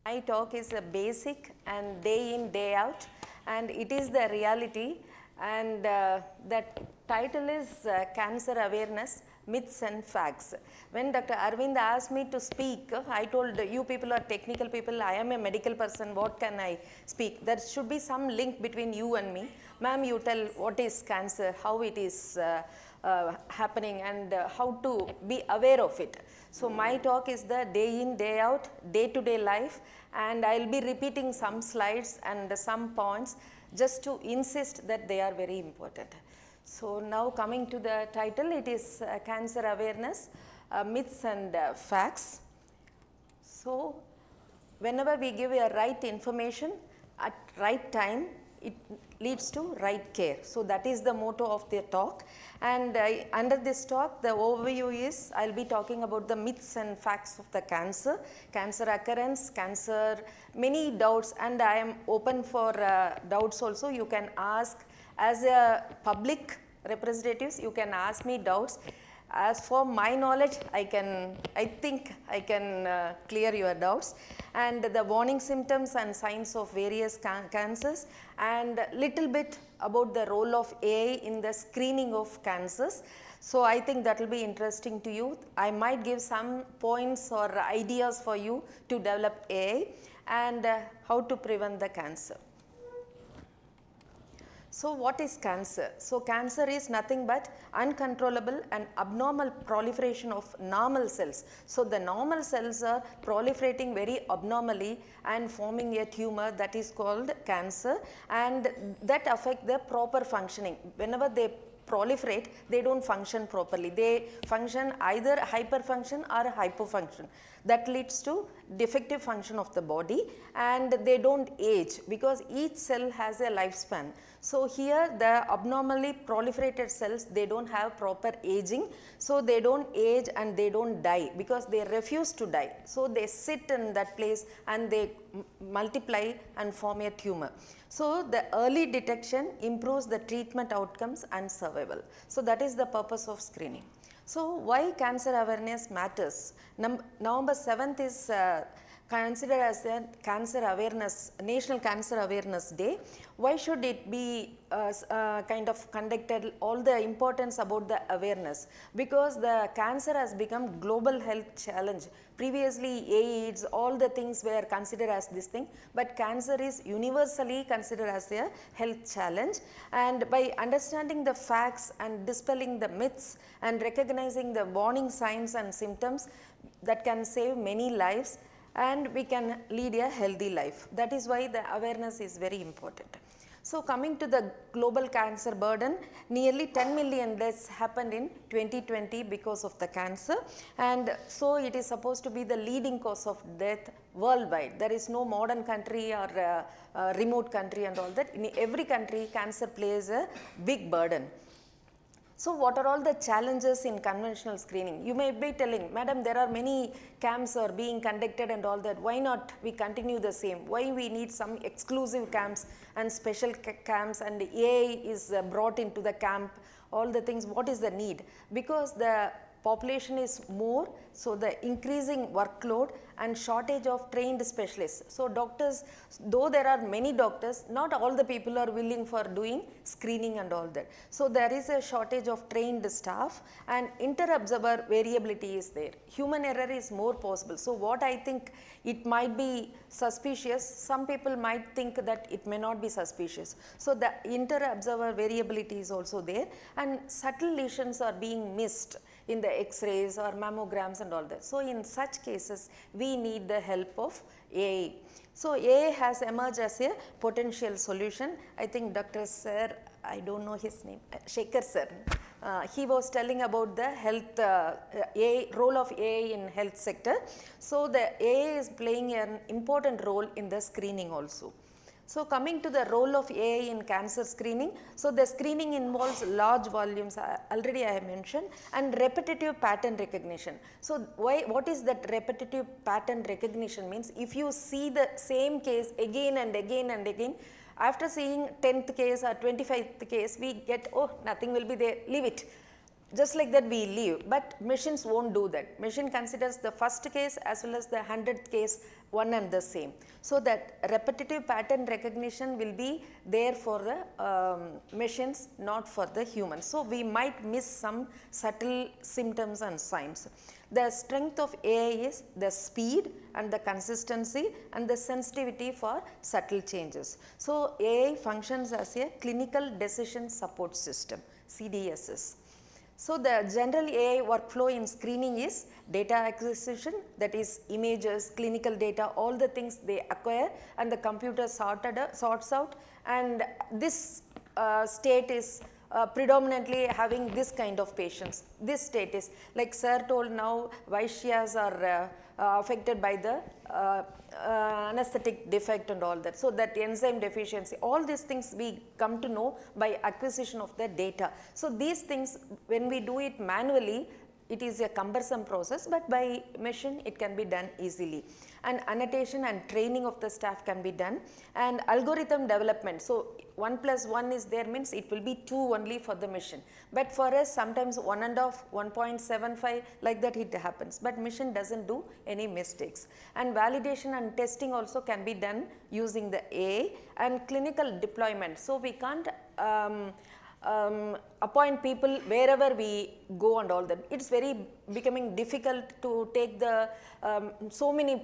My talk is a basic and day in, day out, and it is the reality. And the title is Cancer Awareness, Myths and Facts. When Dr. Arvind asked me to speak, I told you people are technical people, I am a medical person, what can I speak? There should be some link between you and me. Ma'am, you tell what is cancer, how it is happening, and how to be aware of it. So my talk is the day in, day out, day-to-day life, and I will be repeating some slides and some points just to insist that they are very important. So now coming to the title, it is Cancer Awareness, Myths and Facts. So whenever we give a right information at right time, it leads to right care. So that is the motto of the talk. And under this talk, the overview is, I will be talking about the myths and facts of the cancer, cancer occurrence, cancer, many doubts, and I am open for doubts also. You can ask as a public representatives, you can ask me doubts. As for my knowledge, I think I can clear your doubts, and the warning symptoms and signs of various cancers, and little bit about the role of AI in the screening of cancers. So I think that will be interesting to you. I might give some points or ideas for you to develop AI and how to prevent the cancer. So what is cancer? So cancer is nothing but uncontrollable and abnormal proliferation of normal cells. So the normal cells are proliferating very abnormally and forming a tumor, that is called cancer, and that affect the proper functioning. Whenever they proliferate, they don't function properly. They function either hyperfunction or hypofunction. That leads to defective function of the body, and they don't age because each cell has a lifespan. So here the abnormally proliferated cells, they don't have proper aging, so they don't age and they don't die because they refuse to die. So they sit in that place and they multiply and form a tumor. So the early detection improves the treatment outcomes and survival. So that is the purpose of screening. So why cancer awareness matters? November 7th is considered as the Cancer Awareness, National Cancer Awareness Day. Why should it be kind of conducted, all the importance about the awareness? Because the cancer has become global health challenge. Previously AIDS, all the things were considered as this thing, but cancer is universally considered as a health challenge. And by understanding the facts and dispelling the myths and recognizing the warning signs and symptoms, that can save many lives, and we can lead a healthy life. That is why the awareness is very important. So coming to the global cancer burden, nearly 10 million deaths happened in 2020 because of the cancer, and so it is supposed to be the leading cause of death worldwide. There is no modern country or remote country and all that. In every country, cancer plays a big burden. So what are all the challenges in conventional screening? You may be telling, madam, there are many camps are being conducted and all that. Why not we continue the same? Why we need some exclusive camps and special camps, and AI is brought into the camp, all the things? What is the need? Because the population is more, so the increasing workload and shortage of trained specialists. So doctors, though there are many doctors, not all the people are willing for doing screening and all that. So there is a shortage of trained staff, and inter-observer variability is there. Human error is more possible. So what I think, it might be suspicious, some people might think that it may not be suspicious. So the inter-observer variability is also there, and subtle lesions are being missed in the X-rays or mammograms and all that. So in such cases, we need the help of AI. So AI has emerged as a potential solution. I think Dr. Sir, I don't know his name, Shekhar Sir, he was telling about the health role of AI in health sector. So the AI is playing an important role in the screening also. So coming to the role of AI in cancer screening, so the screening involves large volumes, already I have mentioned, and repetitive pattern recognition. So what is that repetitive pattern recognition means? If you see the same case again and again and again, after seeing 10th case or 25th case, we get, oh, nothing will be there, leave it. just like that we live, but machines won't do that. Machine considers the first case as well as the 100th case one and the same. So that repetitive pattern recognition will be there for the machines, not for the humans. So we might miss some subtle symptoms and signs. The strength of AI is the speed and the consistency and the sensitivity for subtle changes. So AI functions as a clinical decision support system, CDSS. So the general AI workflow in screening is data acquisition, that is images, clinical data, all the things they acquire and the computer sorts out, and this state is predominantly having this kind of patients. This state is like sir told, now Vaishyas are affected by the anesthetic defect and all that. So that enzyme deficiency, all these things we come to know by acquisition of the data. So these things, when we do it manually, it is a cumbersome process, but by machine it can be done easily. And annotation and training of the staff can be done, and algorithm development. So 1 + 1 is there means it will be 2 only for the machine, but for us sometimes 1.5, 1.75 like that it happens, but machine does not do any mistakes. And validation and testing also can be done using the AI and clinical deployment. So we can't appoint people wherever we go and all that. It is very becoming difficult to take the so many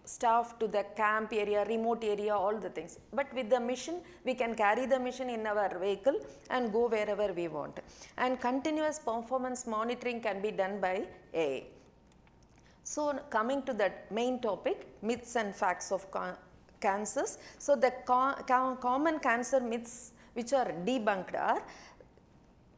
staff to the camp area, remote area, all the things. But with the mission, we can carry the mission in our vehicle and go wherever we want. And continuous performance monitoring can be done by AI. So coming to that main topic, myths and facts of cancers. So the common cancer myths which are debunked are: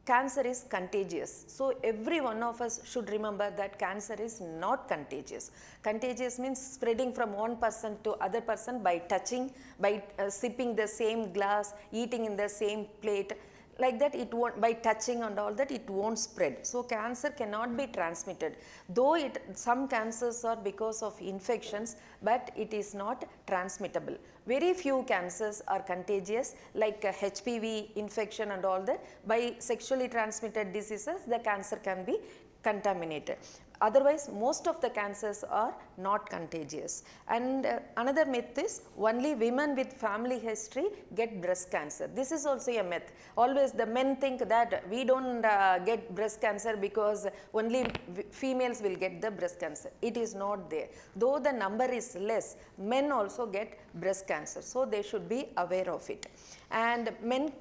cancer is contagious. So every one of us should remember that cancer is not contagious. Contagious means spreading from one person to other person by touching, by sipping the same glass, eating in the same plate. Like that it won't, by touching and all that it won't spread. So cancer cannot be transmitted, though some cancers are because of infections, but it is not transmittable. Very few cancers are contagious, like HPV infection and all that. By sexually transmitted diseases, the cancer can be contaminated. Otherwise, most of the cancers are not contagious. And another myth is only women with family history get breast cancer. This is also a myth. Always the men think that we don't get breast cancer because only females will get the breast cancer. It is not there. Though the number is less, men also get breast cancer. So they should be aware of it. And men,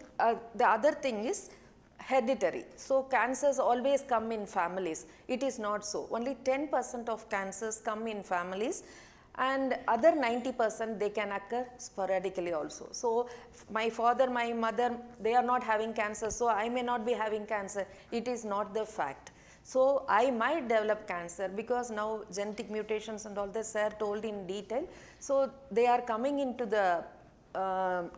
the other thing is hereditary. So cancers always come in families. It is not so. Only 10% of cancers come in families, and other 90% they can occur sporadically also. So my father, my mother, they are not having cancer, so I may not be having cancer. It is not the fact. So I might develop cancer because now genetic mutations and all this sir told in detail. So they are coming into the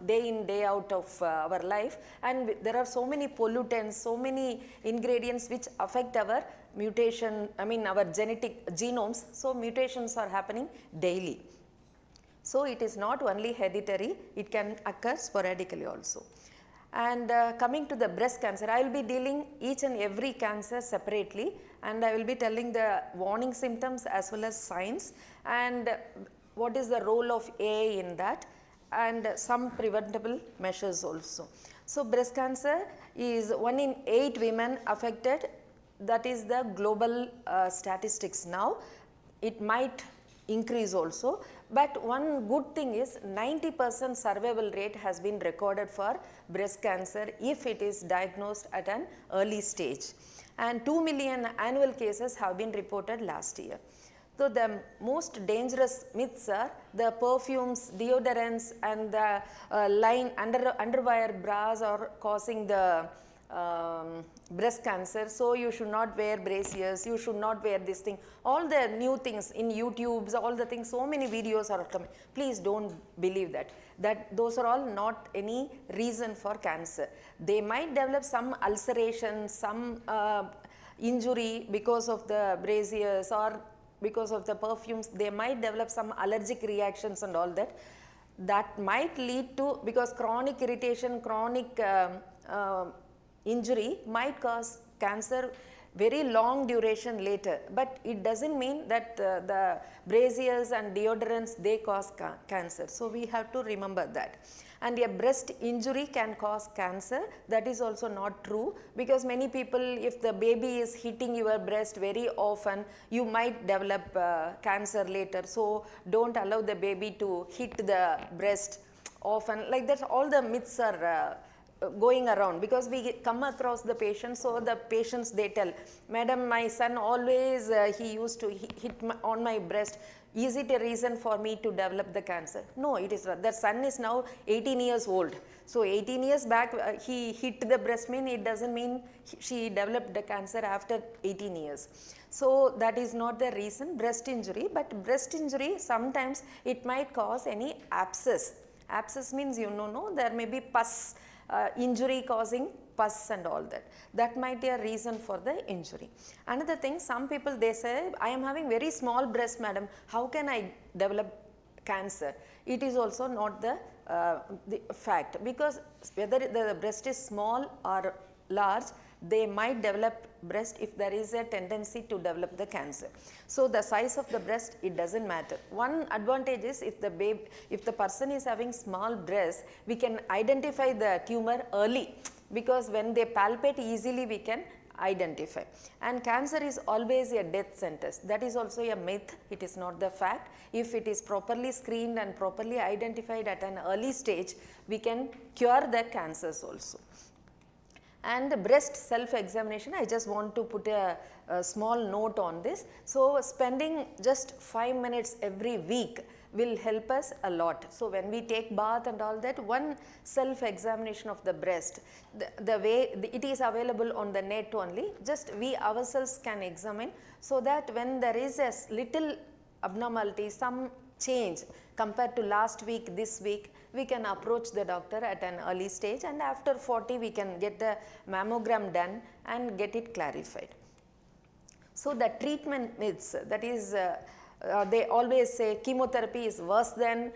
day in day out of our life, and there are so many pollutants, so many ingredients which affect our mutation, our genetic genomes. So mutations are happening daily. So it is not only hereditary, it can occur sporadically also. And coming to the breast cancer, I will be dealing each and every cancer separately, and I will be telling the warning symptoms as well as signs, and what is the role of AI in that, and some preventable measures also. So breast cancer is 1 in 8 women affected. That is the global statistics now. It might increase also, but one good thing is 90% survival rate has been recorded for breast cancer if it is diagnosed at an early stage, and 2 million annual cases have been reported last year. So the most dangerous myths are the perfumes, deodorants, and the underwire bras are causing the breast cancer. So you should not wear braziers, you should not wear this thing. All the new things in YouTubes, all the things, so many videos are coming. Please don't believe that. Those are all not any reason for cancer. They might develop some ulceration, some injury because of the braziers or because of the perfumes. They might develop some allergic reactions and all that. That might lead to, because chronic irritation, chronic injury might cause cancer very long duration later, but it doesn't mean that the braziers and deodorants they cause cancer. So we have to remember that. And a breast injury can cause cancer, that is also not true, because many people, if the baby is hitting your breast very often, you might develop cancer later. So don't allow the baby to hit the breast often. Like that, all the myths are going around, because we come across the patients. So the patients, they tell, madam, my son always he used to hit on my breast. Is it a reason for me to develop the cancer? No, it is not. The son is now 18 years old. So 18 years back he hit the breast, mean it doesn't mean she developed the cancer after 18 years. So that is not the reason, breast injury. But breast injury, sometimes it might cause any abscess. Abscess means, you know, there may be pus, injury causing pus and all that. That might be a reason for the injury. Another thing, some people they say, I am having very small breast, madam, how can I develop cancer? It is also not the fact, because whether the breast is small or large, they might develop breast if there is a tendency to develop the cancer. So the size of the breast, it doesn't matter. One advantage is if the person is having small breast, we can identify the tumor early, because when they palpate easily we can identify. And cancer is always a death sentence. That is also a myth, it is not the fact. If it is properly screened and properly identified at an early stage, we can cure the cancers also. And breast self-examination, I just want to put a small note on this. So spending just 5 minutes every week will help us a lot. So when we take bath and all that, one self-examination of the breast, the way it is available on the net only, just we ourselves can examine, so that when there is a little abnormality, some change compared to last week, this week, we can approach the doctor at an early stage, and after 40 we can get the mammogram done and get it clarified. So the treatment myths, that is they always say chemotherapy is worse than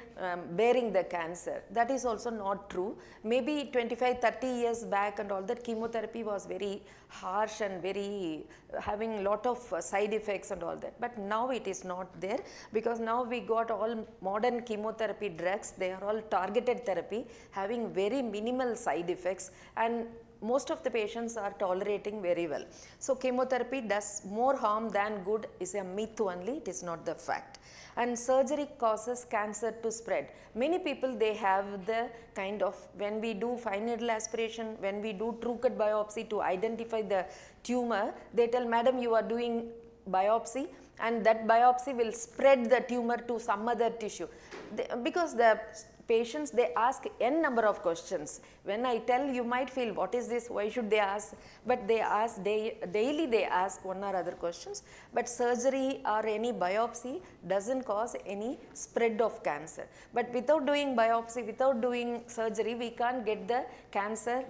bearing the cancer. That is also not true. Maybe 25-30 years back and all that, chemotherapy was very harsh and very having lot of side effects and all that. But now it is not there, because now we got all modern chemotherapy drugs. They are all targeted therapy, having very minimal side effects, and most of the patients are tolerating very well. So chemotherapy does more harm than good is a myth only, it is not the fact. And surgery causes cancer to spread. Many people, they have the kind of, when we do fine needle aspiration, when we do true cut biopsy to identify the tumor, they tell, madam, you are doing biopsy and that biopsy will spread the tumor to some other tissue. Because the patients, they ask n number of questions. When I tell, you might feel, what is this, why should they ask? But they ask, daily they ask one or other questions. But surgery or any biopsy doesn't cause any spread of cancer. But without doing biopsy, without doing surgery, we can't get the cancer,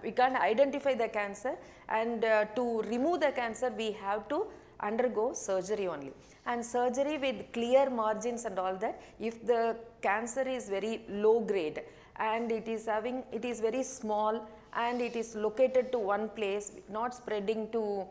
we can't identify the cancer, and to remove the cancer, we have to undergo surgery only. And surgery with clear margins and all that, if the cancer is very low grade and it is very small and it is located to one place, not spreading to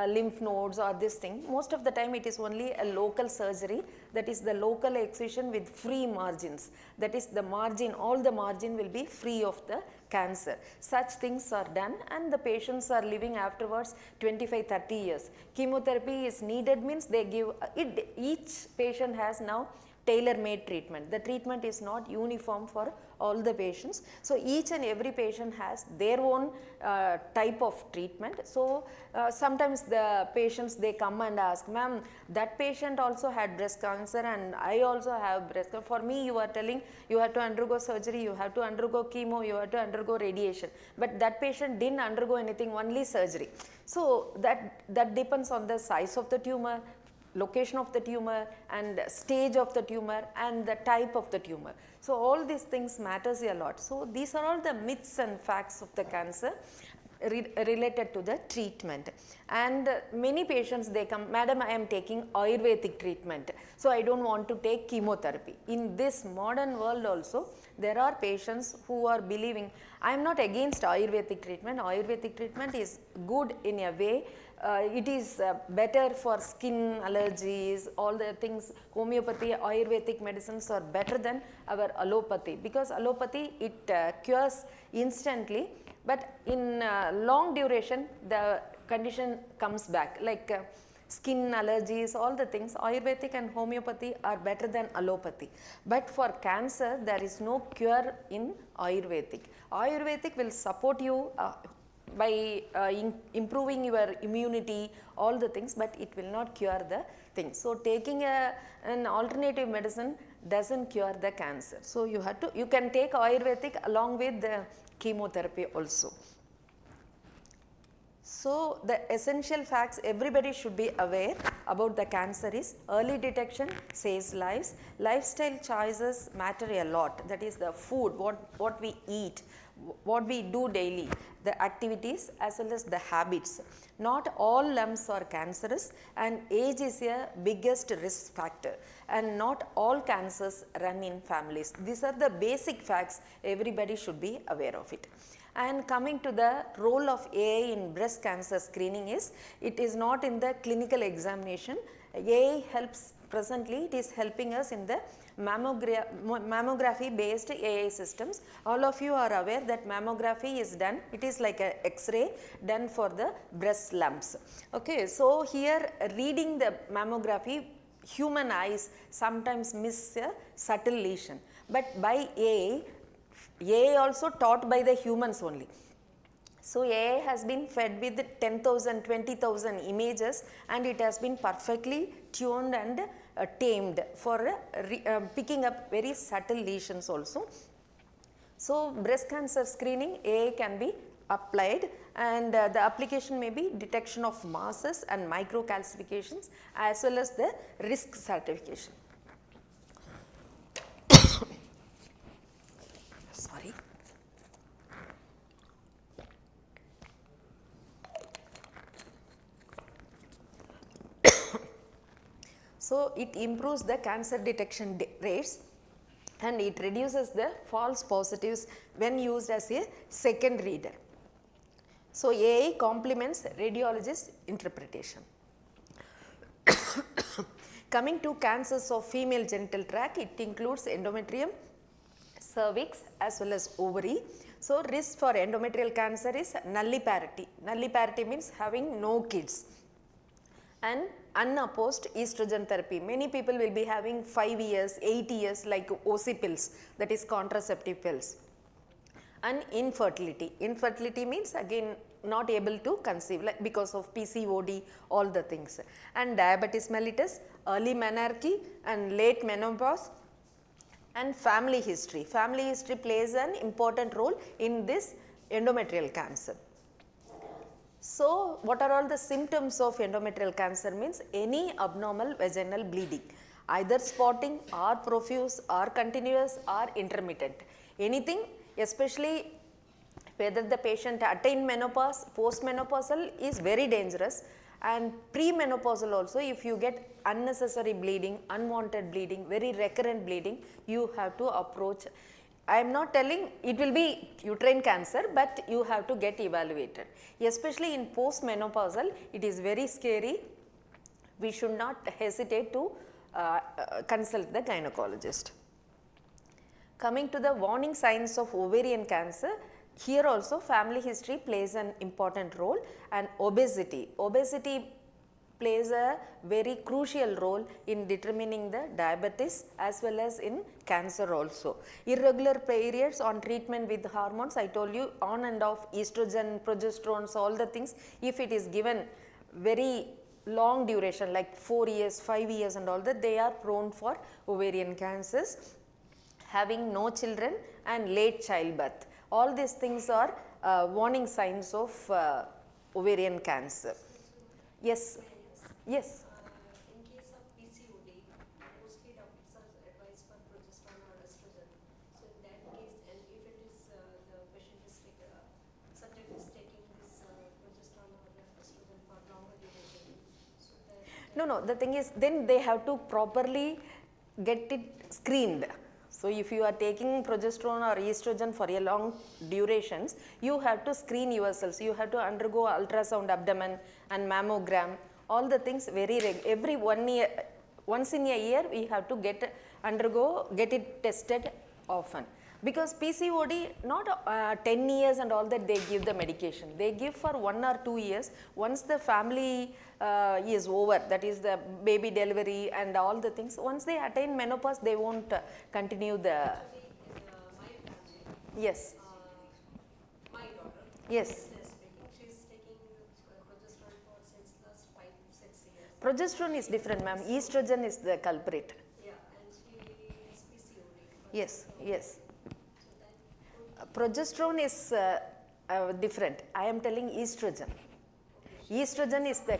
lymph nodes or this thing, most of the time it is only a local surgery, that is the local excision with free margins, that is the margin, all the margin will be free of the cancer. Such things are done and the patients are living afterwards 25-30 years. Chemotherapy is needed means they give it, each patient has now tailor-made treatment. The treatment is not uniform for all the patients. So each and every patient has their own type of treatment. So sometimes the patients, they come and ask, ma'am, that patient also had breast cancer and I also have breast cancer. For me, you are telling you have to undergo surgery, you have to undergo chemo, you have to undergo radiation. But that patient didn't undergo anything, only surgery. So that depends on the size of the tumor, location of the tumor and stage of the tumor and the type of the tumor. So all these things matters a lot. So these are all the myths and facts of the cancer. related to the treatment. And many patients they come, madam, I am taking Ayurvedic treatment, so I don't want to take chemotherapy. In this modern world also, there are patients who are believing, I am not against Ayurvedic treatment. Ayurvedic treatment is good in a way. It is better for skin allergies, all the things. Homeopathy, Ayurvedic medicines are better than our allopathy, because allopathy it cures instantly, but in long duration the condition comes back, like skin allergies, all the things. Ayurvedic and homeopathy are better than allopathy, but for cancer there is no cure in Ayurvedic. Ayurvedic will support you by improving your immunity, all the things, but it will not cure the thing. So taking an alternative medicine doesn't cure the cancer. So you have to, you can take Ayurvedic along with the chemotherapy also. So the essential facts everybody should be aware about the cancer is early detection saves lives, lifestyle choices matter a lot, that is the food, what we eat, what we do daily, the activities as well as the habits. Not all lumps are cancerous, and age is a biggest risk factor, and not all cancers run in families. These are the basic facts, everybody should be aware of it. And coming to the role of AI in breast cancer screening is, it is not in the clinical examination. AI helps presently, it is helping us in the mammography based AI systems. All of you are aware that mammography is done, it is like a X-ray done for the breast lumps. Okay, so here reading the mammography, human eyes sometimes miss a subtle lesion, but by AI also taught by the humans only. So AI has been fed with 10,000, 20,000 images, and it has been perfectly tuned and tamed for picking up very subtle lesions also. So breast cancer screening AI can be applied, and the application may be detection of masses and microcalcifications as well as the risk stratification. Sorry. So it improves the cancer detection rates, and it reduces the false positives when used as a second reader. So AI complements radiologist interpretation. Coming to cancers of female genital tract, it includes endometrium, cervix as well as ovary. So risk for endometrial cancer is nulliparity. Nulliparity means having no kids. And unopposed estrogen therapy. Many people will be having 5 years, 8 years like OC pills, that is contraceptive pills. And infertility. Infertility means again not able to conceive, like because of PCOD, all the things. And diabetes mellitus, early menarche and late menopause, and family history. Family history plays an important role in this endometrial cancer. So what are all the symptoms of endometrial cancer? Means any abnormal vaginal bleeding, either spotting or profuse or continuous or intermittent. Anything, especially whether the patient attained menopause, postmenopausal is very dangerous, and premenopausal also, if you get unnecessary bleeding, unwanted bleeding, very recurrent bleeding, you have to approach. I am not telling it will be uterine cancer, but you have to get evaluated. Especially in postmenopausal, it is very scary. We should not hesitate to consult the gynecologist. Coming to the warning signs of ovarian cancer, here also family history plays an important role, and obesity. Obesity plays a very crucial role in determining the diabetes as well as in cancer also. Irregular periods on treatment with hormones, I told you on and off estrogen, progesterones, all the things, if it is given very long duration like 4 years, 5 years and all that, they are prone for ovarian cancers. Having no children and late childbirth, all these things are warning signs of ovarian cancer. Yes. Yes. In case of PCOD, mostly doctors are advised for progesterone or estrogen. So in that case, and if it is the patient is subject is taking this No, the thing is, then they have to properly get it screened. So if you are taking progesterone or estrogen for a long durations, you have to screen yourselves. You have to undergo ultrasound abdomen and mammogram, all the things every 1 year, once in a year we have to get it tested often. Because PCOD, not 10 years and all that they give the medication. They give for 1 or 2 years. Once the family is over, that is the baby delivery and all the things, once they attain menopause, they won't continue the. Actually, in my family, Yes. my daughter, Yes. she's taking progesterone for since last 5-6 years. Progesterone is different, ma'am. Estrogen is the culprit. Yeah, and she is PCOD. Yes, yes. Progesterone is different. I am telling estrogen. Estrogen is the,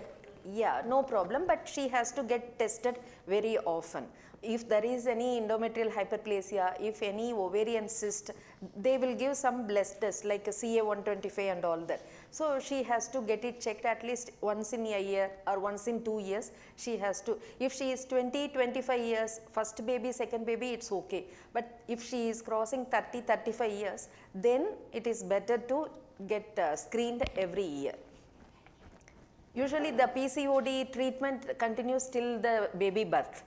yeah, no problem, but she has to get tested very often. If there is any endometrial hyperplasia, if any ovarian cyst, they will give some blood test like a CA125 and all that. So she has to get it checked at least once in a year or once in 2 years. She has to, if she is 20-25 years, first baby, second baby, it's okay. But if she is crossing 30-35 years, then it is better to get screened every year. Usually the PCOD treatment continues till the baby birth.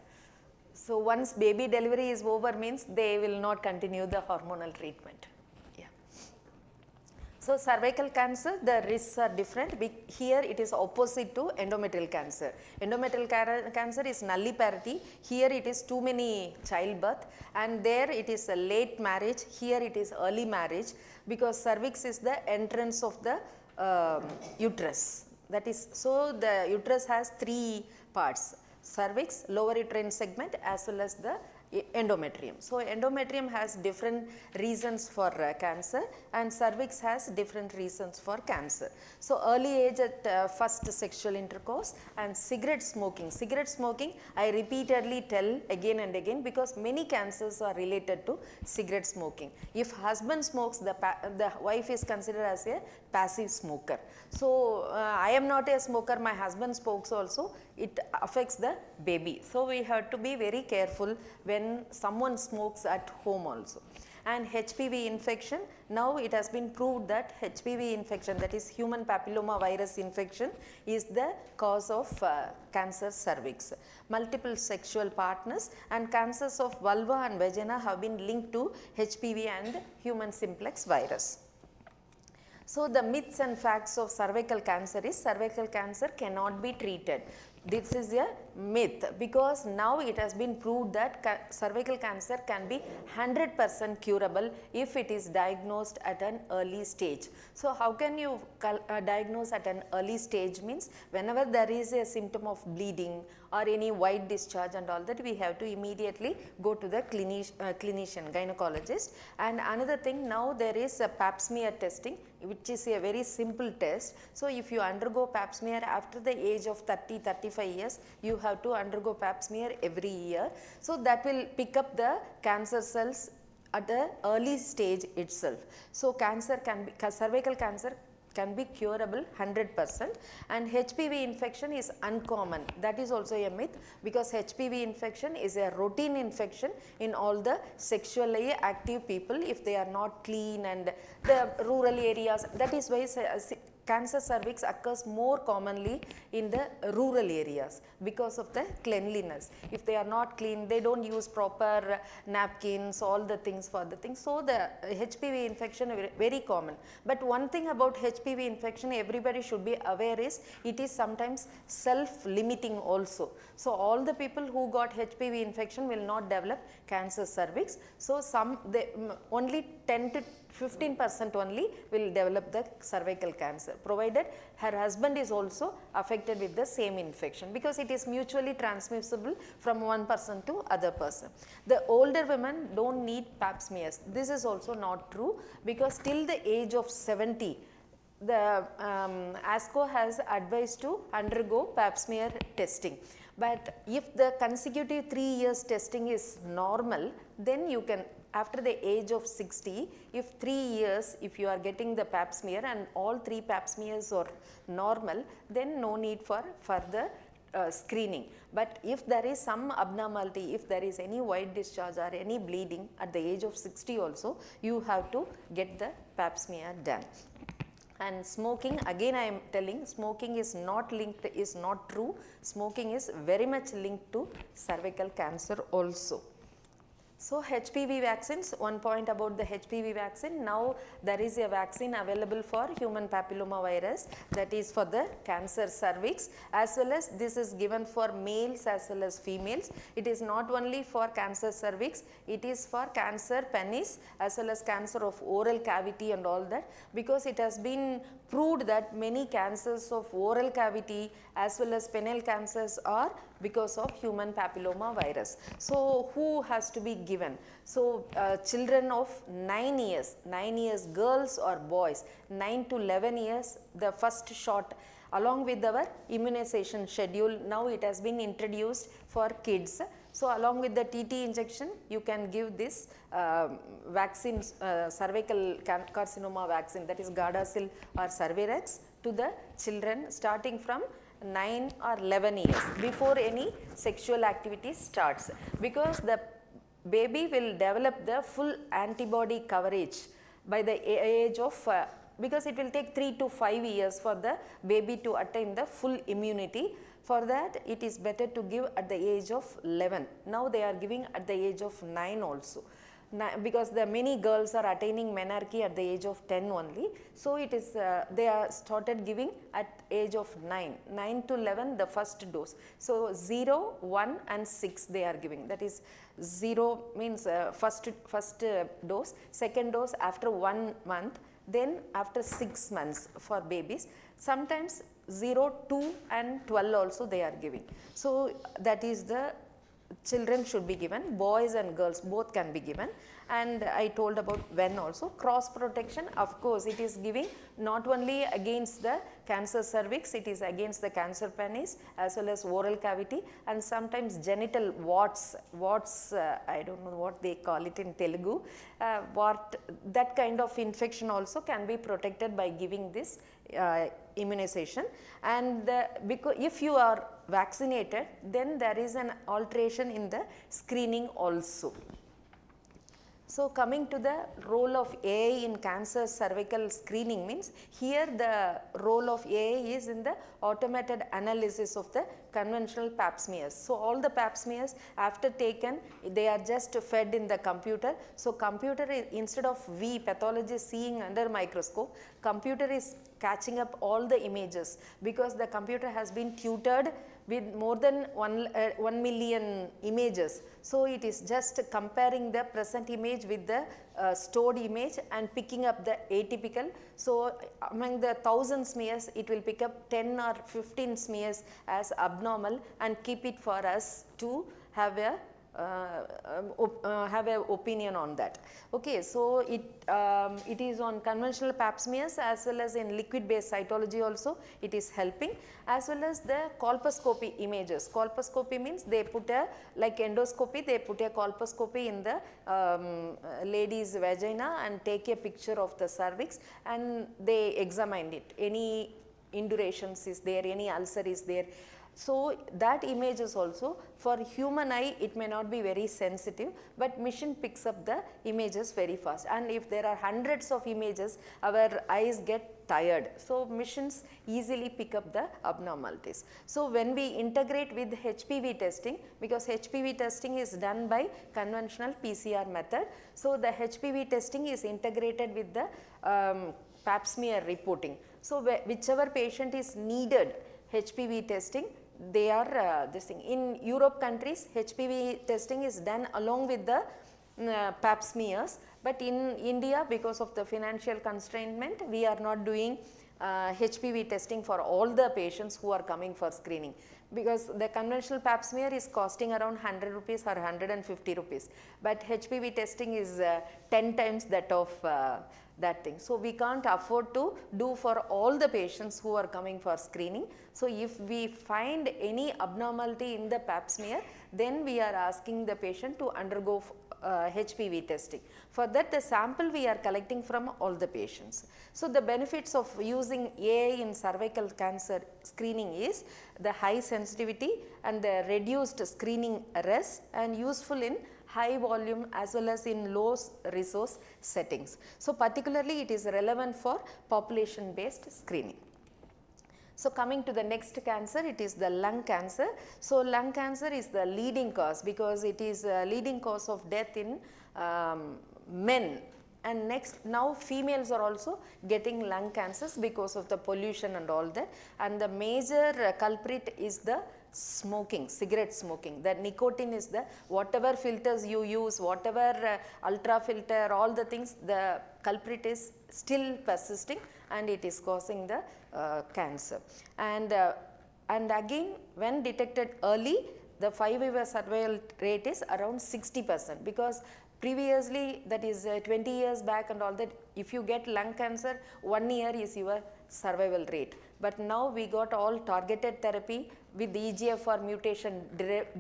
So once baby delivery is over means they will not continue the hormonal treatment. Yeah. So cervical cancer, the risks are different. Here it is opposite to endometrial cancer. Endometrial cancer is nulliparity. Here it is too many childbirth, and there it is a late marriage. Here it is early marriage, because cervix is the entrance of the uterus. That is, so the uterus has 3 parts: cervix, lower uterine segment, as well as the endometrium. So endometrium has different reasons for cancer, and cervix has different reasons for cancer. So early age at first sexual intercourse, and cigarette smoking. Cigarette smoking, I repeatedly tell again and again, because many cancers are related to cigarette smoking. If husband smokes, the wife is considered as a passive smoker. So I am not a smoker, my husband smokes also, it affects the baby. So we have to be very careful when someone smokes at home also. And HPV infection, now it has been proved that HPV infection, that is human papilloma virus infection, is the cause of cancer cervix. Multiple sexual partners and cancers of vulva and vagina have been linked to HPV and human simplex virus. So the myths and facts of cervical cancer is cervical cancer cannot be treated. This is a myth, because now it has been proved that cervical cancer can be 100% curable if it is diagnosed at an early stage. So how can you diagnose at an early stage? Means whenever there is a symptom of bleeding or any white discharge and all that, we have to immediately go to the clinician, gynecologist. And another thing, now there is a pap smear testing, which is a very simple test. So if you undergo pap smear after the age of 30-35 years, you have to undergo pap smear every year. So that will pick up the cancer cells at the early stage itself. So cancer can be, cervical cancer can be curable 100%, and HPV infection is uncommon. That is also a myth, because HPV infection is a routine infection in all the sexually active people if they are not clean, and the rural areas. That is why cancer cervix occurs more commonly in the rural areas because of the cleanliness. If they are not clean, they don't use proper napkins, all the things for the things. So the HPV infection is very common. But one thing about HPV infection everybody should be aware is it is sometimes self-limiting also. So all the people who got HPV infection will not develop cancer cervix. So only 10 to 15% only will develop the cervical cancer, provided her husband is also affected with the same infection, because it is mutually transmissible from one person to other person. The older women don't need pap smears. This is also not true, because till the age of 70, the ASCO has advised to undergo pap smear testing. But if the consecutive 3 years testing is normal, then you can, after the age of 60, if 3 years, if you are getting the pap smear and all 3 pap smears are normal, then no need for further screening. But if there is some abnormality, if there is any white discharge or any bleeding at the age of 60 also, you have to get the pap smear done. And smoking, again I am telling, smoking is not linked, is not true. Smoking is very much linked to cervical cancer also. So HPV vaccines, one point about the HPV vaccine, now there is a vaccine available for human papilloma virus, that is for the cancer cervix, as well as this is given for males as well as females. It is not only for cancer cervix, it is for cancer penis as well as cancer of oral cavity and all that, because it has been proved that many cancers of oral cavity as well as penile cancers are because of human papilloma virus. So who has to be given? So children of 9 years, girls or boys, 9 to 11 years, the first shot along with our immunization schedule. Now it has been introduced for kids. So along with the TT injection, you can give this vaccines, cervical carcinoma vaccine, that is Gardasil or Cervarix, to the children starting from 9 or 11 years before any sexual activity starts, because the baby will develop the full antibody coverage by the age of because it will take 3 to 5 years for the baby to attain the full immunity. For that, it is better to give at the age of 11. Now they are giving at the age of 9 also, because the many girls are attaining menarche at the age of 10 only. So it is they are started giving at age of 9 to 11 the first dose. So 0, 1 and 6 they are giving, that is 0 means first dose, second dose after 1 month, then after 6 months for babies. Sometimes 0, 2 and 12 also they are giving. So that is the children should be given, boys and girls both can be given. And I told about when also. Cross protection, of course it is giving not only against the cancer cervix, it is against the cancer penis as well as oral cavity, and sometimes genital warts, I don't know what they call it in Telugu, that kind of infection also can be protected by giving this immunization. And because if you are vaccinated, then there is an alteration in the screening also. So coming to the role of AI in cancer cervical screening means, here the role of AI is in the automated analysis of the conventional pap smears. So all the pap smears after taken, they are just fed in the computer. So computer is, instead of we pathologist seeing under microscope, computer is catching up all the images, because the computer has been tutored with more than 1 million images. So it is just comparing the present image with the stored image and picking up the atypical. So among the 1000 smears, it will pick up 10 or 15 smears as abnormal and keep it for us to have a opinion on that. Okay, so it is on conventional pap smears as well as in liquid based cytology also it is helping, as well as the colposcopy images. Colposcopy means they put a, like endoscopy, they put a colposcopy in the lady's vagina and take a picture of the cervix and they examine it. Any indurations is there, any ulcer is there. So that image is also, for human eye it may not be very sensitive, but machine picks up the images very fast, and if there are hundreds of images, our eyes get tired. So machines easily pick up the abnormalities. So when we integrate with HPV testing, because HPV testing is done by conventional PCR method, so the HPV testing is integrated with the pap smear reporting. So whichever patient is needed HPV testing, they are this thing. In Europe countries, HPV testing is done along with the pap smears, but in India, because of the financial constraint, we are not doing HPV testing for all the patients who are coming for screening, because the conventional pap smear is costing around 100 rupees or 150 rupees, but HPV testing is 10 times that of that thing. So we can't afford to do for all the patients who are coming for screening. So if we find any abnormality in the pap smear, then we are asking the patient to undergo HPV testing. For that, the sample we are collecting from all the patients. So, the benefits of using AI in cervical cancer screening is the high sensitivity and the reduced screening errors, and useful in high volume as well as in low resource settings. So, particularly it is relevant for population based screening. So, coming to the next cancer, it is the lung cancer. So, lung cancer is the leading cause because it is a leading cause of death in men. And next, now females are also getting lung cancers because of the pollution and all that. And the major culprit is the smoking, cigarette smoking. The nicotine is the, whatever filters you use, whatever ultra filter, all the things, the culprit is still persisting and it is causing the cancer. And again, when detected early, the 5-year survival rate is around 60%, because previously, that is 20 years back and all that, if you get lung cancer, 1 year is your survival rate. But now we got all targeted therapy with EGFR mutation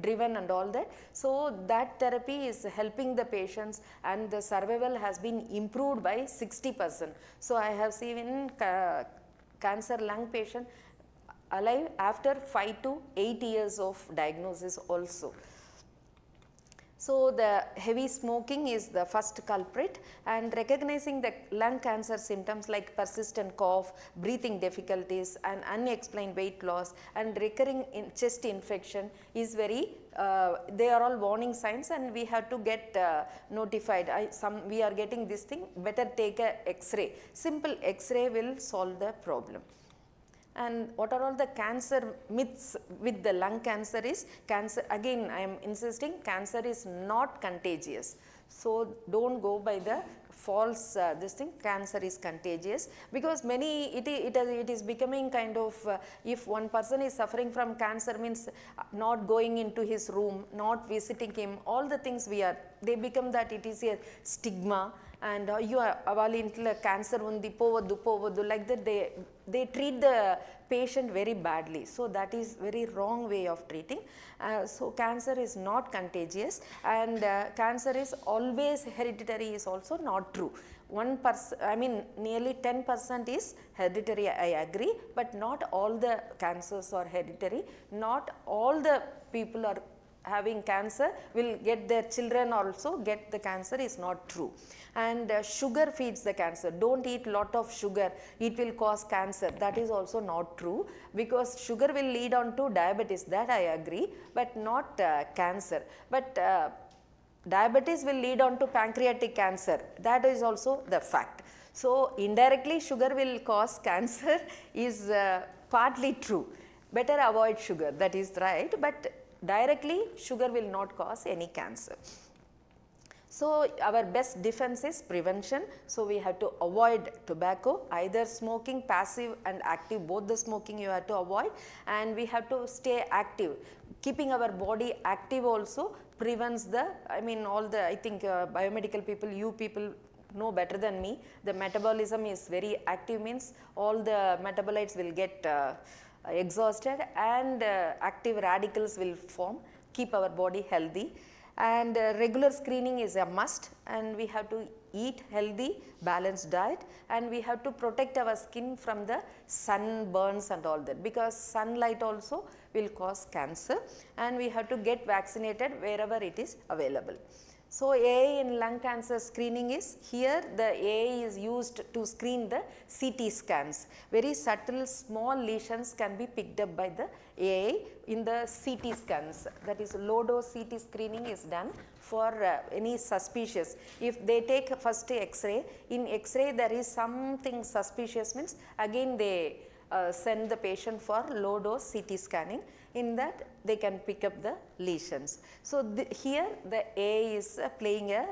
driven and all that. So, that therapy is helping the patients and the survival has been improved by 60%. So, I have seen cancer lung patient alive after 5 to 8 years of diagnosis also. So, the heavy smoking is the first culprit, and recognizing the lung cancer symptoms like persistent cough, breathing difficulties and unexplained weight loss and recurring chest infection is very, they are all warning signs and we have to get notified. We are getting this thing, better take a X-ray. Simple X-ray will solve the problem. And what are all the cancer myths with the lung cancer is, cancer, again I am insisting, cancer is not contagious. So, do not go by the false this thing, cancer is contagious, because many it is becoming kind of if one person is suffering from cancer means not going into his room, not visiting him, all the things they become that it is a stigma. And you are cancer undi povodu, like that they treat the patient very badly. So, that is very wrong way of treating. So, cancer is not contagious, and cancer is always hereditary is also not true. 1%, I mean nearly 10% is hereditary, I agree, but not all the cancers are hereditary. Not all the people are having cancer will get their children also get the cancer is not true. And sugar feeds the cancer. Do not eat lot of sugar, it will cause cancer. That is also not true, because sugar will lead on to diabetes, that I agree, but not cancer. But diabetes will lead on to pancreatic cancer, that is also the fact. So, indirectly sugar will cause cancer is partly true. Better avoid sugar, that is right, but directly sugar will not cause any cancer. So, our best defense is prevention. So, we have to avoid tobacco, either smoking, passive and active, both the smoking you have to avoid, and we have to stay active. Keeping our body active also prevents the, I mean all the, I think biomedical people, you people know better than me, the metabolism is very active, means all the metabolites will get exhausted and active radicals will form, keep our body healthy. And regular screening is a must, and we have to eat healthy balanced diet, and we have to protect our skin from the sunburns and all that, because sunlight also will cause cancer, and we have to get vaccinated wherever it is available. So, AI in lung cancer screening is, here the AI is used to screen the CT scans. Very subtle small lesions can be picked up by the AI in the CT scans, that is low dose CT screening is done for any suspicious. If they take first X-ray, in X-ray there is something suspicious means again they send the patient for low dose CT scanning. In that they can pick up the lesions. So, here the AI is playing a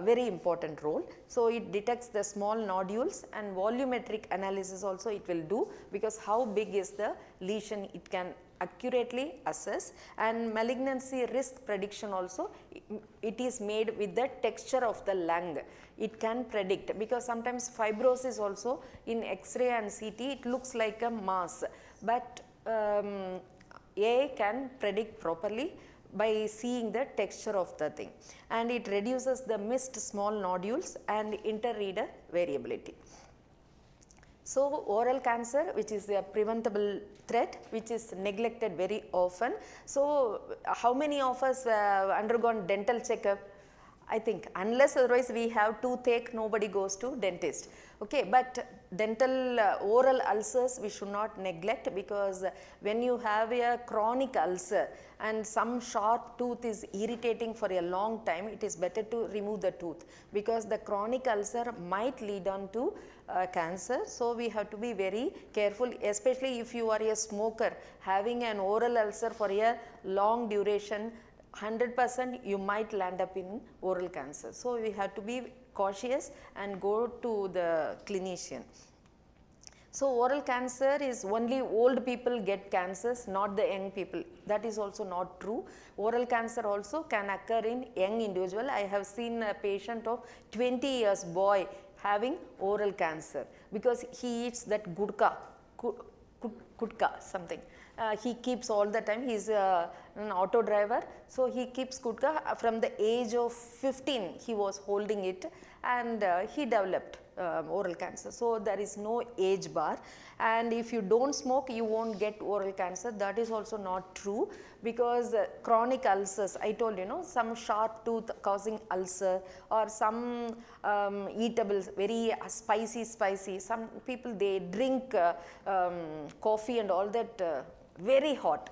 very important role. So, it detects the small nodules, and volumetric analysis also it will do, because how big is the lesion it can accurately assess, and malignancy risk prediction also it is made with the texture of the lung. It can predict, because sometimes fibrosis also in X-ray and CT it looks like a mass, but AI can predict properly by seeing the texture of the thing, and it reduces the missed small nodules and interreader variability. So, oral cancer, which is a preventable threat, which is neglected very often. So, how many of us undergone dental checkup? I think unless otherwise we have toothache, nobody goes to dentist. Okay, but dental oral ulcers we should not neglect, because when you have a chronic ulcer and some sharp tooth is irritating for a long time, it is better to remove the tooth, because the chronic ulcer might lead on to cancer. So, we have to be very careful, especially if you are a smoker having an oral ulcer for a long duration, 100% you might land up in oral cancer. So, we have to be cautious and go to the clinician. So, oral cancer is only old people get cancers, not the young people. That is also not true. Oral cancer also can occur in young individual. I have seen a patient of 20 years boy having oral cancer, because he eats that gudka something. He keeps all the time, he is an auto driver, so he keeps gudka. From the age of 15 he was holding it, and he developed oral cancer. So, there is no age bar, and if you do not smoke you will not get oral cancer. That is also not true, because chronic ulcers, I told you know, some sharp tooth causing ulcer, or some eatables very spicy, some people they drink coffee and all that very hot,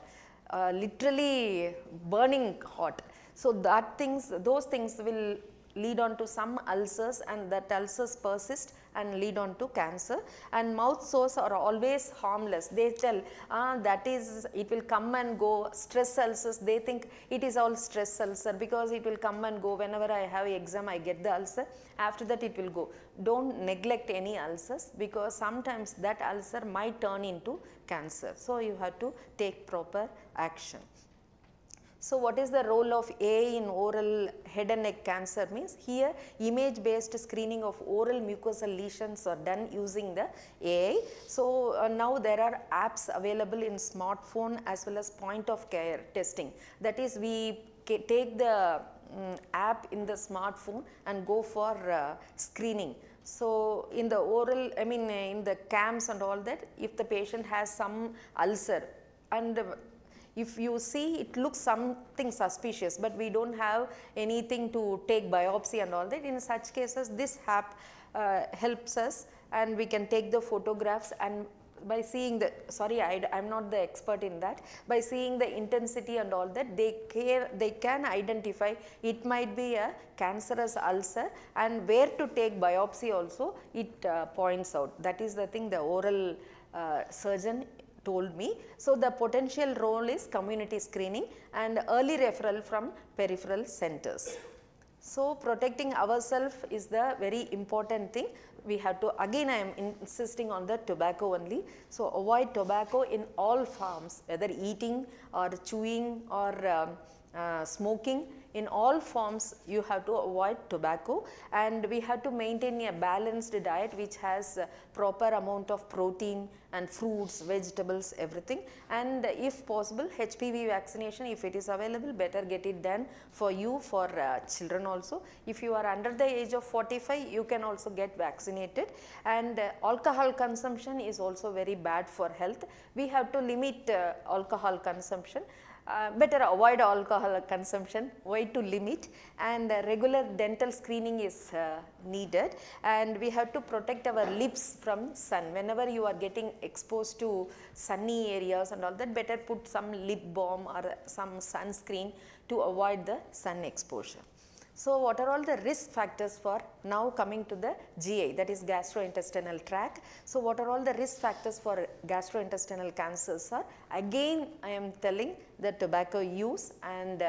literally burning hot. So, those things will lead on to some ulcers, and that ulcers persist and lead on to cancer. And mouth sores are always harmless. They tell that is, it will come and go. Stress ulcers, they think it is all stress ulcer, because it will come and go. Whenever I have exam I get the ulcer, after that it will go. Do not neglect any ulcers, because sometimes that ulcer might turn into cancer. So, you have to take proper action. So, what is the role of AI in oral head and neck cancer means? Here image based screening of oral mucosal lesions are done using the AI. So, now there are apps available in smartphone as well as point of care testing. That is, we take the app in the smartphone and go for screening. So, in the oral, I mean in the CAMs and all that, if the patient has some ulcer, and if you see it looks something suspicious, but we do not have anything to take biopsy and all that, in such cases this app helps us, and we can take the photographs, and by seeing the, sorry I am not the expert in that, by seeing the intensity and all that, they can identify it might be a cancerous ulcer, and where to take biopsy also it points out. That is the thing the oral surgeon told me. So, the potential role is community screening and early referral from peripheral centers. So, protecting ourselves is the very important thing. We have to, again I am insisting on the tobacco only. So, avoid tobacco in all forms, whether eating or chewing or smoking. In all forms you have to avoid tobacco, and we have to maintain a balanced diet which has proper amount of protein and fruits, vegetables, everything. And if possible HPV vaccination, if it is available, better get it done for you, for children also. If you are under the age of 45, you can also get vaccinated. And alcohol consumption is also very bad for health. We have to limit alcohol consumption. Better avoid alcohol consumption, why to limit, and regular dental screening is needed, and we have to protect our lips from sun. Whenever you are getting exposed to sunny areas and all that, better put some lip balm or some sunscreen to avoid the sun exposure. So, what are all the risk factors for, now coming to the GI, that is gastrointestinal tract. So, what are all the risk factors for gastrointestinal cancers are? Again I am telling the tobacco use and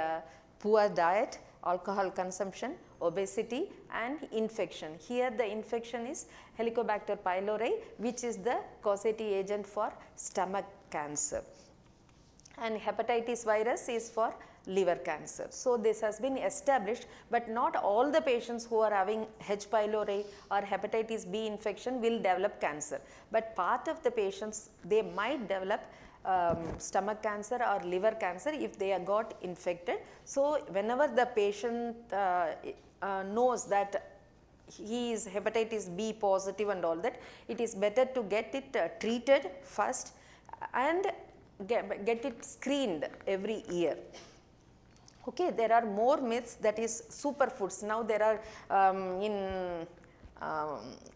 poor diet, alcohol consumption, obesity and infection. Here the infection is Helicobacter pylori, which is the causative agent for stomach cancer, and hepatitis virus is for liver cancer. So, this has been established, but not all the patients who are having H. pylori or hepatitis B infection will develop cancer, but part of the patients they might develop stomach cancer or liver cancer if they are got infected. So whenever the patient knows that he is hepatitis B positive and all that, it is better to get it treated first and get it screened every year. Okay, there are more myths, that is superfoods. Now there are in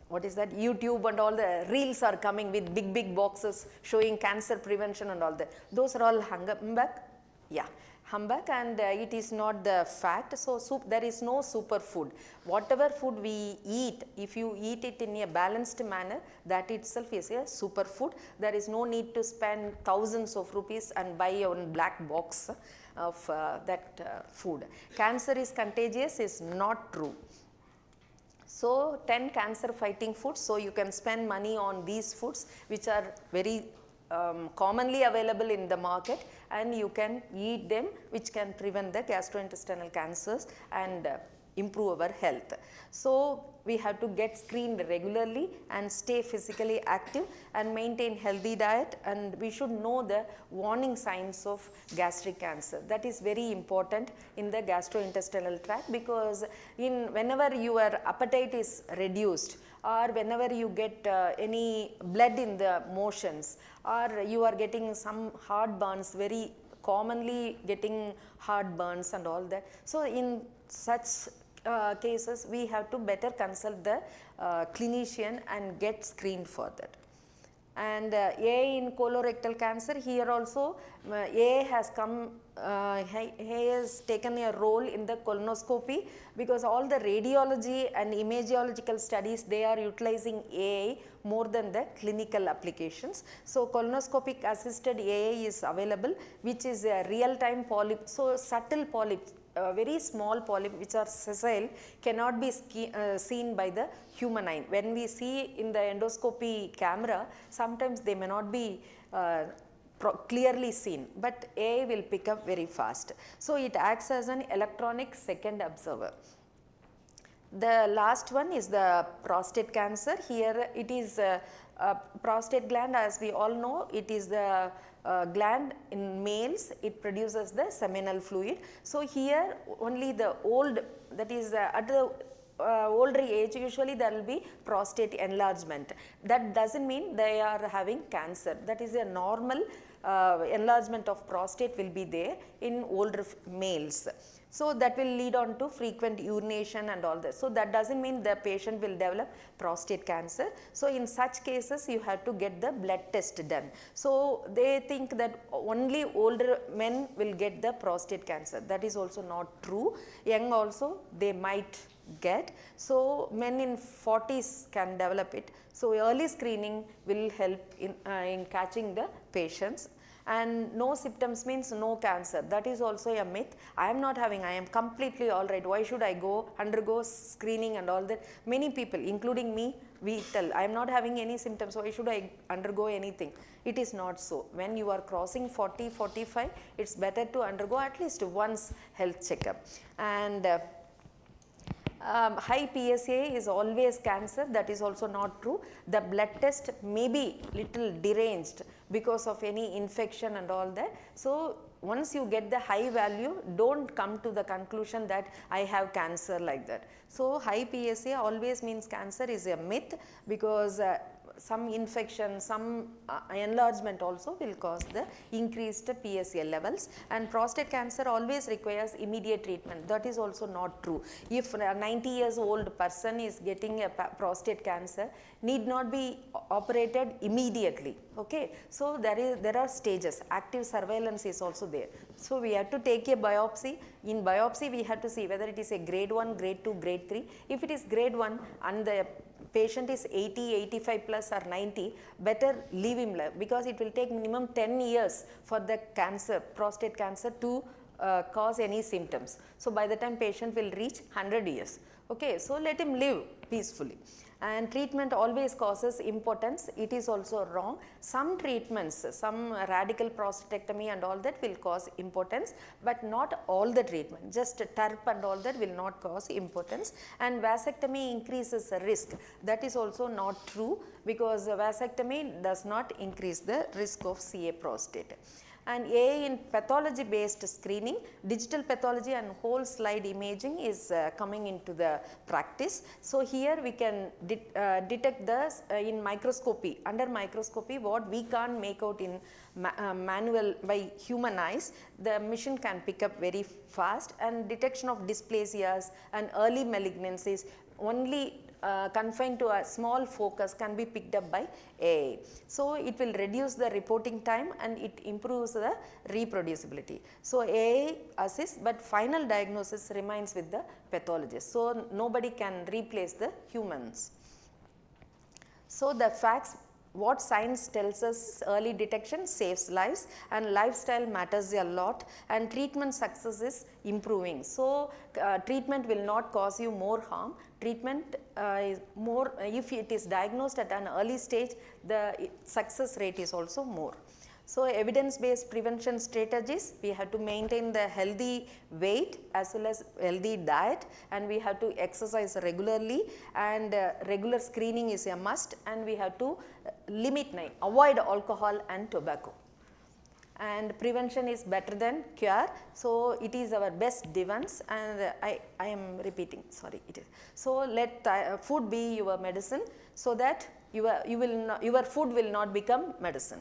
what is that, YouTube and all the reels are coming with big boxes showing cancer prevention and all that. Those are all humbug. Yeah, humbug, and it is not the fact. So there is no superfood. Whatever food we eat, if you eat it in a balanced manner, that itself is a superfood. There is no need to spend thousands of rupees and buy a black box of that food. Cancer is contagious is not true. So 10 cancer fighting foods, so you can spend money on these foods which are very commonly available in the market, and you can eat them, which can prevent the gastrointestinal cancers and improve our health. So we have to get screened regularly and stay physically active and maintain healthy diet, and we should know the warning signs of gastric cancer. That is very important in the gastrointestinal tract, because whenever your appetite is reduced, or whenever you get any blood in the motions, or you are getting some heartburns, very commonly getting heartburns and all that. So in such cases, we have to better consult the clinician and get screened for that. And A in colorectal cancer, here also A has come, he has taken a role in the colonoscopy, because all the radiology and imageological studies, they are utilizing AI more than the clinical applications. So colonoscopic assisted AI is available, which is a real time polyp. So subtle polyps, very small polyp which are sessile, cannot be seen by the human eye. When we see in the endoscopy camera, sometimes they may not be clearly seen, but AI will pick up very fast. So it acts as an electronic second observer. The last one is the prostate cancer. Here it is prostate gland, as we all know, it is the gland in males, it produces the seminal fluid. So here only the old, that is at the older age, usually there will be prostate enlargement. That doesn't mean they are having cancer. That is a normal enlargement of prostate will be there in older males. So that will lead on to frequent urination and all this. So that doesn't mean the patient will develop prostate cancer. So in such cases, you have to get the blood test done. So they think that only older men will get the prostate cancer. That is also not true. Young also they might get. So men in 40s can develop it. So early screening will help in catching the patients. And no symptoms means no cancer. That is also a myth. I am not having, I am completely all right. Why should I undergo screening and all that? Many people, including me, we tell, I am not having any symptoms. Why should I undergo anything? It is not so. When you are crossing 40, 45, it's better to undergo at least once health checkup. And high PSA is always cancer. That is also not true. The blood test may be little deranged because of any infection and all that. So once you get the high value, don't come to the conclusion that I have cancer like that. So high PSA always means cancer is a myth, because some infection, some enlargement also will cause the increased PSA levels. And prostate cancer always requires immediate treatment. That is also not true. If a 90 years old person is getting a prostate cancer, need not be operated immediately. Okay, so there are stages. Active surveillance is also there. So we have to take a biopsy. In biopsy, we have to see whether it is a grade 1, grade 2, grade 3. If it is grade 1 and the patient is 80, 85 plus or 90, better leave him, because it will take minimum 10 years for the cancer, prostate cancer to cause any symptoms. So by the time patient will reach 100 years, okay, so let him live peacefully. And treatment always causes impotence, it is also wrong. Some treatments, some radical prostatectomy and all that will cause impotence, but not all the treatment, just TURP and all that will not cause impotence. And vasectomy increases the risk, that is also not true, because vasectomy does not increase the risk of CA prostate. And A in pathology based screening, digital pathology and whole slide imaging is coming into the practice. So here we can detect the in microscopy, under microscopy what we can't make out in manual by human eyes, the machine can pick up very fast, and detection of dysplasias and early malignancies only confined to a small focus can be picked up by AI. So it will reduce the reporting time and it improves the reproducibility. So AI assists, but final diagnosis remains with the pathologist. So nobody can replace the humans. So the facts, what science tells us, early detection saves lives and lifestyle matters a lot, and treatment success is improving. So treatment will not cause you more harm. Treatment is more, if it is diagnosed at an early stage, the success rate is also more. So evidence based prevention strategies, we have to maintain the healthy weight as well as healthy diet, and we have to exercise regularly, and regular screening is a must, and we have to avoid alcohol and tobacco. And prevention is better than cure, so it is our best defense, and I am repeating, sorry, it is. So let food be your medicine, so that your food will not become medicine.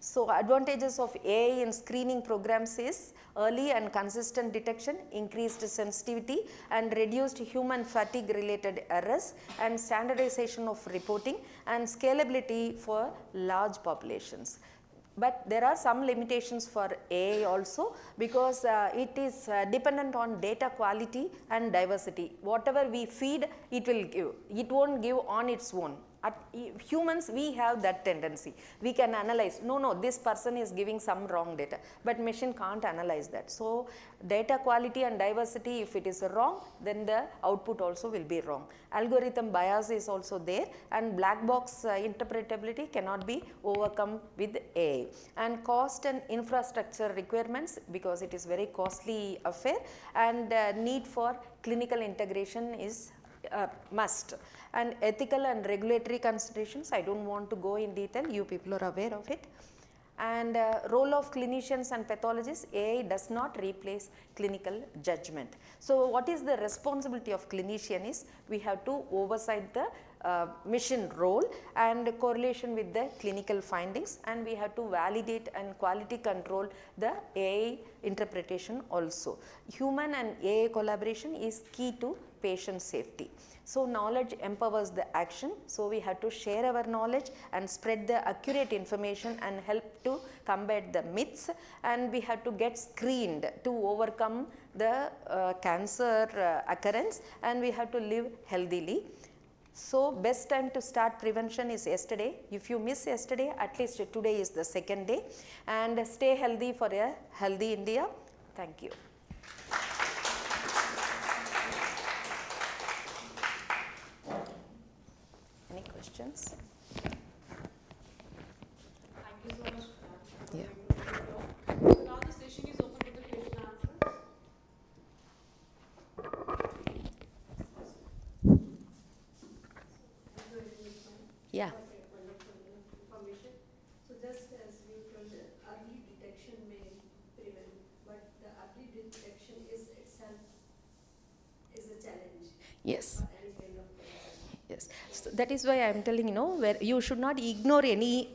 So advantages of AI in screening programs is early and consistent detection, increased sensitivity and reduced human fatigue related errors, and standardization of reporting and scalability for large populations. But there are some limitations for AI also, because it is dependent on data quality and diversity. Whatever we feed, it will give, it won't give on its own. Humans, we have that tendency. We can analyze, no, this person is giving some wrong data, but machine can't analyze that. So data quality and diversity, if it is wrong, then the output also will be wrong. Algorithm bias is also there, and black box interpretability cannot be overcome with AI. And cost and infrastructure requirements, because it is very costly affair, and need for clinical integration is must. And ethical and regulatory considerations, I do not want to go in detail, you people are aware of it. And role of clinicians and pathologists, AI does not replace clinical judgment. So what is the responsibility of clinician is, we have to oversight the mission role and correlation with the clinical findings, and we have to validate and quality control the AI interpretation also. Human and AI collaboration is key to patient safety. So knowledge empowers the action, so we have to share our knowledge and spread the accurate information and help to combat the myths, and we have to get screened to overcome the cancer occurrence, and we have to live healthily. So best time to start prevention is yesterday. If you miss yesterday, at least today is the second day, and stay healthy for a healthy India. Thank you. Any questions? Thank you so much. Yeah. So now the session is open to the question and answers. Yeah. Wonderful information. So just as we told, early detection may prevent, but the early detection is itself is a challenge. Yes. For any kind of cancer. Yes. So that is why I am telling, where you should not ignore any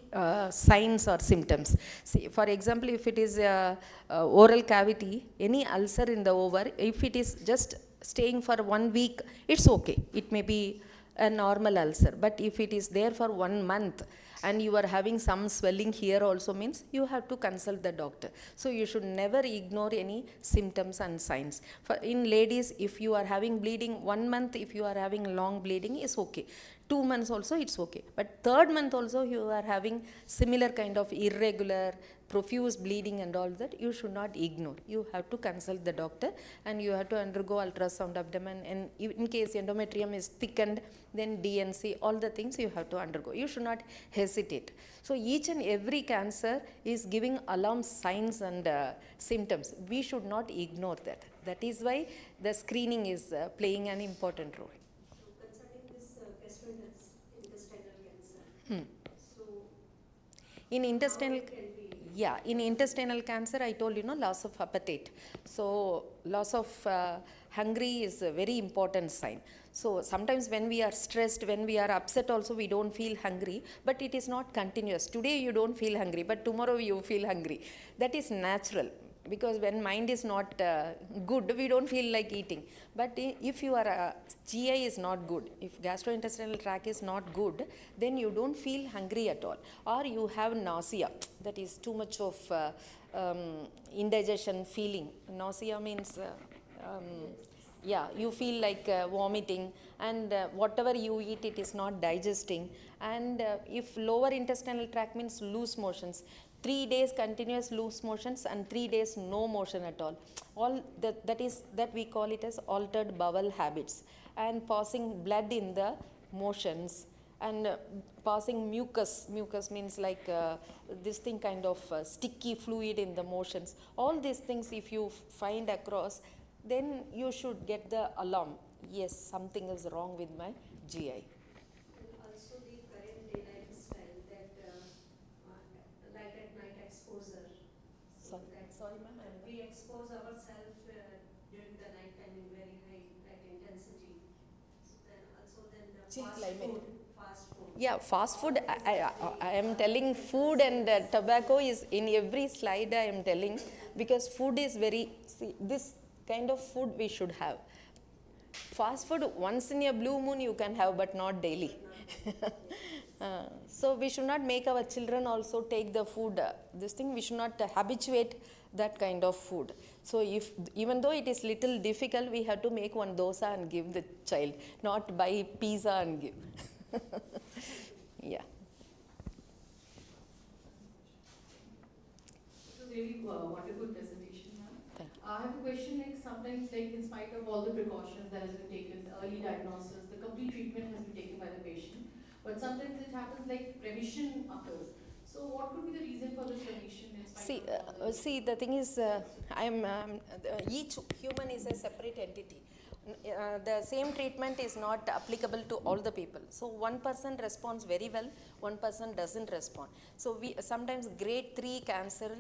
signs or symptoms. See, for example, if it is oral cavity, any ulcer in the over, if it is just staying for 1 week, it's okay. It may be a normal ulcer, but if it is there for 1 month and you are having some swelling here also means you have to consult the doctor. So you should never ignore any symptoms and signs. For in ladies, if you are having bleeding 1 month, if you are having long bleeding is okay. 2 months also it's okay. But 3rd month also you are having similar kind of irregular, profuse bleeding and all that, you should not ignore. You have to consult the doctor and you have to undergo ultrasound abdomen, and in case endometrium is thickened, then DNC, all the things you have to undergo. You should not hesitate. So each and every cancer is giving alarm signs and symptoms. We should not ignore that. That is why the screening is playing an important role. Concerning this gastrointestinal cancer, so In intestinal, how it can be? yeah, in intestinal cancer, I told you, loss of appetite. So loss of hungry is a very important sign. So sometimes when we are stressed, when we are upset also, we don't feel hungry, but it is not continuous. Today you don't feel hungry, but tomorrow you feel hungry. That is natural, because when mind is not good, we don't feel like eating. But if your GI is not good, if gastrointestinal tract is not good, then you don't feel hungry at all, or you have nausea. That is too much of indigestion feeling. Nausea means yeah, you feel like vomiting, and whatever you eat, it is not digesting. And if lower intestinal tract means loose motions, 3 days continuous loose motions and 3 days no motion at all. All that we call it as altered bowel habits, and passing blood in the motions, and passing mucus. Mucus means like this thing kind of sticky fluid in the motions. All these things if you find across, then you should get the alarm. Yes, something is wrong with my GI. And also the current day lifestyle, that light at night exposure. So Sorry ma'am. we expose ourselves during the night time in very high light intensity. So then also then the Chill fast climate. food. Yeah, fast food, I am telling food and tobacco is in every slide I am telling, because food is very, see, this kind of food we should have. Fast food once in a blue moon you can have, but not daily. So we should not make our children also take the food, this thing, we should not habituate that kind of food. So if, even though it is little difficult, we have to make one dosa and give the child, not buy pizza and give. Yeah. It was really wonderful presentation, ma'am. Thank you. I have a question, like sometimes, like in spite of all the precautions that has been taken, the early diagnosis, the complete treatment has been taken by the patient, but sometimes it happens like remission occurs. So what could be the reason for this remission in spite of all the See, the thing is, each human is a separate entity. The same treatment is not applicable to all the people. So one person responds very well, one person doesn't respond. So we sometimes grade 3 cancer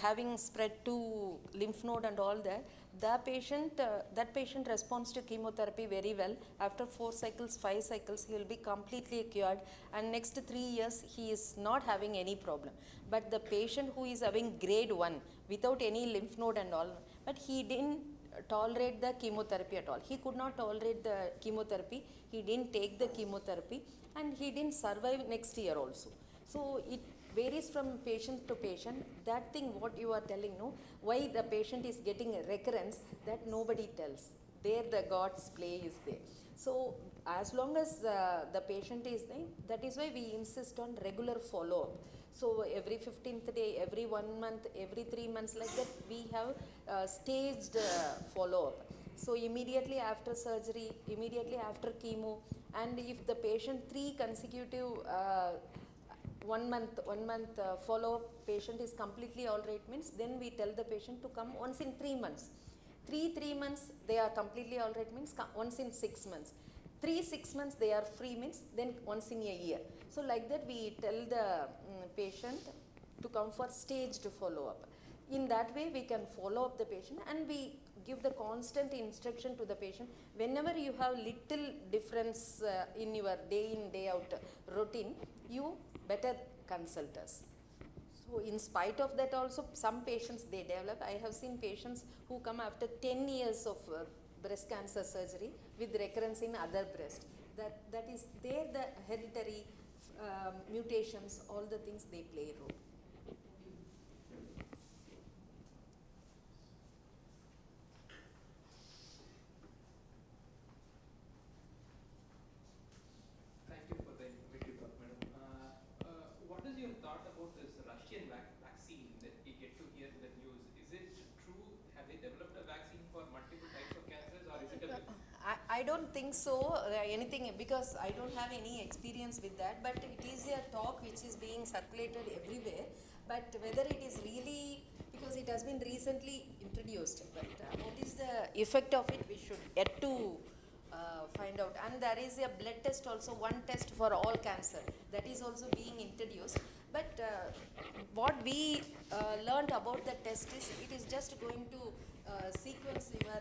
having spread to lymph node and all that, that patient responds to chemotherapy very well. After 4 cycles, 5 cycles, he will be completely cured, and next 3 years he is not having any problem. But the patient who is having grade 1 without any lymph node and all, but he didn't tolerate the chemotherapy at all. He could not tolerate the chemotherapy, he didn't take the chemotherapy, and he didn't survive next year also. So it varies from patient to patient. That thing what you are telling, no, why the patient is getting a recurrence, that nobody tells. There the God's play is there. So as long as the patient is there, that is why we insist on regular follow-up. So every 15th day, every 1 month, every 3 months, like that, we have staged follow-up. So immediately after surgery, immediately after chemo, and if the patient 3 consecutive 1 month follow-up, patient is completely all right means, then we tell the patient to come once in 3 months. 3 months they are completely all right means once in 6 months. 6 months they are free means then once in a year. So like that we tell the patient to come for staged follow-up. In that way we can follow up the patient, and we give the constant instruction to the patient. Whenever you have little difference in your day in day out routine, you better consult us. So in spite of that also, some patients they develop. I have seen patients who come after 10 years of breast cancer surgery with recurrence in other breast. That is there, the hereditary mutations, all the things they play a role. Thank you for the informative talk, madam. What is your thought about this Russian vaccine that we get to hear in the news? Is it true? Have they developed a vaccine for multiple types of cancers, or is it a myth? I don't think so, anything, because I don't have any experience with that, but it is a talk which is being circulated everywhere, but whether it is really, because it has been recently introduced, but what is the effect of it, we should yet to find out. And there is a blood test also, one test for all cancer, that is also being introduced. But what we learned about the test is, it is just going to sequence your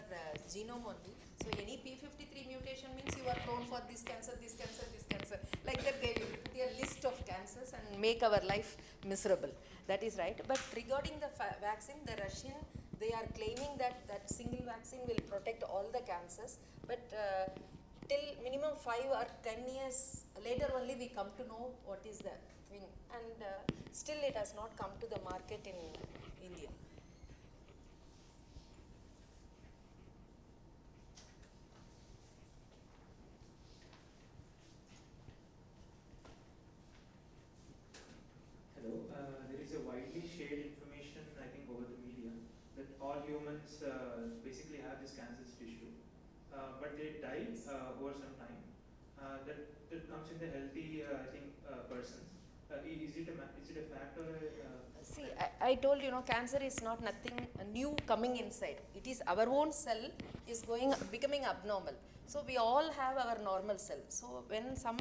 genome only. So any P53 mutation means you are prone for this cancer, this cancer, this cancer. Like that they will put a list of cancers and make our life miserable. That is right. But regarding the vaccine, the Russian, they are claiming that that single vaccine will protect all the cancers. But till minimum 5 or 10 years later only we come to know what is the thing. And still it has not come to the market in India. Hello. There is a widely shared information, I think, over the media that all humans basically have this cancerous tissue, but they die over some time. That comes in the healthy, I think, persons. Is it a fact or See, I told you, cancer is not nothing new coming inside. It is our own cell is becoming abnormal. So we all have our normal cell. So when some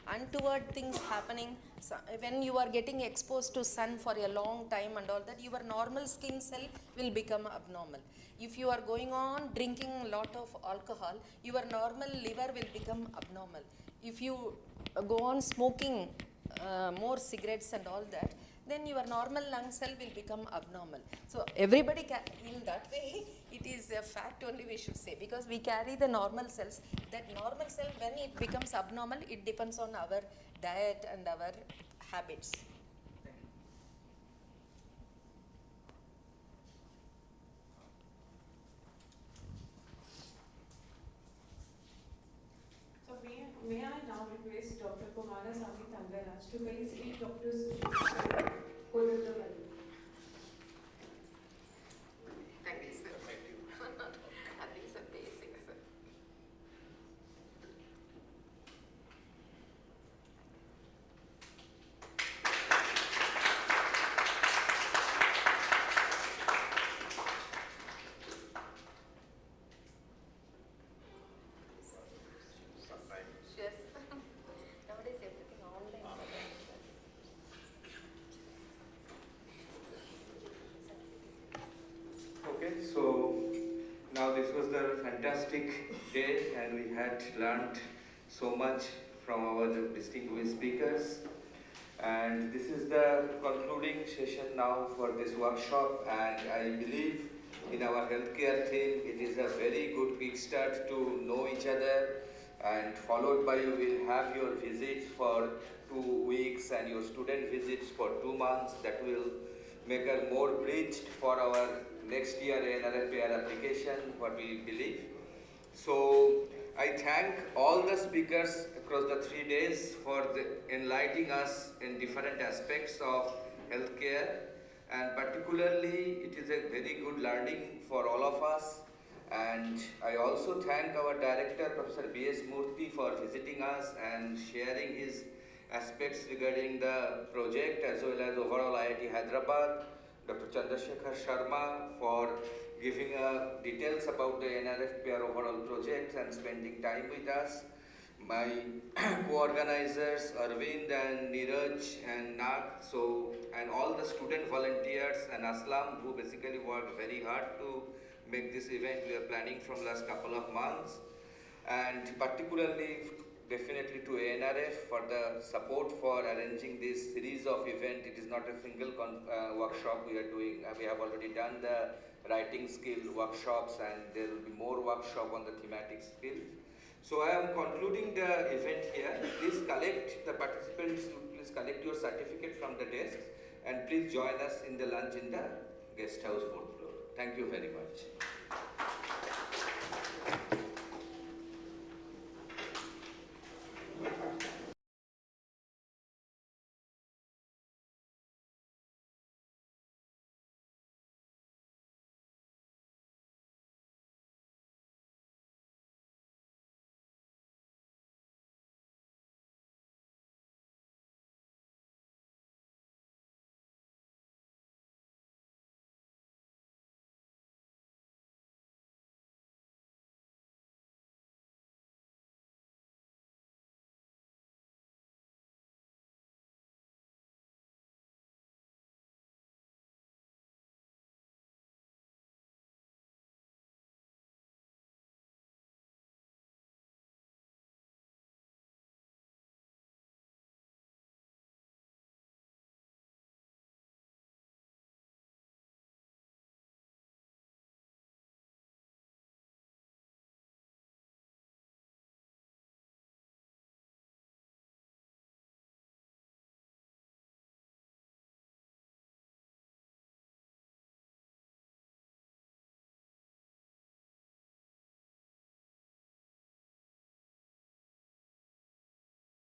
untoward things happening, when you are getting exposed to sun for a long time and all that, your normal skin cell will become abnormal. If you are going on drinking a lot of alcohol, your normal liver will become abnormal. If you go on smoking more cigarettes and all that, then your normal lung cell will become abnormal. So everybody can, in that way, it is a fact only we should say, because we carry the normal cells. That normal cell, when it becomes abnormal, it depends on our diet and our habits. So may I now request Dr. Kumarasamy Thangaraj to please read Dr. Code of the Well. Thank you, sir. Thank you. I think it's a basic, sir. Yes. Nowadays everything online. Okay, so now this was the fantastic day and we had learned so much from our distinguished speakers. And this is the concluding session now for this workshop, and I believe in our healthcare theme it is a very good kickstart to know each other, and followed by you will have your visits for 2 weeks and your student visits for 2 months. That will make us more bridged for our next year NRFPR application, what we believe. So I thank all the speakers across the 3 days for enlightening us in different aspects of healthcare, and particularly it is a very good learning for all of us. And I also thank our director, Professor B.S. Murthy, for visiting us and sharing his aspects regarding the project, as well as overall IIT Hyderabad, Dr. Chandrasekhar Sharma for giving details about the NRFPR overall project and spending time with us. My co-organizers Arvind and Neeraj and Nag, and all the student volunteers and Aslam, who basically worked very hard to make this event we are planning from last couple of months, and particularly definitely to ANRF for the support for arranging this series of events. It is not a single workshop we are doing. We have already done the writing skill workshops, and there will be more workshop on the thematic skills. So I am concluding the event here. Please collect, the participants, please collect your certificate from the desk and please join us in the lunch in the guest house 4th floor. Thank you very much.